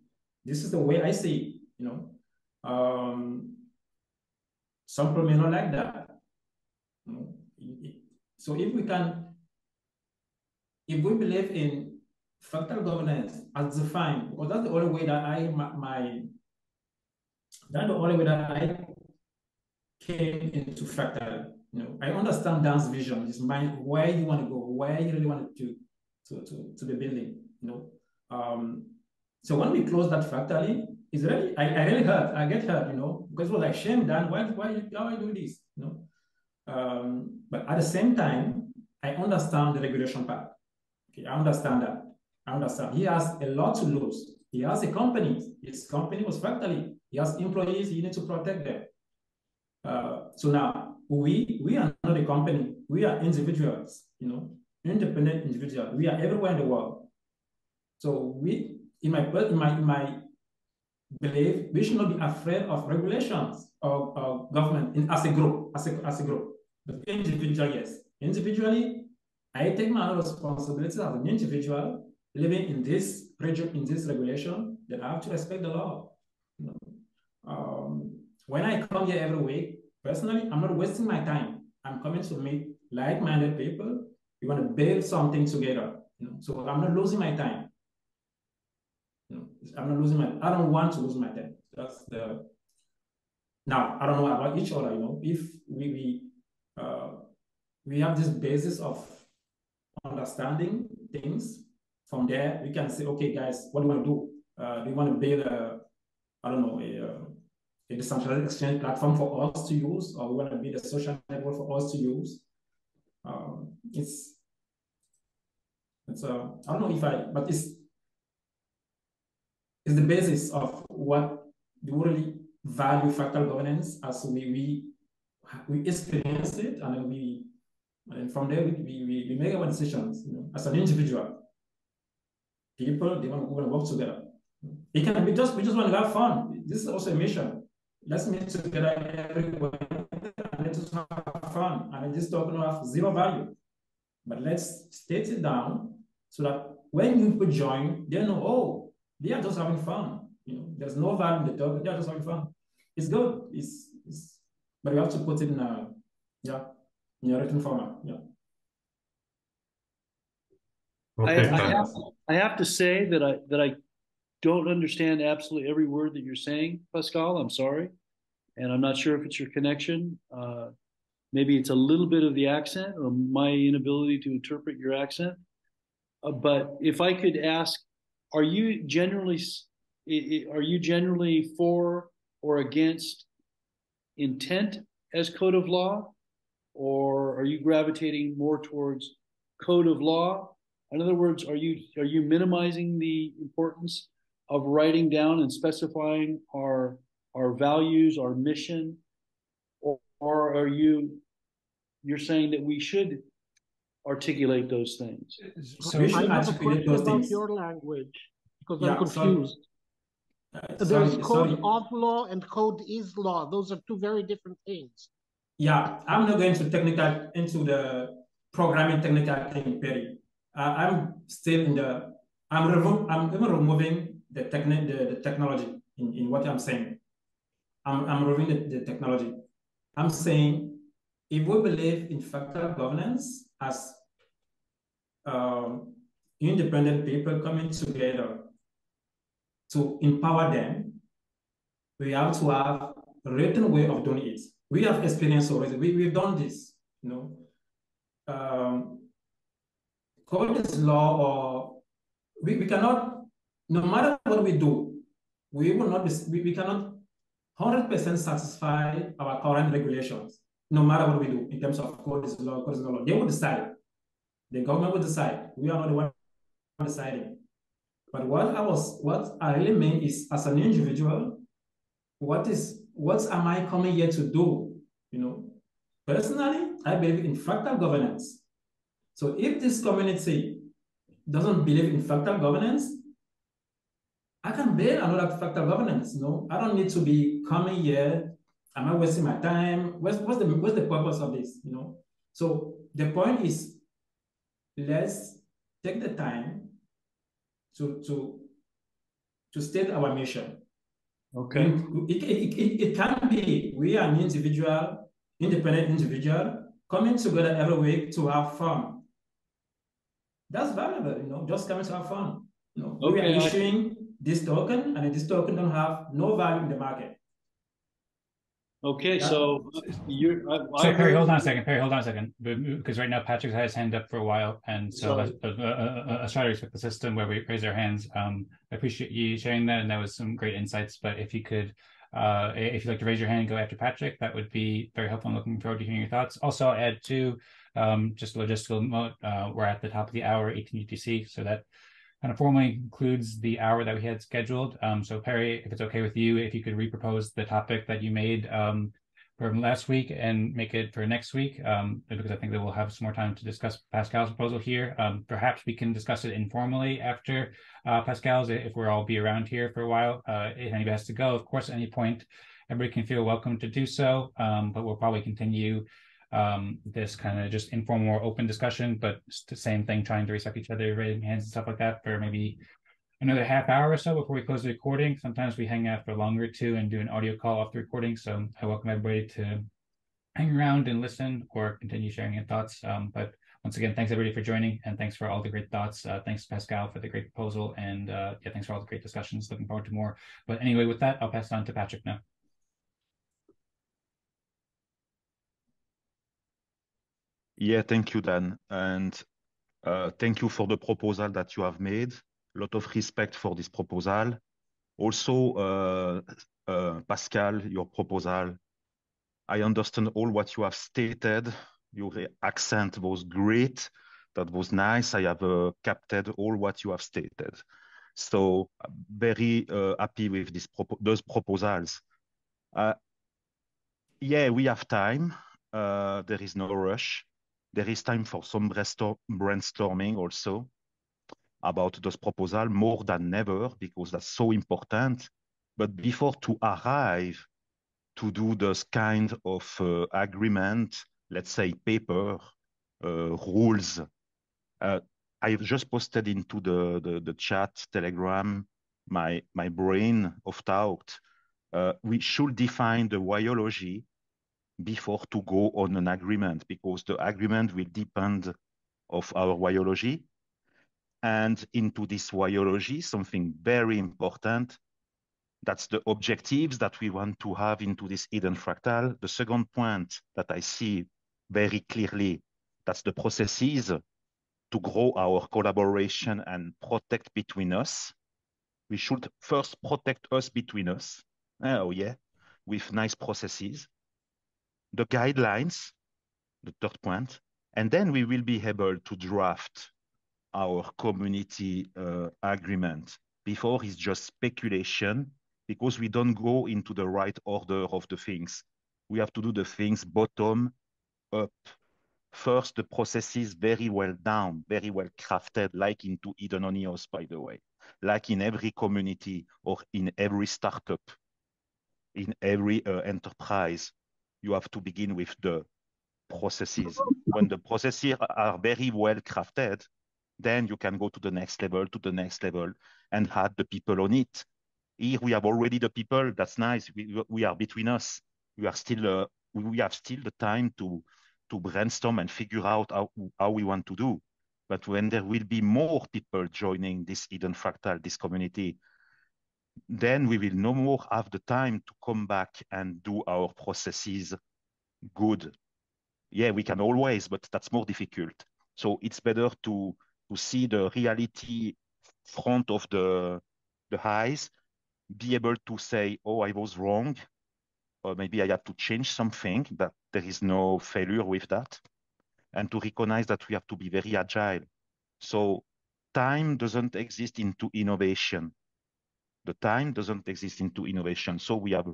this is the way I see it. You know, some people may not like that. You know, so if we believe in fractal governance as defined, because that's the only way that that's the only way that I came into fractal. You know, I understand Dan's vision, his mind, where you want to go, where you really want to be building. You know, So when we close that factory, it's really, I really hurt. I get hurt, because it was like, shame, Dan, why are you doing this? But at the same time, I understand the regulation part. Okay, I understand that. I understand. He has a lot to lose. He has a company. His company was factory. He has employees. He needs to protect them. So now we are not a company. We are individuals. Independent individuals. We are everywhere in the world. So we, in my belief, we should not be afraid of regulations or government as a group. As a group, but individual, yes. Individually, I take my own responsibility as an individual living in this region, in this regulation, that I have to respect the law. When I come here every week, personally, I'm not wasting my time. I'm coming to meet like-minded people. We want to build something together. So I'm not losing my time. I'm not losing I don't want to lose my time. That's the. Now I don't know about each other. If we have this basis of understanding things. From there, we can say, okay, guys, what do you want to do? Do you want to build a decentralized exchange platform for us to use, or we want to build a social network for us to use? I don't know but it's the basis of what we really value fractal governance as we experience it, and from there we make our decisions. As an individual, people they want to work together. It can be we just want to have fun. This is also a mission. Let's meet together everywhere and let's have fun. And this token will have zero value, but let's state it down so that when people join, they know, oh, they are just having fun. There's no value in the token. They are just having fun. It's good. But we have to put it in a written format. Yeah. Okay, I have to say that I don't understand absolutely every word that you're saying, Pascal. I'm sorry, and I'm not sure if it's your connection. Maybe it's a little bit of the accent or my inability to interpret your accent. But if I could ask, are you generally for or against intent as code of law, or are you gravitating more towards code of law? In other words, are you minimizing the importance of writing down and specifying our values, our mission, or are you're saying that we should articulate those things? So I have a question about your language because I'm confused. There's code of law and code is law. Those are two very different things. Yeah, I'm not going to into the programming technical thing, Perry. I'm still in the. I'm even removing the technology in what I'm saying. I'm removing the technology. I'm saying if we believe in fractal governance as independent people coming together to empower them, we have to have a written way of doing it. We have experience already. We've done this, code is law, or we cannot, no matter what we do, we will not be, we cannot 100% satisfy our current regulations, no matter what we do in terms of code is law, code is not law. They will decide. The government will decide. We are not the one deciding. But what I really mean is, as an individual, what am I coming here to do? Personally, I believe in fractal governance. So if this community doesn't believe in fractal governance, I can build another fractal governance. I don't need to be coming here. Am I wasting my time? What's the purpose of this? So the point is, let's take the time to state our mission. Okay. It can be we are an independent individual coming together every week to have fun. That's valuable, just coming to have fun. We are issuing this token, and this token don't have no value in the market. Okay, so So Perry, hold on a second. Perry, hold on a second, because right now Patrick's had his hand up for a while, and so let's try to respect the system where we raise our hands. I appreciate you sharing that, and that was some great insights. But if you could, if you'd like to raise your hand and go after Patrick, that would be very helpful. I'm looking forward to hearing your thoughts. Also, I'll add to just a logistical note. We're at the top of the hour, 18 UTC, so that kind of formally concludes the hour that we had scheduled. So Perry, if it's okay with you, if you could repropose the topic that you made from last week and make it for next week, because I think that we'll have some more time to discuss Pascal's proposal here. Perhaps we can discuss it informally after Pascal's, if we'll all be around here for a while. If anybody has to go, of course, at any point, everybody can feel welcome to do so, but we'll probably continue this kind of just informal or open discussion, but it's the same thing, trying to respect each other, raising hands and stuff like that for maybe another half hour or so before we close the recording. Sometimes we hang out for longer too and do an audio call off the recording. So I welcome everybody to hang around and listen or continue sharing your thoughts. But once again, thanks everybody for joining, and thanks for all the great thoughts. Thanks Pascal for the great proposal, and yeah, thanks for all the great discussions. Looking forward to more. But anyway, with that, I'll pass it on to Patrick now. Yeah, thank you, Dan. And thank you for the proposal that you have made. A lot of respect for this proposal. Also, Pascal, your proposal, I understand all what you have stated. Your accent was great. That was nice. I have captured all what you have stated. So very happy with those proposals. Yeah, we have time. There is no rush. There is time for some brainstorming also about those proposals more than ever, because that's so important. But before to arrive to do this kind of agreement, let's say paper, rules, I've just posted into the chat, Telegram, my brain of thought. We should define the biology before to go on an agreement, because the agreement will depend of our biology. And into this biology, something very important, that's the objectives that we want to have into this Eden+Fractal. The second point that I see very clearly, that's the processes to grow our collaboration and protect between us. We should first protect us between us. Oh yeah, with nice processes. The guidelines, the third point, and then we will be able to draft our community agreement. Before it's just speculation, because we don't go into the right order of the things. We have to do the things bottom up. First, the processes very well down, very well crafted, like into Eden on EOS, by the way, like in every community or in every startup, in every enterprise. You have to begin with the processes. When the processes are very well crafted, then you can go to the next level, and add the people on it. Here we have already the people. That's nice. We are between us. We have still the time to brainstorm and figure out how we want to do. But when there will be more people joining this Eden+Fractal, this community, then we will no more have the time to come back and do our processes good. Yeah, we can always, but that's more difficult. So it's better to see the reality front of the eyes, be able to say, oh, I was wrong, or maybe I have to change something, but there is no failure with that. And to recognize that we have to be very agile. So time doesn't exist into innovation. The time doesn't exist into innovation. So we have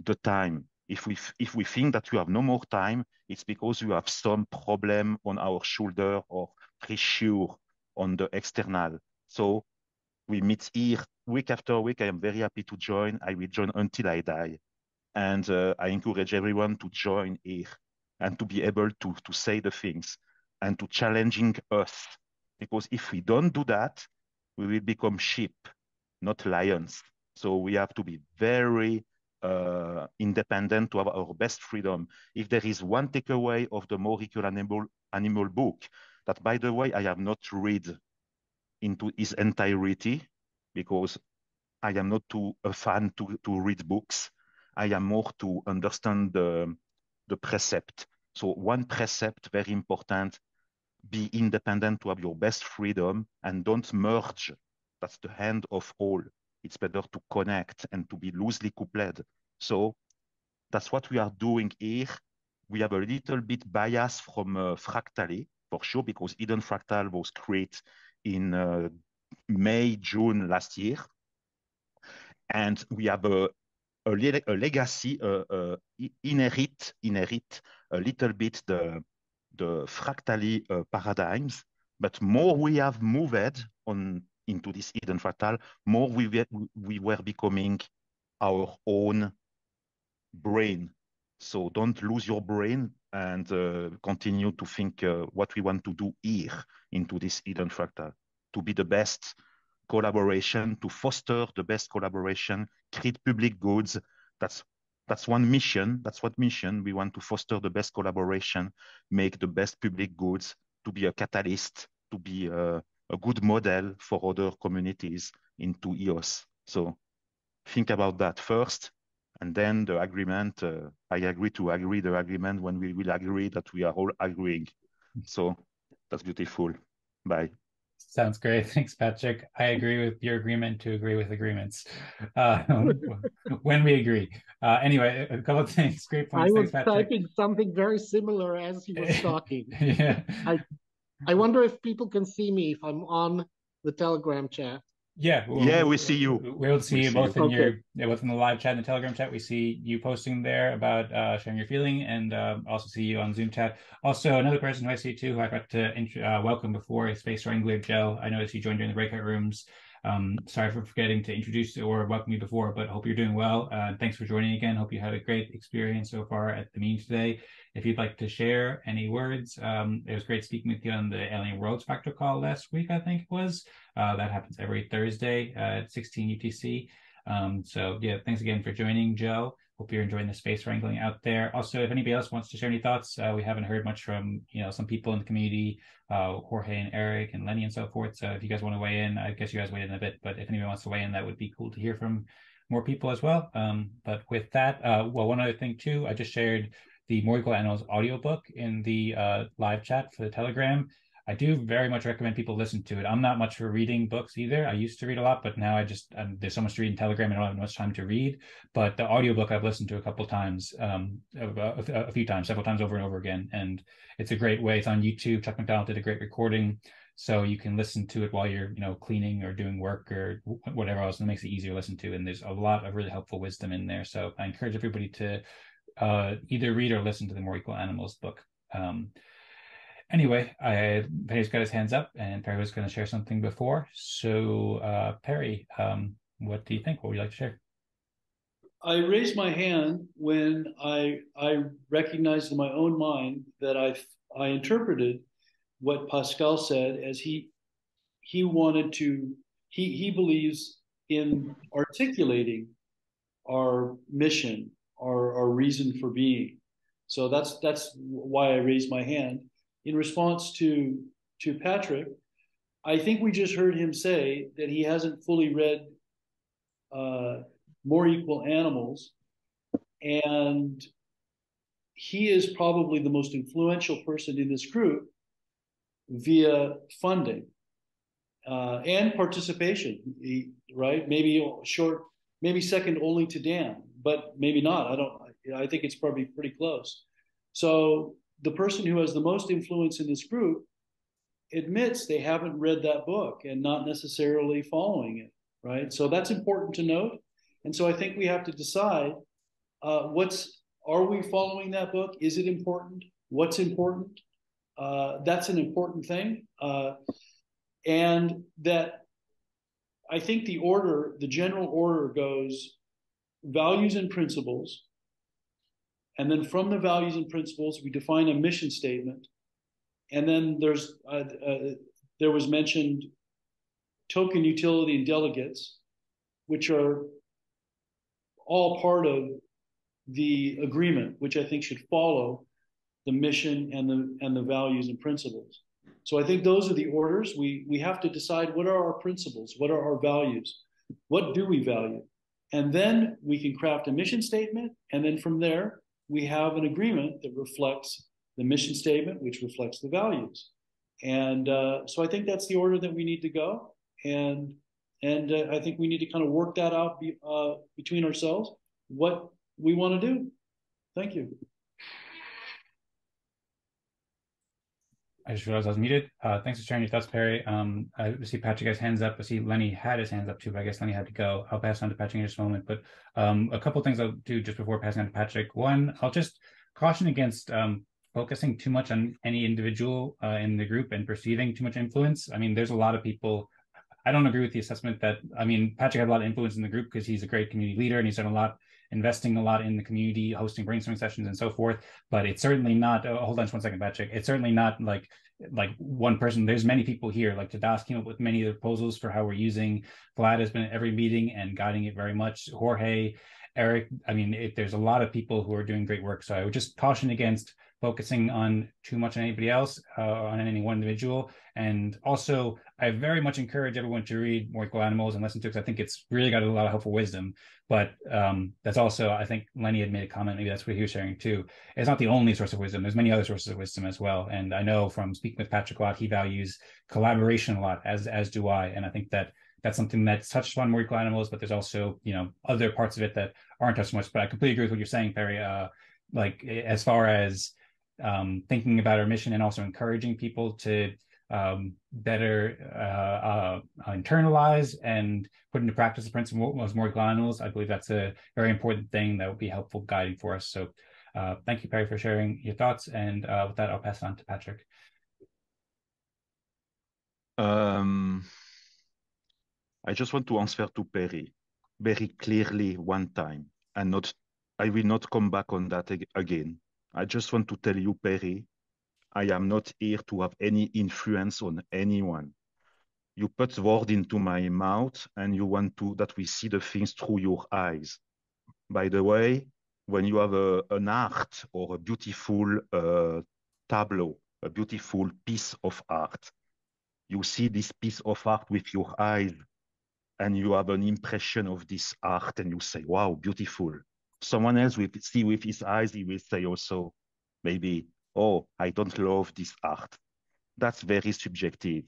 the time. If we think that we have no more time, it's because we have some problem on our shoulder or pressure on the external. So we meet here week after week. I am very happy to join. I will join until I die. And I encourage everyone to join here and to be able to say the things and to challenging us. Because if we don't do that, we will become sheep, not lions. So we have to be very independent to have our best freedom. If there is one takeaway of the Molecular Animal book, that by the way, I have not read into its entirety, because I am not a fan to read books. I am more to understand the precept. So one precept, very important, be independent to have your best freedom and don't merge. That's the end of all. It's better to connect and to be loosely coupled. So that's what we are doing here. We have a little bit bias from Fractally, for sure, because Eden+Fractal was created in May, June last year. And we have a legacy, inherit a little bit the Fractally paradigms, but more we have moved on into this Eden+Fractal, more we were becoming our own brain. So don't lose your brain and continue to think what we want to do here into this Eden+Fractal, to be the best collaboration, to foster the best collaboration, create public goods. That's one mission. That's what mission. We want to foster the best collaboration, make the best public goods, to be a catalyst, to be a good model for other communities into EOS. So think about that first, and then the agreement. I agree to agree the agreement when we will agree that we are all agreeing. So that's beautiful. Bye. Sounds great. Thanks, Patrick. I agree with your agreement to agree with agreements when we agree. Anyway, a couple of things. Great points. I was Thanks, Patrick. typing something very similar as he was talking. Yeah. I wonder if people can see me if I'm on the Telegram chat. Yeah, we see you. We're able to see you both in Okay. both in the live chat and the Telegram chat. We see you posting there about sharing your feeling, and also see you on Zoom chat. Also, another person who I see too, who I got to welcome before, is Space Wrangler Joe. I noticed you joined during the breakout rooms. Sorry for forgetting to introduce or welcome you before, but hope you're doing well. Thanks for joining again. Hope you had a great experience so far at the meeting today. If you'd like to share any words, it was great speaking with you on the Alien Worlds Fractal call last week, I think it was. That happens every Thursday at 16 UTC. So yeah, thanks again for joining, Joe. Hope you're enjoying the space wrangling out there. Also, if anybody else wants to share any thoughts, we haven't heard much from some people in the community, Jorge and Eric and Lenny and so forth. So if you guys want to weigh in, I guess you guys weighed in a bit, but if anybody wants to weigh in, that would be cool to hear from more people as well. But with that, well, one other thing too, I just shared the More Equal Animals audiobook in the live chat for the Telegram. I do very much recommend people listen to it. I'm not much for reading books either. I used to read a lot, but now there's so much to read in Telegram, I don't have much time to read. But the audiobook I've listened to a couple times, a few times, several times over and over again. And it's a great way. It's on YouTube. Chuck McDonald did a great recording. So you can listen to it while you're, cleaning or doing work or whatever else. And it makes it easier to listen to. And there's a lot of really helpful wisdom in there. So I encourage everybody to either read or listen to the More Equal Animals book. Anyway, Perry's got his hands up, and Perry was going to share something before. So, Perry, what do you think? What would you like to share? I raised my hand when I recognized in my own mind that I interpreted what Pascal said as he wanted to, he believes in articulating our mission, our reason for being. So that's why I raised my hand. In response to Patrick, I think we just heard him say that he hasn't fully read More Equal Animals, and he is probably the most influential person in this group via funding and participation, right? Maybe second only to Dan, but maybe not. I think it's probably pretty close. So the person who has the most influence in this group admits they haven't read that book and not necessarily following it, right? So that's important to note. And so I think we have to decide are we following that book? Is it important? What's important? That's an important thing. And that I think the general order goes values and principles. And then from the values and principles, we define a mission statement. And then there was mentioned token utility and delegates, which are all part of the agreement, which I think should follow the mission and the values and principles. So I think those are the orders. We have to decide what are our principles, what are our values, what do we value, And then we can craft a mission statement. And then from there, we have an agreement that reflects the mission statement, which reflects the values. And so I think that's the order that we need to go. And I think we need to kind of work that out between ourselves, what we want to do. Thank you. I just realized I was muted. Thanks for sharing your thoughts, Perry. I see Patrick has hands up. I see Lenny had his hands up too, but I guess Lenny had to go. I'll pass on to Patrick in just a moment. But a couple of things I'll do just before passing on to Patrick. One, I'll just caution against focusing too much on any individual in the group and perceiving too much influence. I mean, there's a lot of people. I don't agree with the assessment that, I mean, Patrick had a lot of influence in the group because he's a great community leader and he's done a lot, investing a lot in the community, hosting brainstorming sessions and so forth. But it's certainly not, hold on just 1 second, Patrick. It's certainly not like one person. There's many people here, like Tadas came up with many of the proposals for how we're using. Vlad has been at every meeting and guiding it very much. Jorge, Eric, I mean, there's a lot of people who are doing great work. So I would just caution against focusing on too much on anybody else, on any one individual. And also, I very much encourage everyone to read More Equal Animals and listen to it, because I think it's really got a lot of helpful wisdom. But that's also, I think Lenny had made a comment, maybe that's what he was sharing too. It's not the only source of wisdom. There's many other sources of wisdom as well. And I know from speaking with Patrick a lot, he values collaboration a lot, as do I. And I think that that's something that's touched on More Equal Animals, but there's also, other parts of it that aren't touched so much. But I completely agree with what you're saying, Perry. Like as far as thinking about our mission and also encouraging people to better internalize and put into practice the principle of More Equal Animals. I believe that's a very important thing that would be helpful guiding for us. So thank you, Perry, for sharing your thoughts. And with that, I'll pass it on to Patrick. I just want to answer to Perry very clearly one time, and I will not come back on that again. I just want to tell you, Perry, I am not here to have any influence on anyone. You put word into my mouth and you want that we see the things through your eyes. By the way, when you have an art or a beautiful tableau, a beautiful piece of art, you see this piece of art with your eyes and you have an impression of this art and you say, wow, beautiful. Someone else will see with his eyes, he will say also, maybe, oh, I don't love this art. That's very subjective.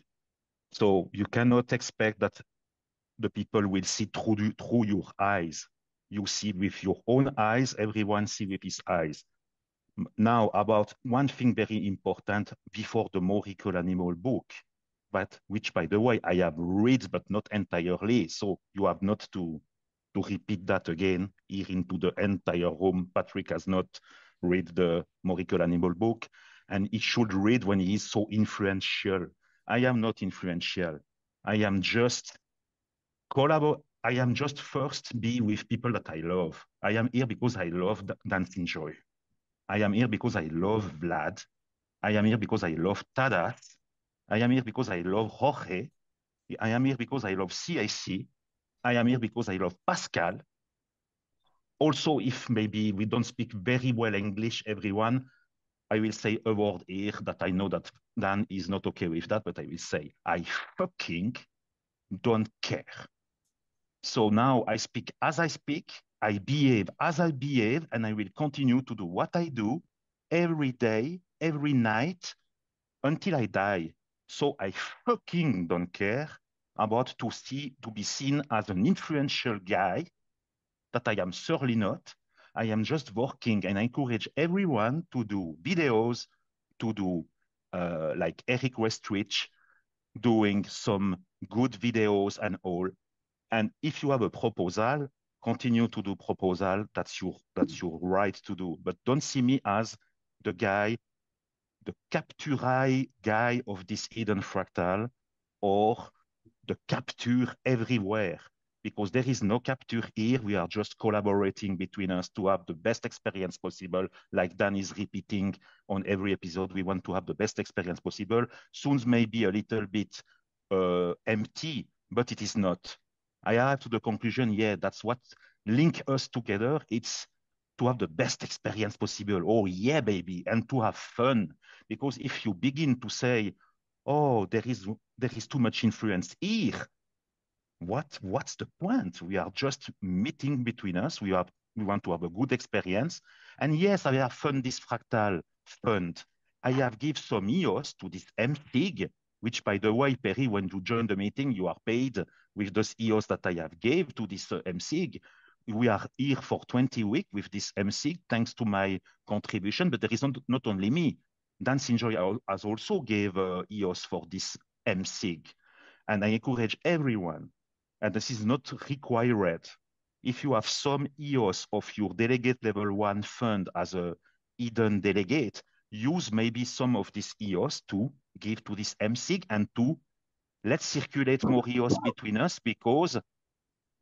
So you cannot expect that the people will see through your eyes. You see with your own eyes, everyone see with his eyes. Now, about one thing very important before the More Equal Animal book, which, by the way, I have read, but not entirely. So you have not to repeat that again here into the entire room. Patrick has not read the More Equal Animal book, and he should read when he is so influential. I am not influential. I am just first be with people that I love. I am here because I love Dancing Joy. I am here because I love Vlad. I am here because I love Tadas. I am here because I love Jorge. I am here because I love CIC. I am here because I love Pascal. Also, if maybe we don't speak very well English, everyone, I will say a word here that I know that Dan is not okay with that, but I will say, I fucking don't care. So now I speak as I speak, I behave as I behave, and I will continue to do what I do every day, every night, until I die. So I fucking don't care about to be seen as an influential guy that I am certainly not. I am just working, and I encourage everyone to do videos, to do like Eric Westrich, doing some good videos and all. And if you have a proposal, continue to do proposal. That's your right to do. But don't see me as the guy, the capture guy of this Eden+Fractal, or the capture everywhere, because there is no capture here. We are just collaborating between us to have the best experience possible. Like Dan is repeating on every episode, we want to have the best experience possible. Soon may be a little bit empty, but it is not. I arrive to the conclusion, yeah, that's what link us together. It's to have the best experience possible. Oh yeah, baby, and to have fun. Because if you begin to say, oh, there is too much influence here, what's the point? We are just meeting between us. We want to have a good experience. And yes, I have fund this fractal fund. I have give some EOS to this MSIG, which by the way, Perry, when you join the meeting, you are paid with those EOS that I have gave to this MSIG. We are here for 20 weeks with this MSIG, thanks to my contribution, but there is not only me. Dance Enjoy has also gave EOS for this MSIG. And I encourage everyone, and this is not required, if you have some EOS of your delegate level 1 fund as a Eden delegate, use maybe some of this EOS to give to this MSIG and to let's circulate more EOS between us, because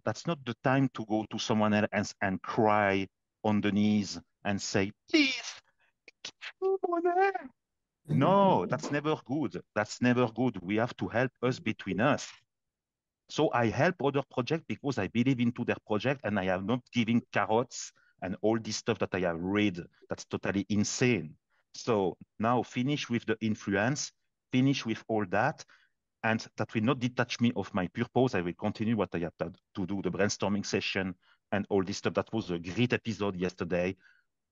that's not the time to go to someone else and cry on the knees and say, please, no, that's never good. That's never good. We have to help us between us. So I help other projects because I believe into their project, and I am not giving carrots and all this stuff that I have read. That's totally insane. So now finish with the influence, finish with all that, and that will not detach me of my purpose. I will continue what I have to do, the brainstorming session and all this stuff. That was a great episode yesterday.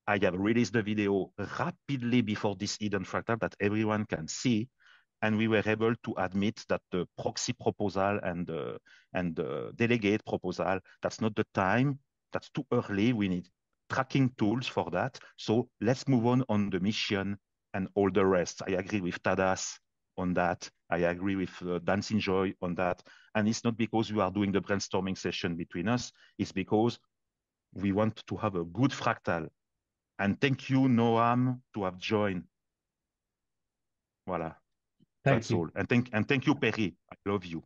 I have released the video rapidly before this Eden+Fractal that everyone can see. And we were able to admit that the proxy proposal and the delegate proposal, that's not the time. That's too early. We need tracking tools for that. So let's move on the mission and all the rest. I agree with Tadas on that. I agree with Dance Enjoy on that. And it's not because we are doing the brainstorming session between us. It's because we want to have a good fractal. And thank you, Noam, to have joined. Voilà. That's all. And thank you, Perry. I love you.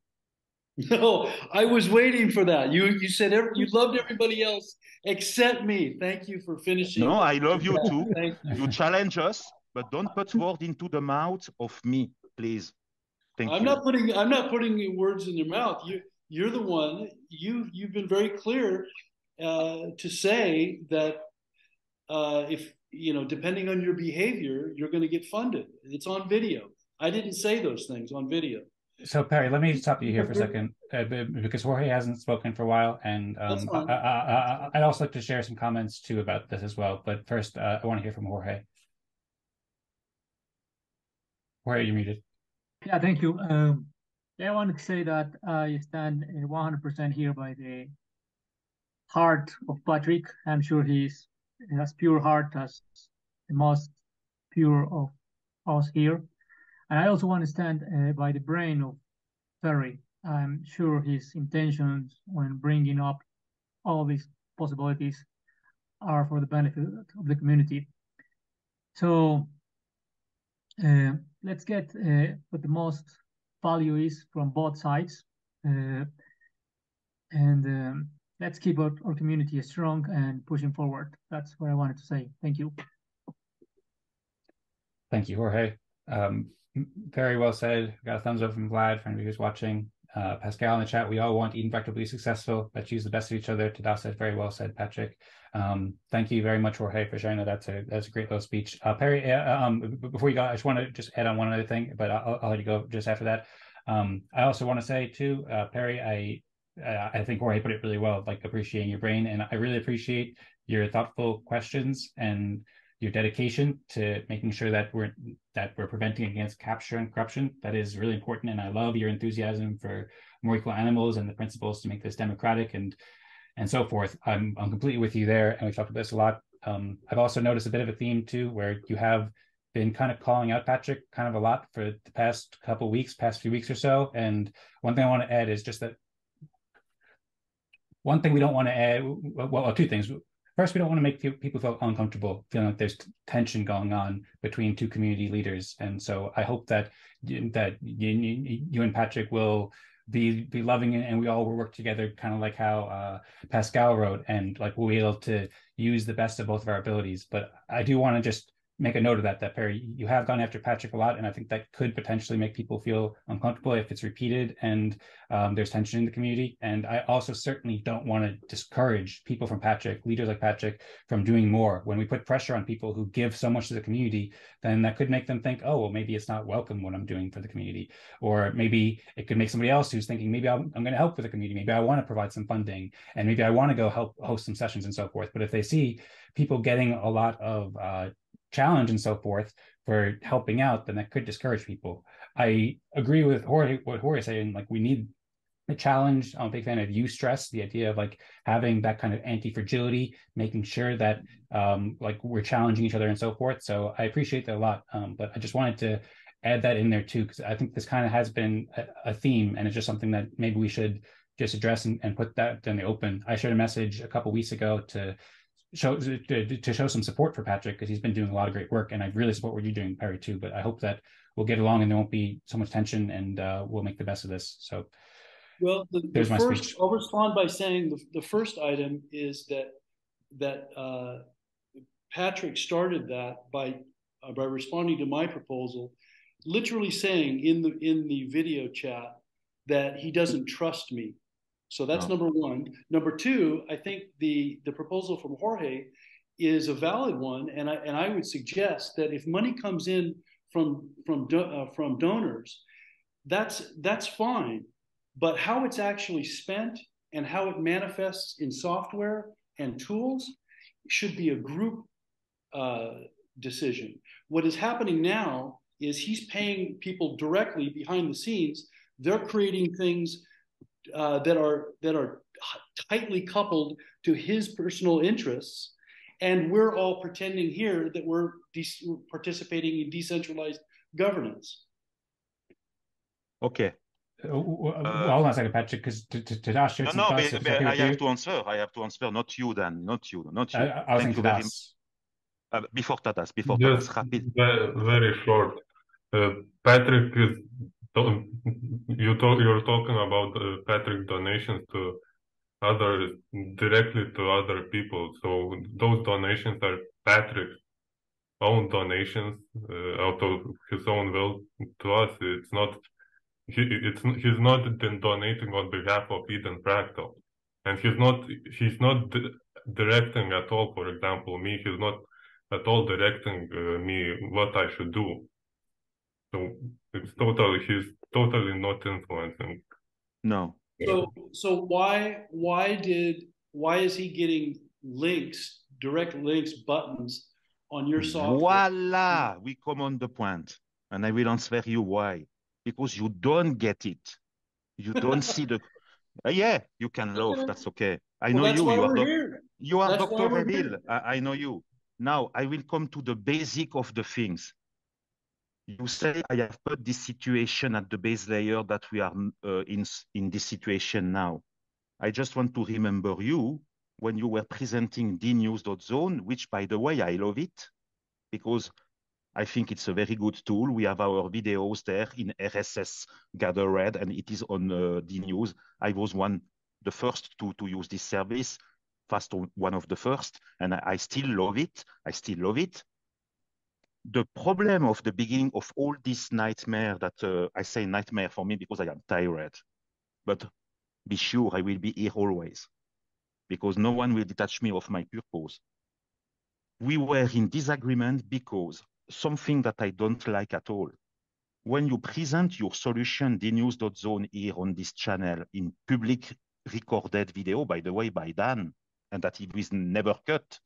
No, I was waiting for that. You said you loved everybody else except me. Thank you for finishing. No, I love you too. Thank you. You challenge us, but don't put word into the mouth of me, please. Thank you. I'm not putting words in your mouth. You're the one. You've been very clear to say that if depending on your behavior, you're going to get funded. It's on video. I didn't say those things on video. So Perry, let me stop you here for a second because Jorge hasn't spoken for a while, and I'd also like to share some comments too about this as well. But first, I want to hear from Jorge. Jorge, you're muted. Yeah, thank you. I wanted to say that I stand 100% here by the heart of Patrick. I'm sure he has pure heart, as the most pure of us here. And I also want to stand by the brain of Perry. I'm sure his intentions when bringing up all these possibilities are for the benefit of the community. So let's get what the most value is from both sides. And let's keep our community strong and pushing forward. That's what I wanted to say. Thank you. Thank you, Jorge. Very well said. Got a thumbs up from Vlad for anybody who's watching. Pascal in the chat, we all want Eden+Fractal to be successful. Let's use the best of each other. Tadas said, very well said, Patrick. Thank you very much, Jorge, for sharing that. That's a great little speech. Perry, before you go, I just want to add on one other thing, but I'll let you go just after that. I also want to say too, Perry, I think Jorge put it really well, like appreciating your brain, and I really appreciate your thoughtful questions and your dedication to making sure that we're preventing against capture and corruption. That is really important, and I love your enthusiasm for more equal animals and the principles to make this democratic and so forth. I'm completely with you there, and we've talked about this a lot. I've also noticed a bit of a theme too, where you have been kind of calling out Patrick kind of a lot for the past few weeks or so. And one thing I want to add is just that one thing we don't want to add, well, two things. First, we don't want to make people feel uncomfortable, feeling like there's tension going on between two community leaders. And so I hope that you and Patrick will be loving it, and we all will work together, kind of like how Pascal wrote, and like we'll be able to use the best of both of our abilities. But I do want to just make a note of that, Perry, you have gone after Patrick a lot, and I think that could potentially make people feel uncomfortable if it's repeated and there's tension in the community. And I also certainly don't want to discourage people from Patrick, leaders like Patrick, from doing more. When we put pressure on people who give so much to the community, then that could make them think, oh, well, maybe it's not welcome what I'm doing for the community. Or maybe it could make somebody else who's thinking, maybe I'm going to help with the community. Maybe I want to provide some funding, and maybe I want to go help host some sessions and so forth. But if they see people getting a lot of challenge and so forth for helping out, then that could discourage people. I agree with Jorge, what Jorge is saying, like we need a challenge. I'm a big fan of eustress, the idea of like having that kind of anti-fragility, making sure that like we're challenging each other and so forth. So I appreciate that a lot. But I just wanted to add that in there too, because I think this kind of has been a theme, and it's just something that maybe we should just address and put that in the open. I shared a message a couple weeks ago to show some support for Patrick, because he's been doing a lot of great work, and I really support what you're doing, Perry, too. But I hope that we'll get along and there won't be so much tension, and we'll make the best of this. So, well, there's my first, speech. I'll respond by saying the first item is that Patrick started that by responding to my proposal, literally saying in the video chat that he doesn't trust me. So that's number one. Number two, I think the proposal from Jorge is a valid one, and I would suggest that if money comes in from donors, that's fine, but how it's actually spent and how it manifests in software and tools should be a group decision. What is happening now is he's paying people directly behind the scenes. They're creating things that are tightly coupled to his personal interests, and we're all pretending here that we're participating in decentralized governance. Okay. Hold on a second, Patrick, because Tadash shared some thoughts. I have to answer. I have to answer. Not you, Dan. Not you. Not you. I was Thank you very much. Before Tadas. Just Rapid. very short. Patrick is you're talking about Patrick donations to directly to other people. So those donations are Patrick's own donations out of his own will to us. It's not he's not donating on behalf of Eden+Fractal, and he's not directing at all. For example, me, he's not at all directing me what I should do. So he's totally not influencing. No. So why is he getting links, direct links, buttons on your software? Voila, we come on the point, and I will answer you why. Because you don't get it. You don't see the. Yeah, you can laugh. That's okay. I know you. You are Dr. Reville. I know you. Now I will come to the basic of the things. You say I have put this situation at the base layer that we are in this situation now. I just want to remember you when you were presenting dnews.zone, which, by the way, I love it because I think it's a very good tool. We have our videos there in RSS gathered, and it is on dnews. I was the first to use this service, one of the first, and I still love it. I still love it. The problem of the beginning of all this nightmare that I say nightmare for me because I am tired, but be sure I will be here always because no one will detach me of my purpose. We were in disagreement because something that I don't like at all. When you present your solution, dnews.zone here on this channel in public recorded video, by the way, by Dan, and that it was never cut,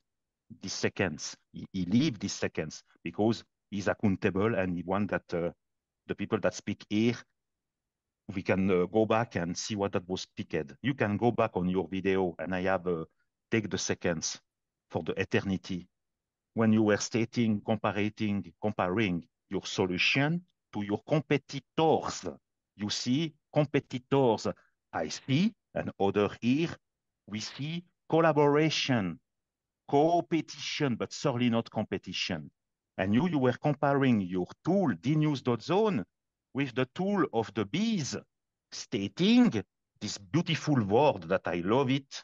these seconds. He leave these seconds because he's accountable and he wants that the people that speak here, we can go back and see what that was picked. You can go back on your video and I have take the seconds for the eternity. When you were stating, comparing your solution to your competitors, you see competitors, I see, and other here, we see collaboration, competition, but certainly not competition. And you were comparing your tool, dnews.zone, with the tool of the bees, stating this beautiful word that I love it,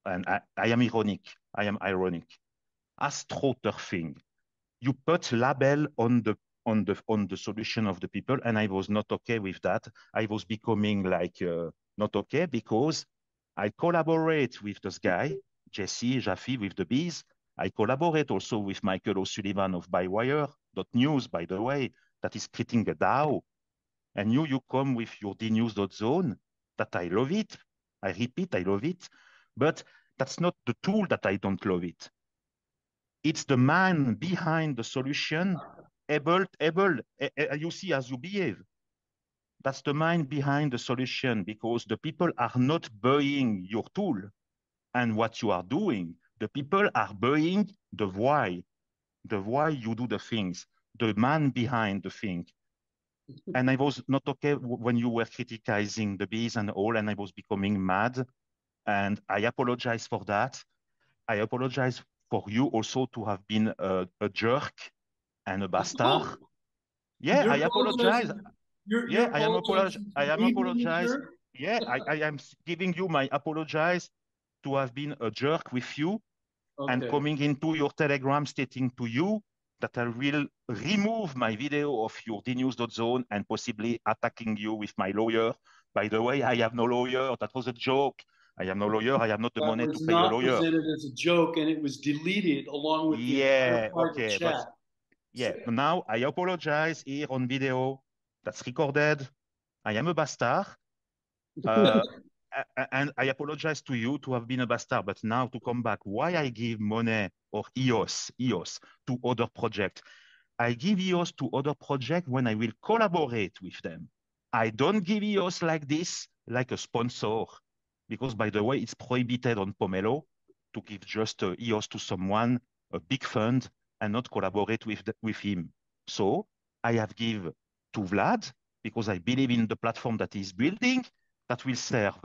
and I am ironic. I am ironic. Astroturfing. you put label on the solution of the people, and I was not okay with that. I was becoming like not okay because I collaborate with this guy, Jesse Jaffe with the bees. I collaborate also with Michael O'Sullivan of Bywire.news, by the way, that is creating a DAO. And you come with your dnews.zone, that I love it. I repeat, I love it. But that's not the tool that I don't love it. It's the man behind the solution, you see as you behave. That's the mind behind the solution, because the people are not buying your tool and what you are doing. The people are buying the why you do the things, the man behind the thing. And I was not okay when you were criticizing the bees and all, and I was becoming mad. And I apologize for that. I apologize for you also to have been a jerk and a bastard. Yeah, I apologize. Yeah, I am apologizing. I am apologize. Yeah, I am giving you my apologize to have been a jerk with you and coming into your Telegram stating to you that I will remove my video of your dnews.zone and possibly attacking you with my lawyer. By the way, I have no lawyer. That was a joke. I am no lawyer. I have not the money to pay a lawyer. It was not presented as a joke, and it was deleted along with the entire private chat. But now I apologize here on video. That's recorded. I am a bastard. And I apologize to you to have been a bastard, but now to come back, why I give money or EOS to other projects. I give EOS to other projects when I will collaborate with them. I don't give EOS like this, like a sponsor, because by the way, it's prohibited on Pomelo to give just EOS to someone, a big fund, and not collaborate with him. So I have give to Vlad, because I believe in the platform that he's building, that will serve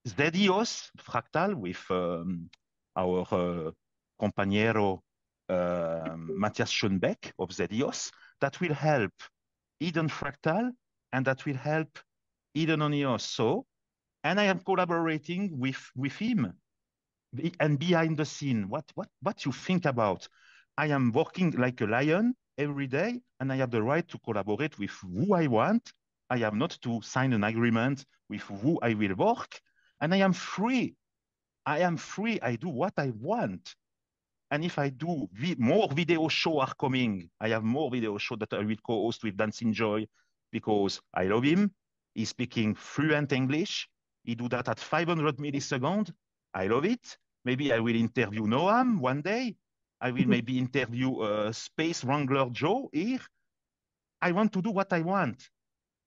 Eden+Fractal with our compañero Matthias Schoenbeck of Eden+, that will help Eden+Fractal and that will help Eden on EOS. So, and I am collaborating with him and behind the scene. What you think about? I am working like a lion every day, and I have the right to collaborate with who I want. I have not to sign an agreement with who I will work, and I am free. I am free. I do what I want. And if I do more video shows are coming, I have more video shows that I will co-host with Dancing Joy because I love him. He's speaking fluent English. He do that at 500 milliseconds. I love it. Maybe I will interview Noam one day. I will maybe interview Space Wrangler Joe here. I want to do what I want.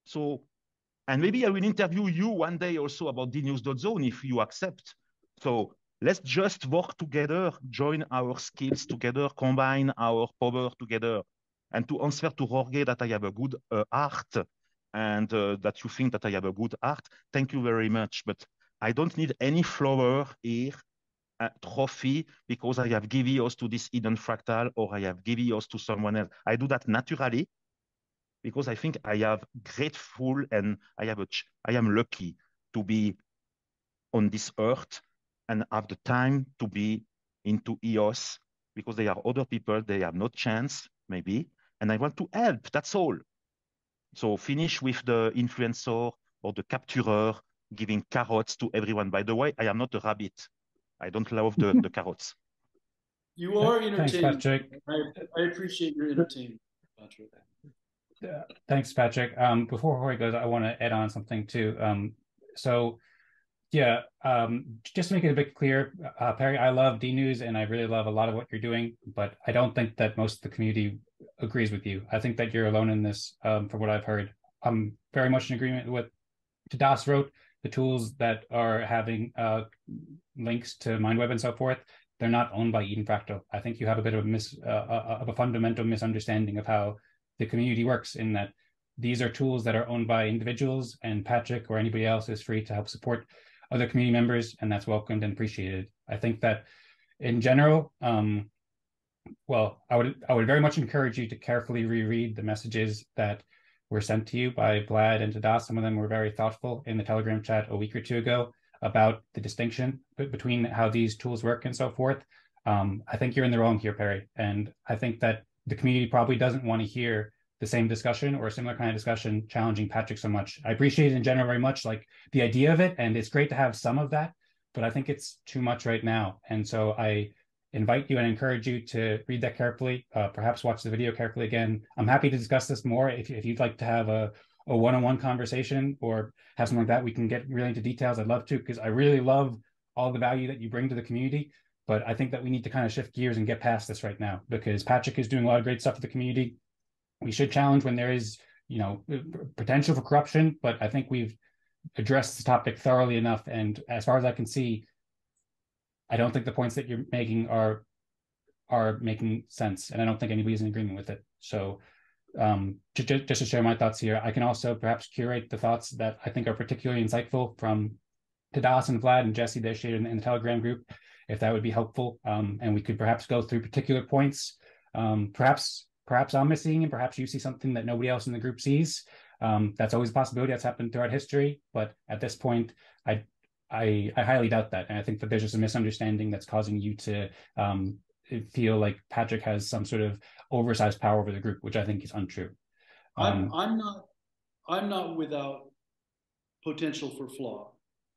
So, and maybe I will interview you one day also about dnews.zone if you accept. So let's just work together, join our skills together, combine our power together. And to answer to Jorge that I have a good art and that you think that I have a good art, thank you very much. But I don't need any flower here, trophy, because I have given yours to this Eden+Fractal or I have given yours to someone else. I do that naturally because I think I have grateful and I am lucky to be on this earth and have the time to be into EOS because there are other people, they have no chance, maybe, and I want to help, that's all. So finish with the influencer or the capturer giving carrots to everyone. By the way, I am not a rabbit. I don't love the carrots. You are entertaining. Thanks, Patrick. I appreciate your entertainment, Patrick. Thanks, Patrick. Before Jorge goes, I want to add on something too. Just to make it a bit clear, Perry, I love DNews and I really love a lot of what you're doing, but I don't think that most of the community agrees with you. I think that you're alone in this, from what I've heard. I'm very much in agreement with Tadas wrote, the tools that are having links to MindWeb and so forth, they're not owned by Eden+Fractal. I think you have a bit of a fundamental misunderstanding of how the community works, in that these are tools that are owned by individuals, and Patrick or anybody else is free to help support other community members, and that's welcomed and appreciated. I think that in general, I would very much encourage you to carefully reread the messages that were sent to you by Vlad and Tadas. Some of them were very thoughtful in the Telegram chat a week or two ago about the distinction between how these tools work and so forth. I think you're in the wrong here, Perry. And I think that the community probably doesn't want to hear the same discussion or a similar kind of discussion challenging Patrick so much. I appreciate it in general very much, like the idea of it, and it's great to have some of that, but I think it's too much right now. And so I invite you and encourage you to read that carefully, perhaps watch the video carefully again. I'm happy to discuss this more. If you'd like to have a one-on-one conversation or have something like that, we can get really into details. I'd love to, because I really love all the value that you bring to the community. But I think that we need to kind of shift gears and get past this right now, because Patrick is doing a lot of great stuff for the community. We should challenge when there is, you know, potential for corruption, but I think we've addressed this topic thoroughly enough. And as far as I can see, I don't think the points that you're making are making sense, and I don't think anybody's in agreement with it. So just to share my thoughts here, I can also perhaps curate the thoughts that I think are particularly insightful from Tadas and Vlad and Jesse they shared in the Telegram group, if that would be helpful. And we could perhaps go through particular points. Perhaps I'm missing, and perhaps you see something that nobody else in the group sees. That's always a possibility. That's happened throughout history. But at this point, I highly doubt that. And I think that there's just a misunderstanding that's causing you to feel like Patrick has some sort of oversized power over the group, which I think is untrue. I'm not without potential for flaw,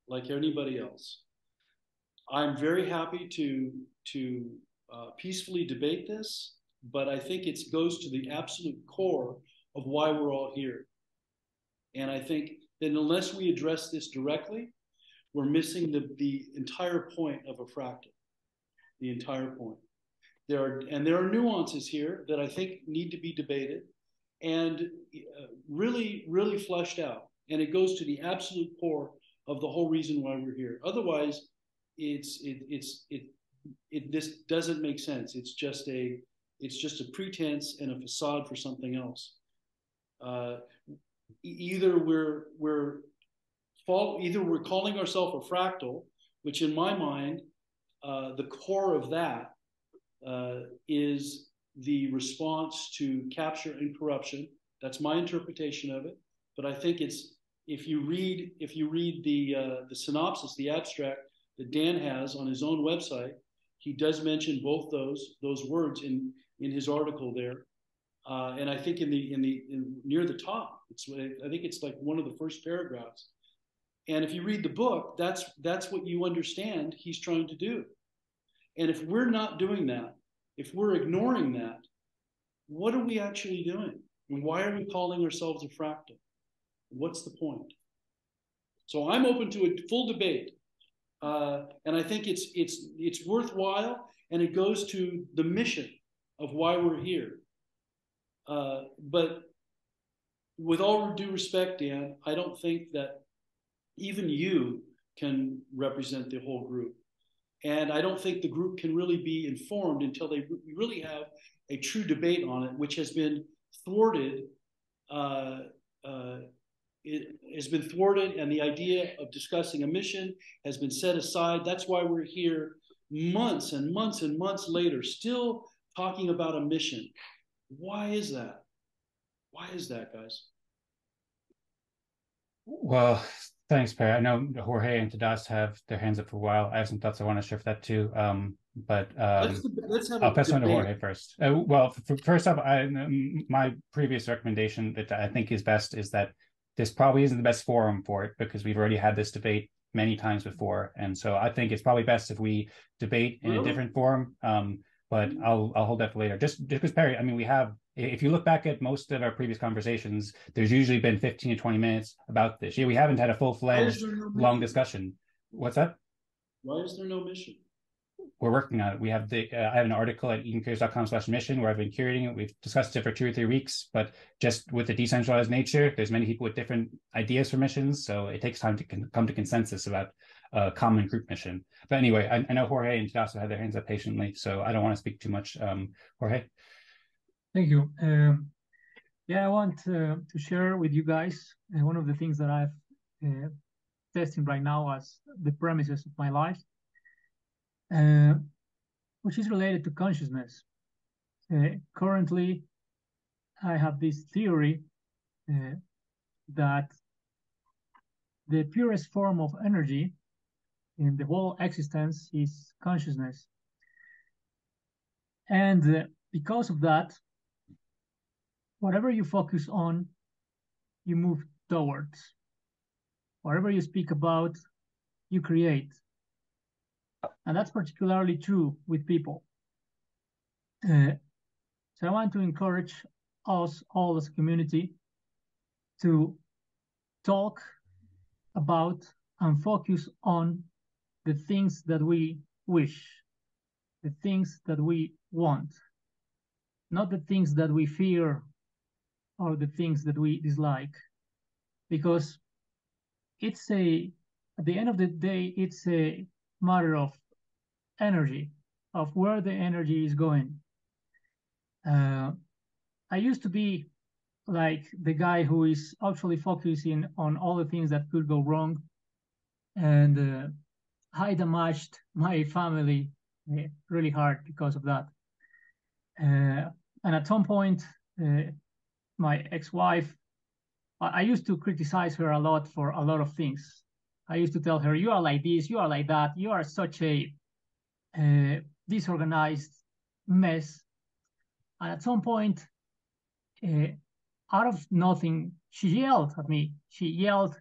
like anybody else. I'm very happy to peacefully debate this, but I think it goes to the absolute core of why we're all here. And I think that unless we address this directly, we're missing the entire point of a fractal, the entire point. There are nuances here that I think need to be debated and really, really fleshed out. And it goes to the absolute core of the whole reason why we're here. Otherwise, this doesn't make sense. It's just a pretense and a facade for something else. Either we're calling ourselves a fractal, which in my mind, the core of that is the response to capture and corruption. That's my interpretation of it. But I think it's, if you read the synopsis, the abstract that Dan has on his own website, he does mention both those words in his article there. And I think near the top, I think it's like one of the first paragraphs. And if you read the book, that's what you understand he's trying to do. And if we're not doing that, if we're ignoring that, what are we actually doing? And why are we calling ourselves a fractal? What's the point? So I'm open to a full debate. And I think it's worthwhile, and it goes to the mission of why we're here. But with all due respect, Dan, I don't think that even you can represent the whole group. And I don't think the group can really be informed until we really have a true debate on it, which has been thwarted. It has been thwarted, and the idea of discussing a mission has been set aside. That's why we're here months and months and months later, still talking about a mission. Why is that? Why is that, guys? Well, thanks, Perry. I know Jorge and Tadas have their hands up for a while. I have some thoughts I want to share for that too. But let's have I'll pass on to debate. Jorge first. Well, first off, my previous recommendation that I think is best is that this probably isn't the best forum for it, because we've already had this debate many times before. And so I think it's probably best if we debate in a different forum. But I'll hold that for later. Just because, Perry, I mean, if you look back at most of our previous conversations, there's usually been 15 to 20 minutes about this. Yeah, we haven't had a full-fledged long discussion. What's that? Why is there no mission? We're working on it. We have I have an article at edencares.com/mission where I've been curating it. We've discussed it for 2 or 3 weeks, but just with the decentralized nature, there's many people with different ideas for missions. So it takes time to come to consensus about a common group mission. But anyway, I know Jorge and Tadas have their hands up patiently, so I don't want to speak too much. Jorge? Thank you. Yeah, I want to share with you guys one of the things that I've testing right now as the premises of my life, which is related to consciousness. Currently, I have this theory that the purest form of energy in the whole existence is consciousness. And because of that, whatever you focus on, you move towards. Whatever you speak about, you create. And that's particularly true with people. So I want to encourage us all as a community to talk about and focus on the things that we wish, the things that we want, not the things that we fear or the things that we dislike. Because at the end of the day, it's a matter of energy, of where the energy is going. I used to be like the guy who is actually focusing on all the things that could go wrong, and I damaged my family really hard because of that. And at some point, my ex-wife, I used to criticize her a lot for a lot of things. I used to tell her, you are like this, you are like that, you are such a disorganized mess. And at some point, out of nothing, she yelled at me. She yelled,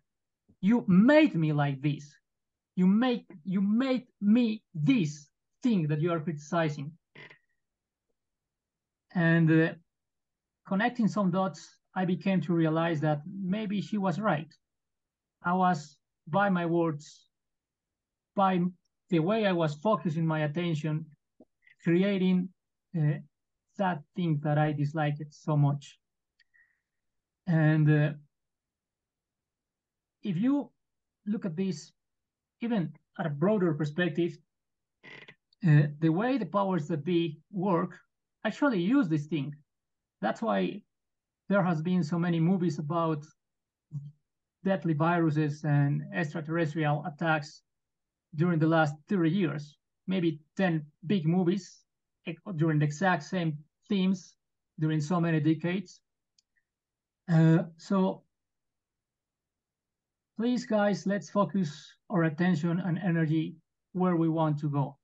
you made me like this. You made me this thing that you are criticizing. And connecting some dots, I became to realize that maybe she was right. I was, by my words, by the way I was focusing my attention, creating that thing that I disliked so much. And if you look at this, even at a broader perspective, the way the powers that be work actually use this thing. That's why there has been so many movies about deadly viruses and extraterrestrial attacks during the last 30 years. Maybe 10 big movies during the exact same themes during so many decades. So please, guys, let's focus our attention and energy where we want to go,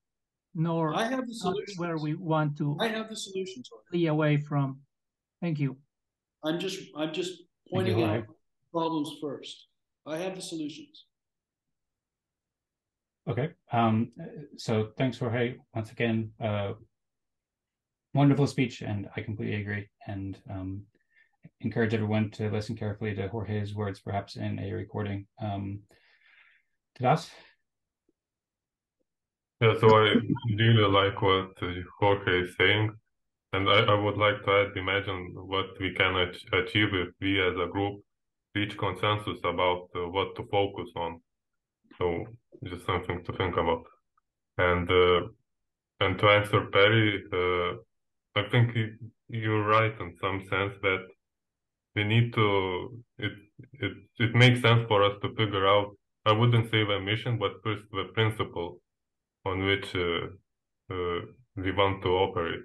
nor I have the solution. where we want to I have the solution, Tori. flee away from. Thank you. I'm just pointing out problems first. I have the solutions. Okay. So thanks, Jorge. Once again, wonderful speech, and I completely agree. And encourage everyone to listen carefully to Jorge's words, perhaps in a recording. Tadas? Yeah, so I really like what Jorge is saying. And I would like to add, imagine what we can achieve if we as a group reach consensus about what to focus on. So just something to think about. And to answer Perry, I think you're right in some sense that we need to, it makes sense for us to figure out, I wouldn't say the mission, but first the principle on which we want to operate.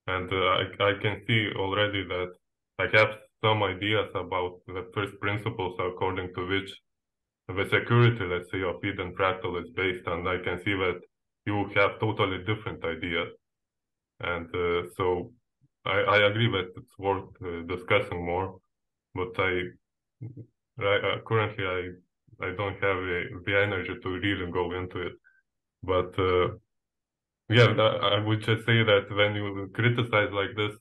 And I can see already that I have some ideas about the first principles according to which the security, let's say, of Eden+Fractal is based, and I can see that you have totally different ideas. And so I agree that it's worth discussing more, but currently I don't have the energy to really go into it. But yeah, I would just say that when you criticize like this,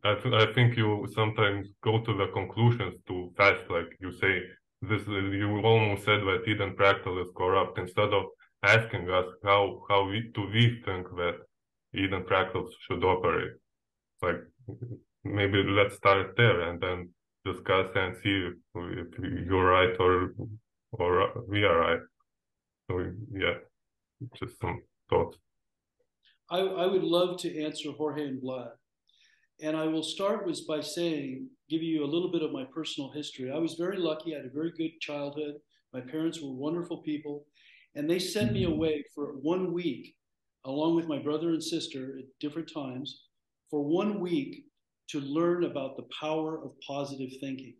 I think you sometimes go to the conclusions too fast. Like you say, you almost said that Eden+Fractal is corrupt instead of asking us how do we think that Eden+Fractal should operate. Like maybe let's start there and then discuss and see if you're right or we are right. So yeah, just some thoughts. I would love to answer Jorge and Vlad. And I will start by giving you a little bit of my personal history. I was very lucky. I had a very good childhood. My parents were wonderful people. And they sent me away for 1 week, along with my brother and sister at different times, for 1 week to learn about the power of positive thinking.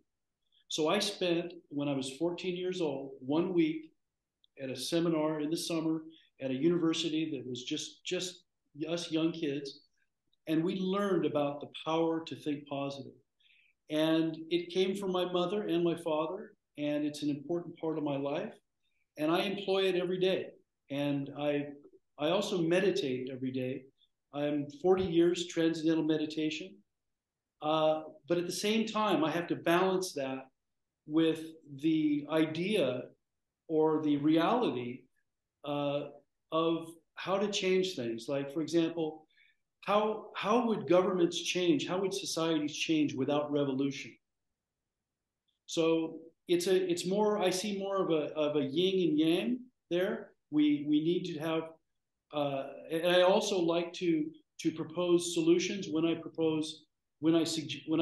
So I spent, when I was 14 years old, 1 week at a seminar in the summer at a university that was just us young kids, and we learned about the power to think positive. And it came from my mother and my father, and it's an important part of my life. And I employ it every day. And I also meditate every day. I'm 40 years transcendental meditation. But at the same time, I have to balance that with the idea or the reality of how to change things. Like, for example, how would governments change? How would societies change without revolution? So it's more, I see more of a yin and yang there. We need to have, and I also like to propose solutions when I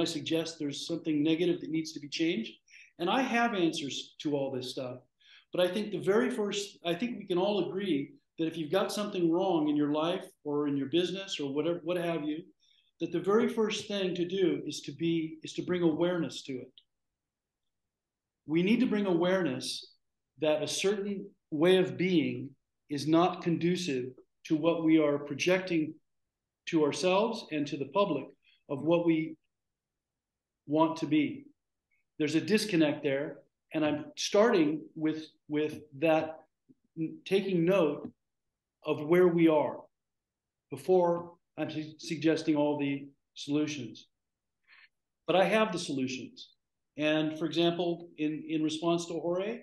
suggest there's something negative that needs to be changed. And I have answers to all this stuff. But I think I think we can all agree that if you've got something wrong in your life or in your business or whatever, what have you, that the very first thing to do is to bring awareness to it. We need to bring awareness that a certain way of being is not conducive to what we are projecting to ourselves and to the public of what we want to be. There's a disconnect there, and I'm starting with that, taking note of where we are before I'm suggesting all the solutions. But I have the solutions. And for example, in response to Jorge,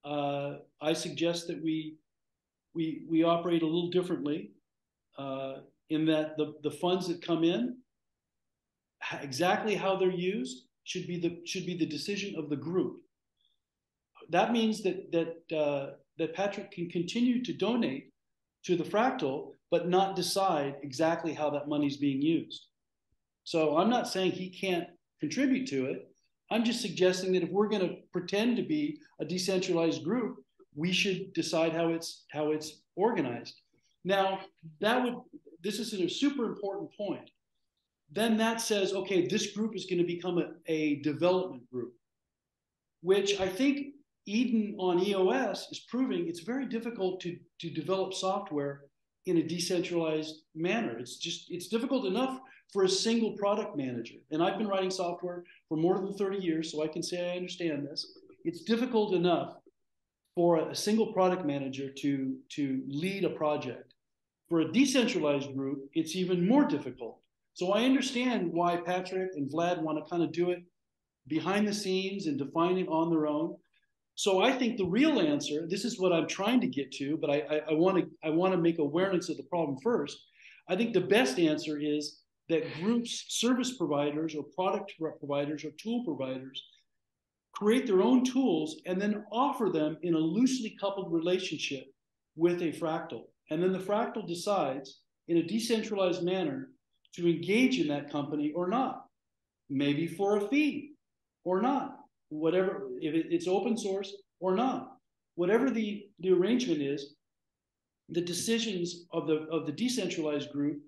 I suggest that we operate a little differently in that the funds that come in, exactly how they're used, should be the decision of the group. That means that Patrick can continue to donate to the Fractal, but not decide exactly how that money's being used. So I'm not saying he can't contribute to it. I'm just suggesting that if we're going to pretend to be a decentralized group, we should decide how it's organized. Now, this is a super important point. Then that says, okay, this group is going to become a development group, which I think Eden on EOS is proving it's very difficult to develop software in a decentralized manner. It's difficult enough for a single product manager. And I've been writing software for more than 30 years, so I can say I understand this. It's difficult enough for a single product manager to lead a project. For a decentralized group, it's even more difficult. So I understand why Patrick and Vlad want to kind of do it behind the scenes and define it on their own. So I think the real answer, this is what I'm trying to get to, but I want to make awareness of the problem first. I think the best answer is that groups, service providers or product providers or tool providers create their own tools and then offer them in a loosely coupled relationship with a fractal. And then the fractal decides in a decentralized manner to engage in that company or not, maybe for a fee or not, whatever, if it's open source or not, whatever the arrangement is, the decisions of the decentralized group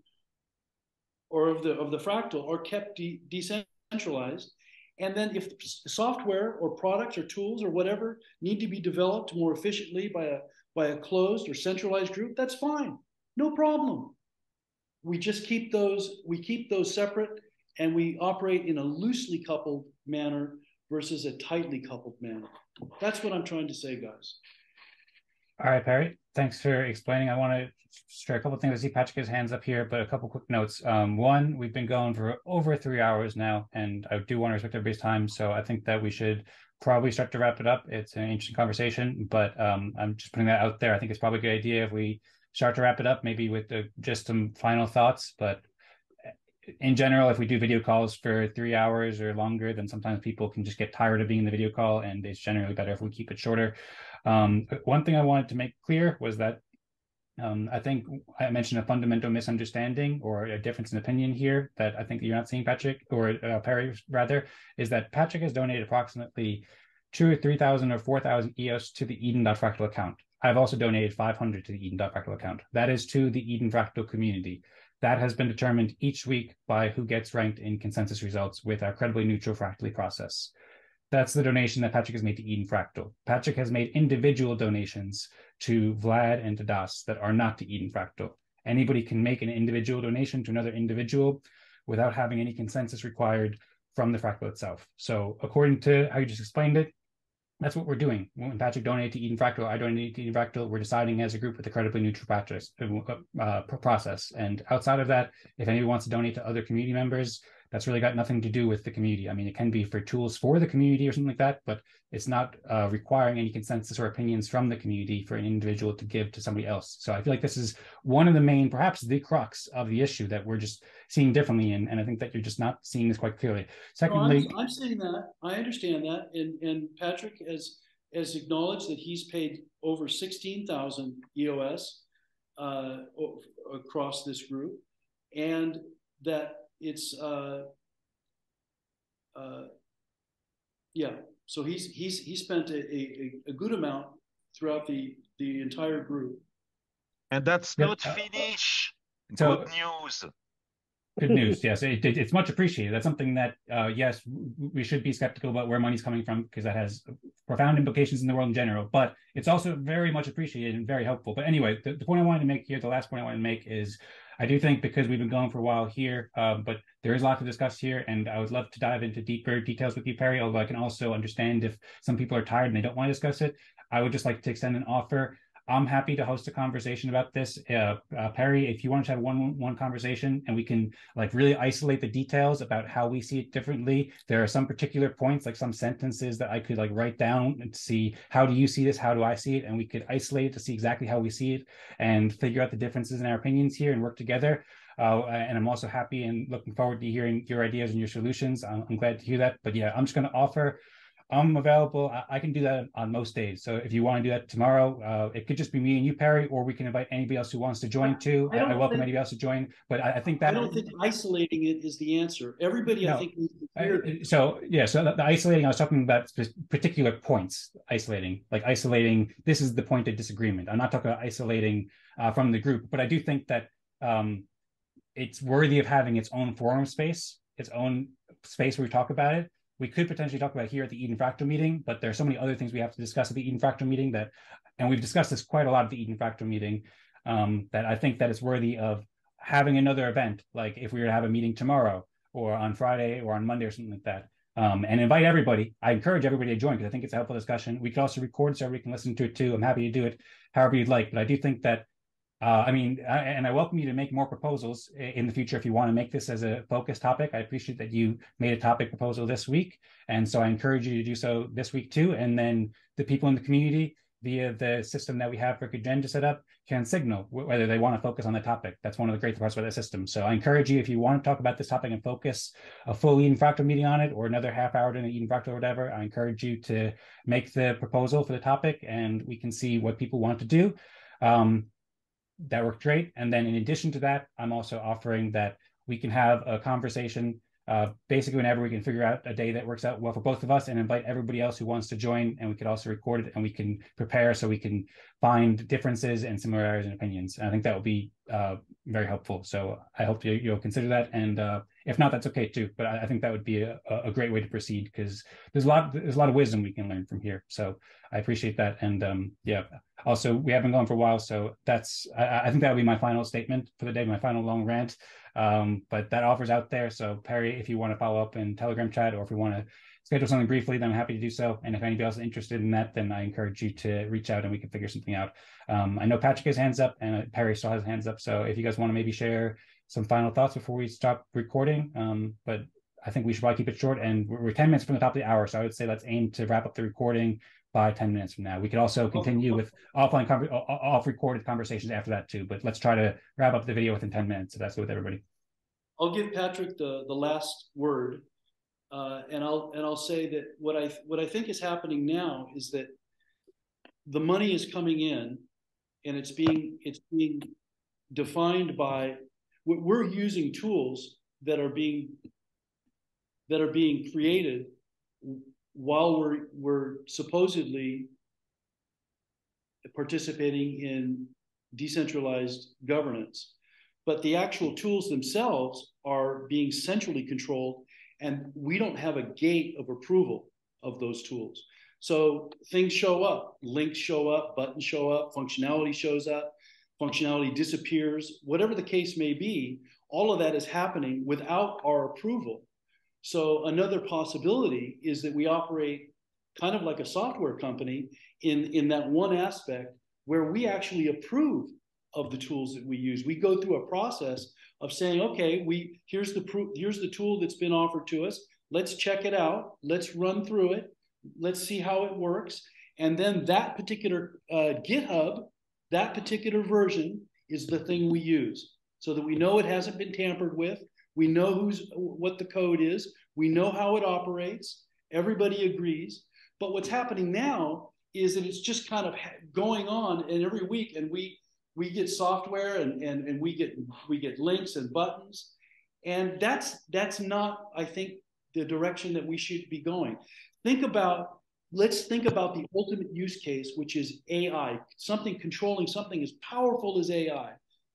or of the fractal are kept decentralized. And then if software or products or tools or whatever need to be developed more efficiently by a closed or centralized group, that's fine, no problem. We just keep those separate, and we operate in a loosely coupled manner versus a tightly coupled manner. That's what I'm trying to say, guys. All right, Perry, thanks for explaining. I want to share a couple of things. I see Patrick has hands up here, but a couple quick notes. One, we've been going for over 3 hours now, and I do want to respect everybody's time. So I think that we should probably start to wrap it up. It's an interesting conversation, but I'm just putting that out there. I think it's probably a good idea if we start to wrap it up, maybe with just some final thoughts. But in general, if we do video calls for 3 hours or longer, then sometimes people can just get tired of being in the video call, and it's generally better if we keep it shorter. One thing I wanted to make clear was that I think I mentioned a fundamental misunderstanding or a difference in opinion here that I think you're not seeing, Patrick, or Perry rather, is that Patrick has donated approximately 2,000 or 3,000 or 4,000 EOS to the Eden.Fractal account. I've also donated 500 to the Eden.Fractal account. That is to the Eden.Fractal community. That has been determined each week by who gets ranked in consensus results with our credibly neutral fractally process. That's the donation that Patrick has made to Eden.Fractal. Patrick has made individual donations to Vlad and to Das that are not to Eden.Fractal. anybody can make an individual donation to another individual without having any consensus required from the Fractal itself. So according to how you just explained it, that's what we're doing. When Patrick donated to Eden+Fractal, I donated to Eden+Fractal, we're deciding as a group with a credibly neutral process. And outside of that, if anybody wants to donate to other community members, that's really got nothing to do with the community. I mean, it can be for tools for the community or something like that, but it's not requiring any consensus or opinions from the community for an individual to give to somebody else. So I feel like this is one of the main, perhaps the crux of the issue that we're just seeing differently. And I think that you're just not seeing this quite clearly. Secondly, I'm saying that. I understand that. And Patrick has acknowledged that he's paid over 16,000 EOS across this group, and that it's yeah. So he spent a good amount throughout the entire group. And that's not finished. So, good news. Good news. Yes, it's much appreciated. That's something that, yes, we should be skeptical about where money's coming from, because that has profound implications in the world in general. But it's also very much appreciated and very helpful. But anyway, the point I wanted to make here, the last point I wanted to make is, I do think, because we've been going for a while here, but there is a lot to discuss here, and I would love to dive into deeper details with you, Perry, although I can also understand if some people are tired and they don't want to discuss it. I would just like to extend an offer. I'm happy to host a conversation about this. Perry, if you want to have one conversation and we can like really isolate the details about how we see it differently. There are some particular points, like some sentences that I could like write down and see, how do you see this? How do I see it? And we could isolate it to see exactly how we see it and figure out the differences in our opinions here and work together. And I'm also happy and looking forward to hearing your ideas and your solutions. I'm glad to hear that. But yeah, I'm just going to offer, I'm available. I can do that on most days. So if you want to do that tomorrow, it could just be me and you, Perry, or we can invite anybody else who wants to join too. I welcome anybody else to join, but I think that I don't think isolating it is the answer. Everybody, no, I think, needs to hear. So yeah, so the isolating, I was talking about particular points. Isolating, this is the point of disagreement. I'm not talking about isolating from the group, but I do think that it's worthy of having its own forum space, its own space where we talk about it. We could potentially talk about here at the Eden+Fractal meeting, but there are so many other things we have to discuss at the Eden+Fractal meeting and we've discussed this quite a lot at the Eden+Fractal meeting, that I think that it's worthy of having another event, like if we were to have a meeting tomorrow or on Friday or on Monday or something like that, and invite everybody. I encourage everybody to join because I think it's a helpful discussion. We could also record so everybody can listen to it too. I'm happy to do it however you'd like, but I do think that and I welcome you to make more proposals in the future if you want to make this as a focus topic. I appreciate that you made a topic proposal this week. And so I encourage you to do so this week too. And then the people in the community, via the system that we have for Gen to set up, can signal whether they want to focus on the topic. That's one of the great parts about the system. So I encourage you, if you want to talk about this topic and focus a full Eden+Fractal meeting on it, or another half hour during the Eden+Fractal or whatever, I encourage you to make the proposal for the topic and we can see what people want to do. That worked great. And then in addition to that, I'm also offering that we can have a conversation basically whenever we can figure out a day that works out well for both of us and invite everybody else who wants to join, and we could also record it and we can prepare so we can find differences and similarities in opinions. And I think that will be very helpful. So I hope you'll consider that. And if not, that's okay too. But I think that would be a great way to proceed because there's a lot of wisdom we can learn from here. So I appreciate that. And yeah, also we have been going for a while. So I think that would be my final statement for the day, my final long rant. But that offer's out there. So Perry, if you want to follow up in Telegram chat, or if we want to schedule something briefly, then I'm happy to do so. And if anybody else is interested in that, then I encourage you to reach out and we can figure something out. I know Patrick has hands up and Perry still has hands up. So if you guys want to maybe share some final thoughts before we stop recording, but I think we should probably keep it short, and we're 10 minutes from the top of the hour. So I would say let's aim to wrap up the recording by 10 minutes from now. We could also continue with off-recorded conversations after that too, but let's try to wrap up the video within 10 minutes if that's good with everybody. I'll give Patrick the last word, and I'll say that what I think is happening now is that the money is coming in, and it's being defined by, we're using tools that are being created while we're supposedly participating in decentralized governance. But the actual tools themselves are being centrally controlled, and we don't have a gate of approval of those tools. So things show up, links show up, buttons show up, functionality shows up, functionality disappears, whatever the case may be, all of that is happening without our approval. So another possibility is that we operate kind of like a software company in that one aspect where we actually approve of the tools that we use. We go through a process of saying, okay, here's the tool that's been offered to us. Let's check it out. Let's run through it. Let's see how it works. And then that particular GitHub, that particular version is the thing we use so that we know it hasn't been tampered with. We know what the code is. We know how it operates. Everybody agrees. But what's happening now is that it's just kind of going on, and every week, and we get software and we get links and buttons, and that's not, I think, the direction that we should be going. Let's think about the ultimate use case, which is AI, something controlling something as powerful as AI.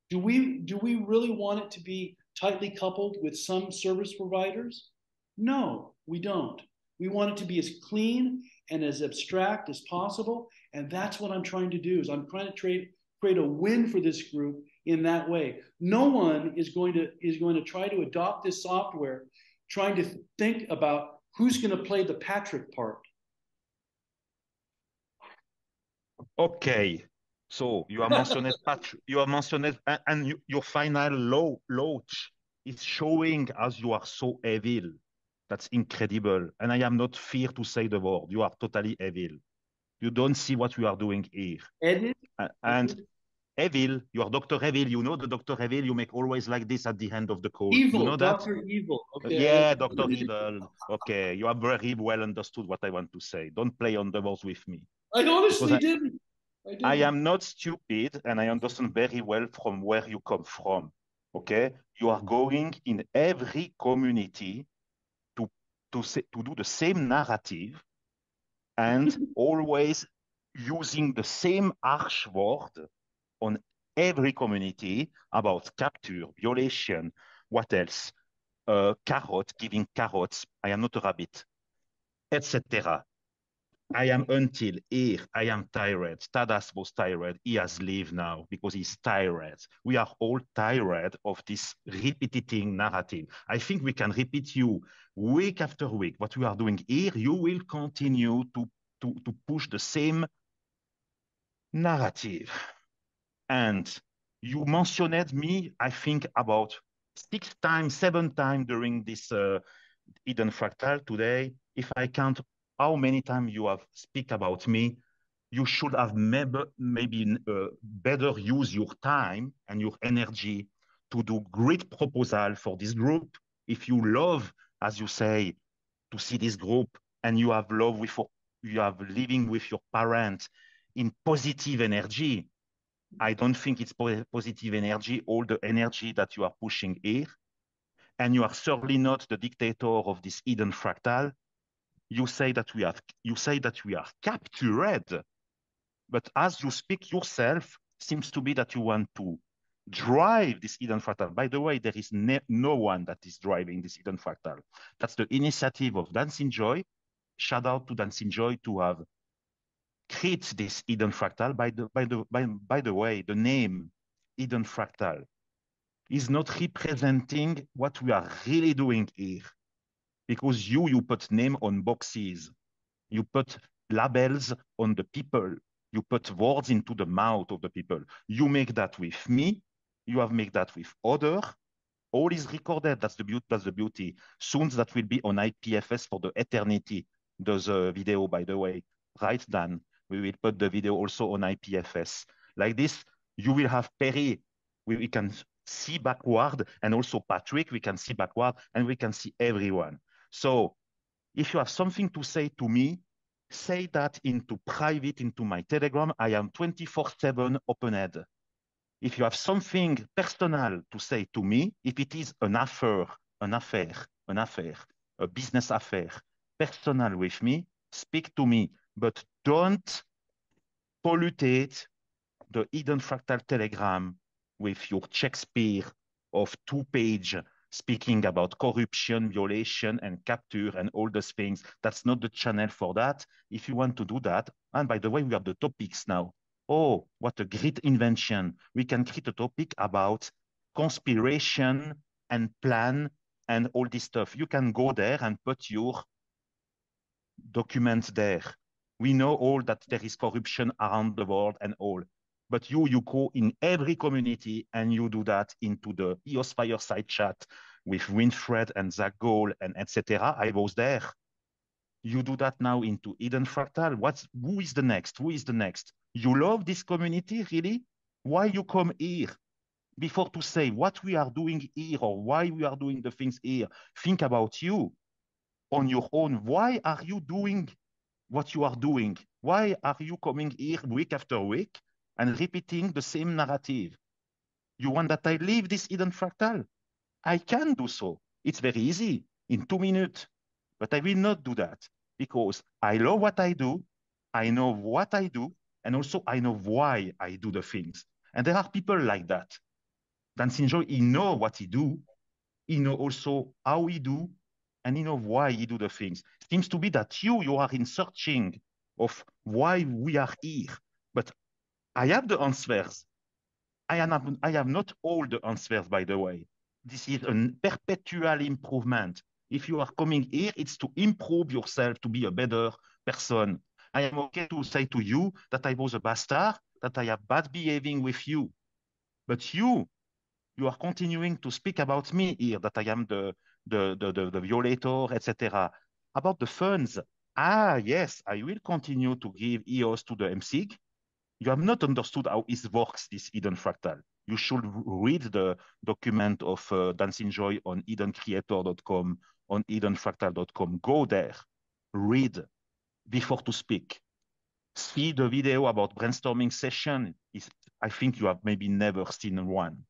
Do we really want it to be tightly coupled with some service providers? No, we don't. We want it to be as clean and as abstract as possible. And that's what I'm trying to do, is I'm trying to create a win for this group in that way. No one is going to try to adopt this software trying to think about who's going to play the Patrick part. Okay, so you are mentioned Patrick, you are mentioned, and your final launch is showing as you are so evil. That's incredible, and I am not fear to say the word. You are totally evil. You don't see what we are doing here. Edit? And Evil, you are Dr. Evil. You know the Dr. Evil, you make always like this at the end of the call. Evil, you know that? Dr. Evil. Okay. Yeah, Dr. Evil. Okay, you have very well understood what I want to say. Don't play on the words with me. I honestly didn't. I am not stupid, and I understand very well from where you come from. Okay? You are going in every community to do the same narrative and always using the same harsh word on every community about capture, violation, what else? Carrot, giving carrots. I am not a rabbit, etc. I am until here. I am tired. Tadas was tired. He has leave now because he's tired. We are all tired of this repeating narrative. I think we can repeat you week after week. What we are doing here, you will continue to push the same narrative. And you mentioned me, I think, about 6 times, 7 times during this Eden+Fractal today. If I count how many times you have speak about me, you should have maybe better use your time and your energy to do great proposal for this group. If you love, as you say, to see this group, and you have love you have living with your parents in positive energy, I don't think it's positive energy, all the energy that you are pushing here. And you are certainly not the dictator of this Eden+Fractal. You say that we are captured, but as you speak yourself, seems to be that you want to drive this Eden+Fractal. By the way, there is no one that is driving this Eden+Fractal. That's the initiative of Dancing Joy. Shout out to Dancing Joy to have create this Eden+Fractal. By the way, the name Eden+Fractal is not representing what we are really doing here, because you put name on boxes, you put labels on the people, you put words into the mouth of the people. You make that with me, you have made that with other. All is recorded. That's the beauty. Soon that will be on IPFS for the eternity. There's a video, by the way, right, Dan? We will put the video also on IPFS. Like this, you will have Perry. We can see backward, and also Patrick, we can see backward, and we can see everyone. So if you have something to say to me, say that into private, into my Telegram. I am 24/7 open-head. If you have something personal to say to me, if it is an affair, a business affair, personal with me, speak to me, but don't pollute the Eden+Fractal Telegram with your Shakespeare of 2 page speaking about corruption, violation, and capture, and all those things. That's not the channel for that. If you want to do that, and by the way, we have the topics now. Oh, what a great invention. We can create a topic about conspiration and plan and all this stuff. You can go there and put your documents there. We know all that there is corruption around the world and all. But you go in every community and you do that into the EOS Fireside chat with Winfred and Zach Gold and etc. I was there. You do that now into Eden+Fractal. Who is the next? Who is the next? You love this community, really? Why you come here? Before to say what we are doing here or why we are doing the things here, think about you on your own. Why are you doing what you are doing? Why are you coming here week after week and repeating the same narrative? You want that I leave this Eden+Fractal? I can do so. It's very easy in 2 minutes, but I will not do that because I love what I do. I know what I do, and also I know why I do the things. And there are people like that. Dancing Joy, he know what he do. He know also how he do, and he know why he do the things. Seems to be that you are in searching of why we are here. But I have the answers. I have not all the answers, by the way. This is a perpetual improvement. If you are coming here, it's to improve yourself to be a better person. I am okay to say to you that I was a bastard, that I have bad behaving with you. But you are continuing to speak about me here, that I am the violator, etc. About the funds. Yes, I will continue to give EOS to the MSIG. You have not understood how it works, this Eden+Fractal. You should read the document of Dancing Joy on edencreator.com, on edenfractal.com. Go there, read before to speak. See the video about brainstorming session. I think you have maybe never seen one.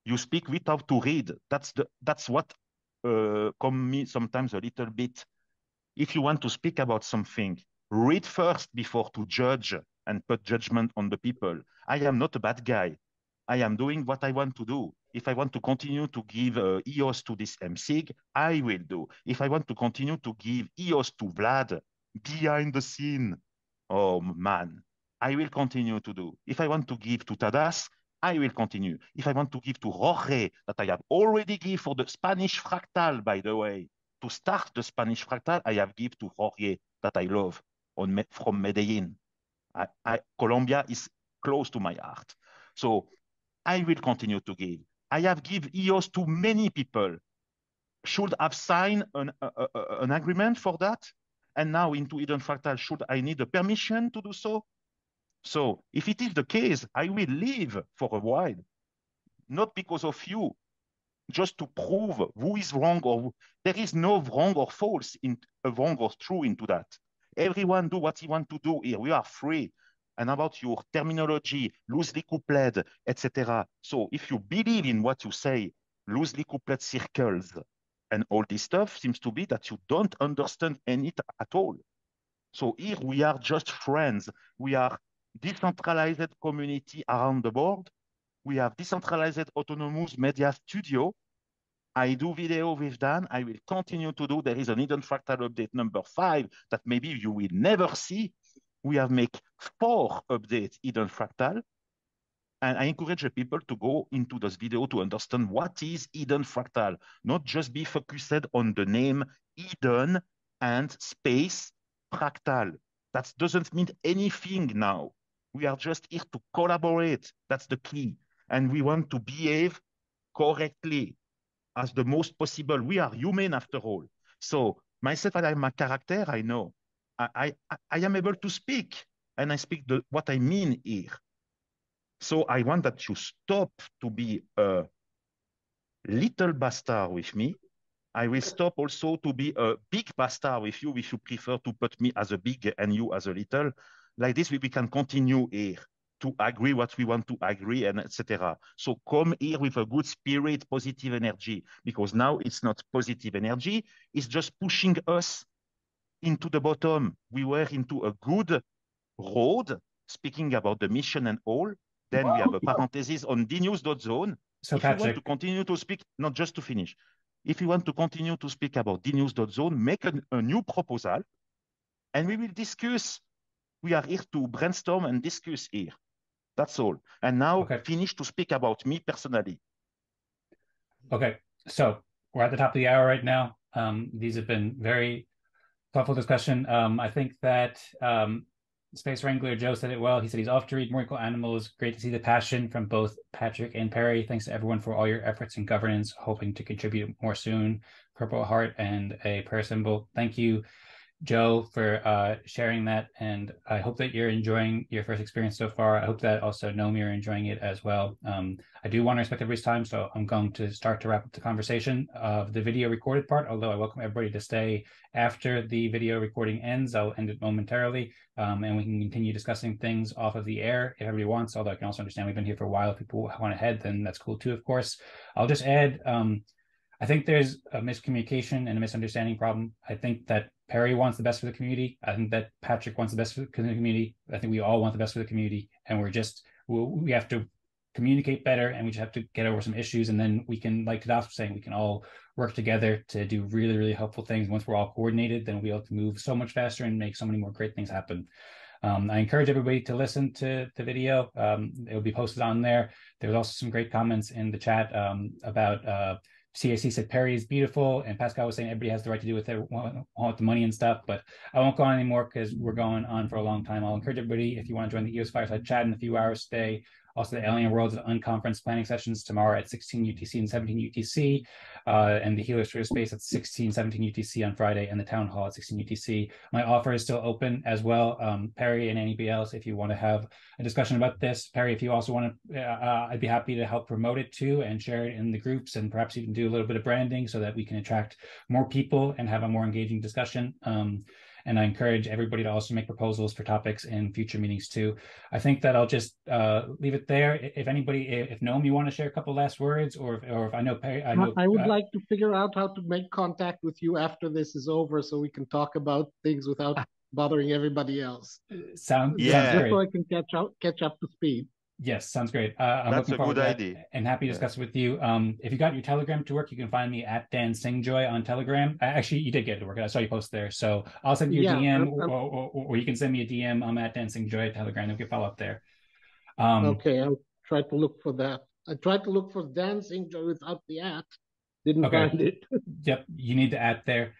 You speak without to read. That's what come me sometimes a little bit. If you want to speak about something, read first before to judge and put judgment on the people. I am not a bad guy. I am doing what I want to do. If I want to continue to give EOS to this MSIG, I will do. If I want to continue to give EOS to Vlad behind the scene, oh man, I will continue to do. If I want to give to Tadas, I will continue. If I want to give to Jorge, that I have already given for the Spanish fractal, by the way, to start the Spanish fractal, I have given to Jorge that I love from Medellin. Colombia is close to my heart. So I will continue to give. I have given EOS to many people. Should have signed an agreement for that? And now into Eden+Fractal, should I need a permission to do so? So if it is the case, I will leave for a while, not because of you, just to prove who is wrong or there is no wrong or false in wrong or true into that. Everyone do what he want to do here. We are free. And about your terminology, loosely coupled, etc. So if you believe in what you say, loosely coupled circles and all this stuff seems to be that you don't understand any at all. So here we are just friends. We are decentralized community around the world. We have decentralized autonomous media studio. I do video with Dan. I will continue to do. There is an Eden+Fractal update number 5 that maybe you will never see. We have made 4 updates Eden+Fractal. And I encourage the people to go into this video to understand what is Eden+Fractal, not just be focused on the name Eden and space fractal. That doesn't mean anything now. We are just here to collaborate. That's the key. And we want to behave correctly as the most possible. We are human after all. So myself, I am a character, I know. I am able to speak, and I speak what I mean here. So I want that you stop to be a little bastard with me. I will stop also to be a big bastard with you if you prefer to put me as a big and you as a little. Like this, we can continue here to agree what we want to agree and etc. So come here with a good spirit, positive energy, because now it's not positive energy. It's just pushing us into the bottom. We were into a good road, speaking about the mission and all. Then we have a parenthesis on dnews.zone. So if Patrick, you want to continue to speak, not just to finish, if you want to continue to speak about dnews.zone, make a new proposal and we will discuss We are here to brainstorm and discuss here. That's all. And now finish to speak about me personally. Okay, so we're at the top of the hour right now. These have been very thoughtful discussion. I think that Space Wrangler Joe said it well. He said he's off to read More Equal Animals. Great to see the passion from both Patrick and Perry. Thanks to everyone for all your efforts in governance. Hoping to contribute more soon. Purple heart and a prayer symbol. Thank you, Joe, for sharing that. And I hope that you're enjoying your first experience so far. I hope that also Noam, you're enjoying it as well. I do want to respect everybody's time, so I'm going to start to wrap up the conversation of the video recorded part, although I welcome everybody to stay after the video recording ends. I'll end it momentarily, and we can continue discussing things off of the air if everybody wants, although I can also understand we've been here for a while. If people want to head, then that's cool too, of course. I'll just add, I think there's a miscommunication and a misunderstanding problem. I think that Perry wants the best for the community. I think that Patrick wants the best for the community. I think we all want the best for the community, and we have to communicate better, and we just have to get over some issues, and then we can, like Tadaf was saying, we can all work together to do really, really helpful things. Once we're all coordinated, then we'll be able to move so much faster and make so many more great things happen. I encourage everybody to listen to the video. It will be posted on there. There was also some great comments in the chat about CAC said Perry is beautiful, and Pascal was saying everybody has the right to do with it, want the money and stuff, but I won't go on anymore because we're going on for a long time. I'll encourage everybody, if you want to join the EOS Fireside Chat in a few hours today. Also, the Alien Worlds Unconference planning sessions tomorrow at 16 UTC and 17 UTC, and the Healer Sphere Space at 16, 17 UTC on Friday, and the Town Hall at 16 UTC. My offer is still open as well. Perry and anybody else, if you want to have a discussion about this. Perry, if you also want to, I'd be happy to help promote it too and share it in the groups, and perhaps even do a little bit of branding so that we can attract more people and have a more engaging discussion. And I encourage everybody to also make proposals for topics in future meetings too. I think that I'll just leave it there. If anybody, if Noam, you want to share a couple last words, or if I know Perry, I would like to figure out how to make contact with you after this is over, so we can talk about things without bothering everybody else. Sounds just great. so I can catch up to speed. Yes, sounds great. I'm That's looking forward to that idea. and happy to discuss with you. If you got your Telegram to work, you can find me at Dan Singjoy on Telegram. Actually, you did get it to work. I saw you post there. So I'll send you a DM, or you can send me a DM. I'm at Dan Singjoy at Telegram. We can follow up there. Okay, I'll try to look for that. I tried to look for Dan Singjoy without the at. Didn't find it. Yep, you need the at there.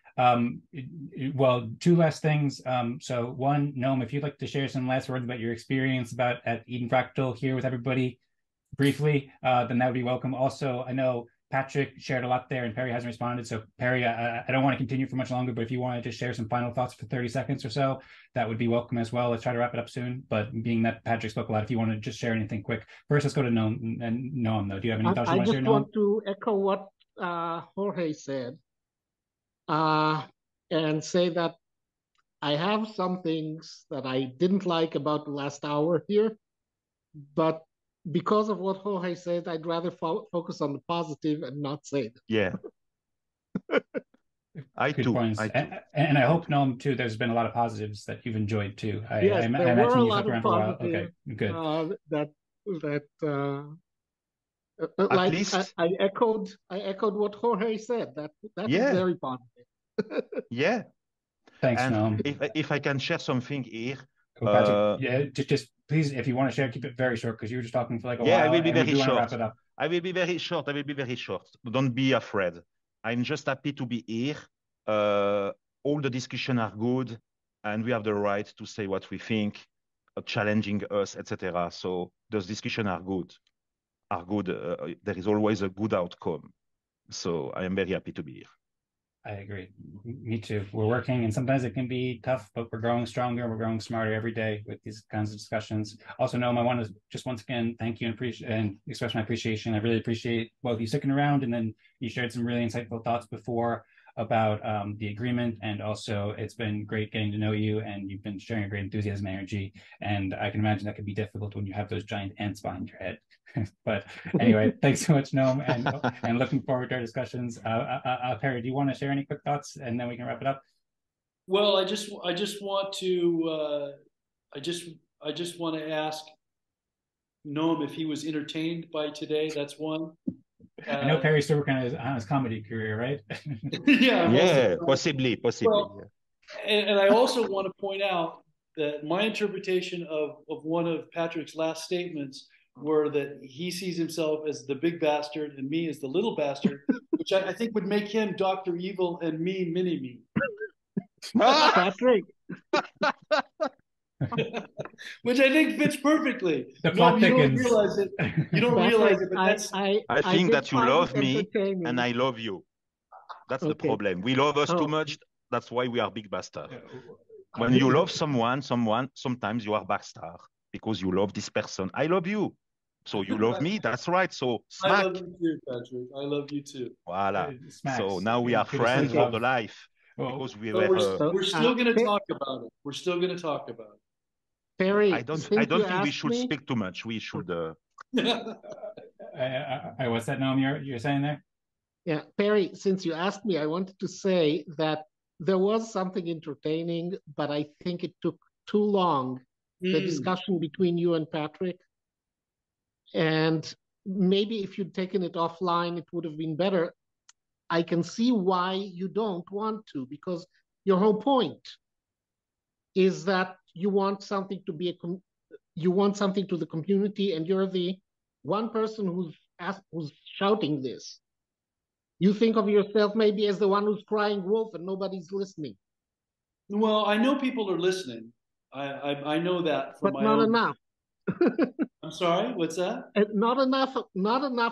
Well, two last things. So one, Noam, if you'd like to share some last words about your experience at Eden+Fractal here with everybody briefly, then that would be welcome. Also, I know Patrick shared a lot there and Perry hasn't responded. So Perry, I don't want to continue for much longer, but if you want to just share some final thoughts for 30 seconds or so, that would be welcome as well. Let's try to wrap it up soon. But being that Patrick spoke a lot, if you want to just share anything quick. First, let's go to Noam though. Do you have any thoughts you want to share, Noam? I just want to echo what Jorge said. And say that I have some things that I didn't like about the last hour here, but because of what Jorge said, I'd rather focus on the positive and not say that. Yeah. I Good too. points. And I hope, Noam, too, there's been a lot of positives that you've enjoyed too. Yes, there imagine were a you've lot stuck around of for a while. positives. Okay, good. Like least... I echoed what Jorge said. That is very positive. Yeah. Thanks, and Noam. If I can share something here. Yeah, just please, if you want to share, keep it very short because you were just talking for like a while. Yeah, I will be very short. Wrap it up. I will be very short. Don't be afraid. I'm just happy to be here. All the discussions are good, and we have the right to say what we think, challenging us, etc. So those discussions are good. There is always a good outcome. So I am very happy to be here. I agree. Me too. We're working, and sometimes it can be tough, but we're growing stronger. We're growing smarter every day with these kinds of discussions. Also, Noam, I want to just once again thank you and express my appreciation. I really appreciate both you sticking around, and then you shared some really insightful thoughts before about the agreement, and also it's been great getting to know you, and you've been sharing a great enthusiasm and energy, and I can imagine that could be difficult when you have those giant ants behind your head. But anyway, thanks so much, Noam, and looking forward to our discussions. Perry, do you want to share any quick thoughts, and then we can wrap it up? Well, I just want to ask Noam if he was entertained by today. That's one. I know Perry's still working on his comedy career, right? Yeah, possibly. Well, and I also want to point out that my interpretation of one of Patrick's last statements were that he sees himself as the big bastard and me as the little bastard, which I think would make him Dr. Evil and me Mini-Me. Patrick. Which I think fits perfectly. The plot you don't thickens. realize it. You don't realize it, but that's. I think that you love me and I love you. That's the problem. We love us too much. That's why we are big bastard. When you love someone, sometimes you are backstar because you love this person. I love you. So you love me. That's right. So smack. I love you too, Patrick. I love you too. Voila. So now we are friends for the life. Because we're still going to talk about it. We're still going to talk about it. Perry, I don't think we should speak too much. We should. What's that, Noam? You're saying there? Yeah, Perry. Since you asked me, I wanted to say that there was something entertaining, but I think it took too long. The discussion between you and Patrick, and maybe if you'd taken it offline, it would have been better. I can see why you don't want to, because your whole point is that you want something to be you want something to the community, and you're the one person who's shouting this. You think of yourself maybe as the one who's crying wolf and nobody's listening. Well, I know people are listening. I know that from but not enough. I'm sorry, what's that? Not enough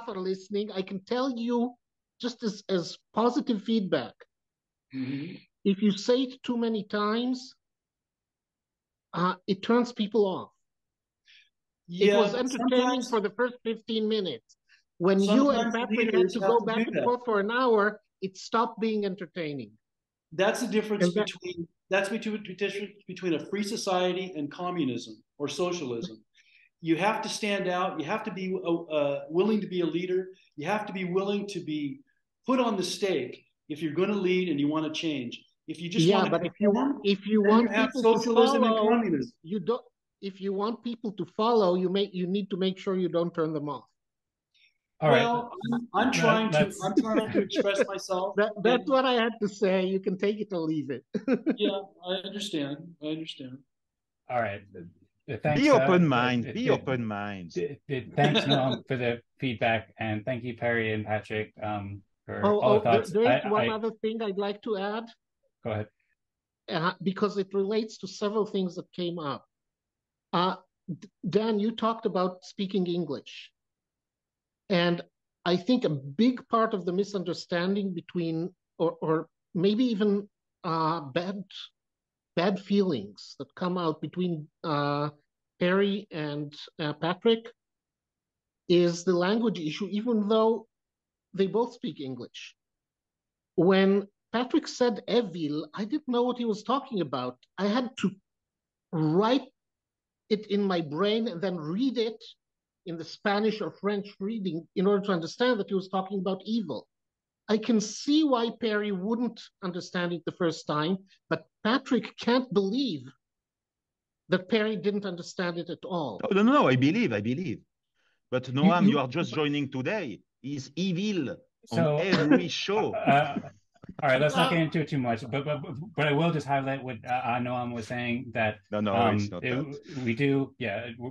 are listening. I can tell you, just as positive feedback. If you say it too many times, it turns people off. Yeah, it was entertaining for the first 15 minutes. When you and Patrick had to go back and forth for an hour, it stopped being entertaining. That's the difference between a free society and communism or socialism. You have to stand out. You have to be willing to be a leader. You have to be willing to be put on the stake if you're going to lead and you want to change. If you just want to conform, if you want people socialism to follow, and communism. You don't. If you want people to follow, you need to make sure you don't turn them off. Well, I'm trying to express myself. That's what I had to say. You can take it or leave it. Yeah, I understand. All right. Thanks, be open mind. Be open mind. Thanks, Noam, for the feedback, and thank you, Perry and Patrick, for all the thoughts. There's one other thing I'd like to add. Go ahead. Because it relates to several things that came up. Dan, you talked about speaking English. And I think a big part of the misunderstanding between, or maybe even bad feelings that come out between Perry and Patrick is the language issue, even though they both speak English. When Patrick said evil, I didn't know what he was talking about. I had to write it in my brain and then read it in the Spanish or French reading in order to understand that he was talking about evil. I can see why Perry wouldn't understand it the first time, but Patrick can't believe that Perry didn't understand it at all. No, I believe. But Noam, you are just joining today. He's evil on every show. All right, let's not get into it too much, but I will just highlight what Noam was saying, that it's not that. We do,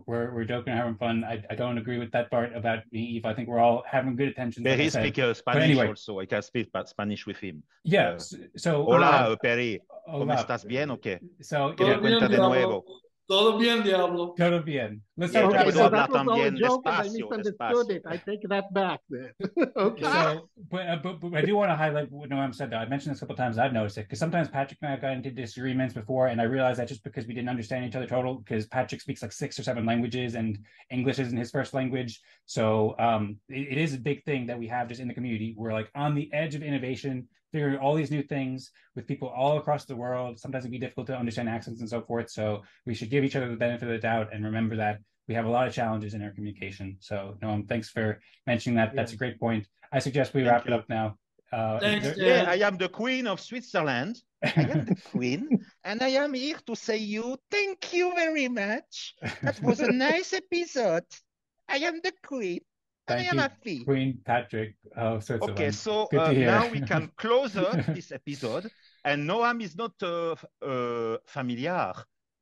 we're joking, having fun. I don't agree with that part about being evil. I think we're all having good attention. Perry speaks Spanish also. I can speak Spanish with him. Yeah, hola, Perry. ¿Cómo estás? Bien, okay. So, cuenta de nuevo. Todo bien, Diablo. Todo bien. Let's so that was all a joke and I misunderstood it. I take that back then. Okay. So, but I do want to highlight what Noam said, though. I mentioned this a couple of times. I've noticed it because sometimes Patrick and I have gotten into disagreements before, and I realized that just because we didn't understand each other total, because Patrick speaks like 6 or 7 languages and English isn't his first language. So it is a big thing that we have just in the community. We're like on the edge of innovation, figuring all these new things with people all across the world. Sometimes it can be difficult to understand accents and so forth. So we should give each other the benefit of the doubt and remember that we have a lot of challenges in our communication. So Noam, thanks for mentioning that. That's a great point. I suggest we wrap it up now. Thanks, I am the Queen of Switzerland. I am the Queen, and I am here to say thank you very much. That was a nice episode. I am the Queen. Thank you, Queen Patrick of Switzerland. Okay, so now we can close up this episode. And Noam is not familiar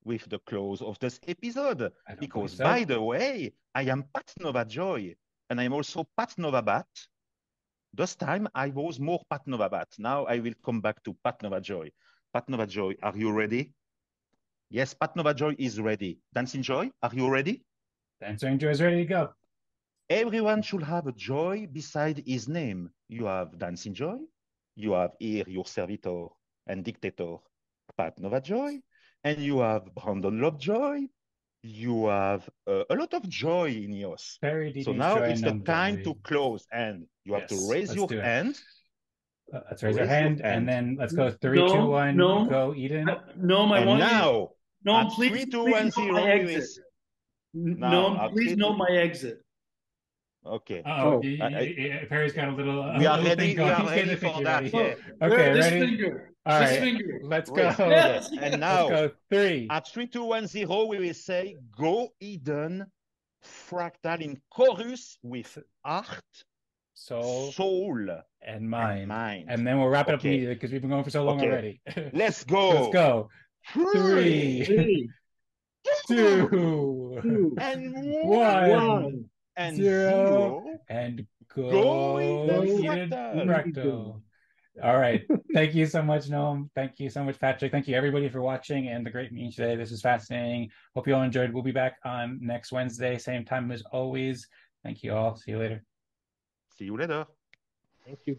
with the close of this episode. Because, so. by the way, I am Pat Nova Joy, and I'm also Pat Nova Bat. This time, I was more Pat Nova Bat. Now I will come back to Pat Nova Joy. Pat Nova Joy, are you ready? Yes, Pat Nova Joy is ready. Dancing Joy, are you ready? Dancing Joy is ready to go. Everyone should have a joy beside his name. You have Dancing Joy. You have here your servitor and dictator, Pat Nova Joy. And you have Brandon Lovejoy. You have a lot of joy in yours. So now it's the time to close, and you have to raise your hand. Let's raise our hand, and then let's go 3, 2, 1. No. Go, Eden. No, I want now, you. No, at please, 3, 2, please 1, note 0, my we exit. will. No, please note my exit. Okay. Perry's got a little. We are ready. We are ready for that. Yeah. Okay, this ready? Finger. All this right. finger. Let's go. Yes. And now, let's go 3. At 3, 2, 1, 0, we will say go Eden fractal in chorus with heart, soul, and mind. And then we'll wrap it up immediately because we've been going for so long already. Let's go. Let's go. 3, 2, and 1, and 0, and go Eden Fractal. All right. Thank you so much, Noam. Thank you so much, Patrick. Thank you, everybody, for watching and the great meeting today. This is fascinating. Hope you all enjoyed. We'll be back on next Wednesday, same time as always. Thank you all. See you later. See you later. Thank you.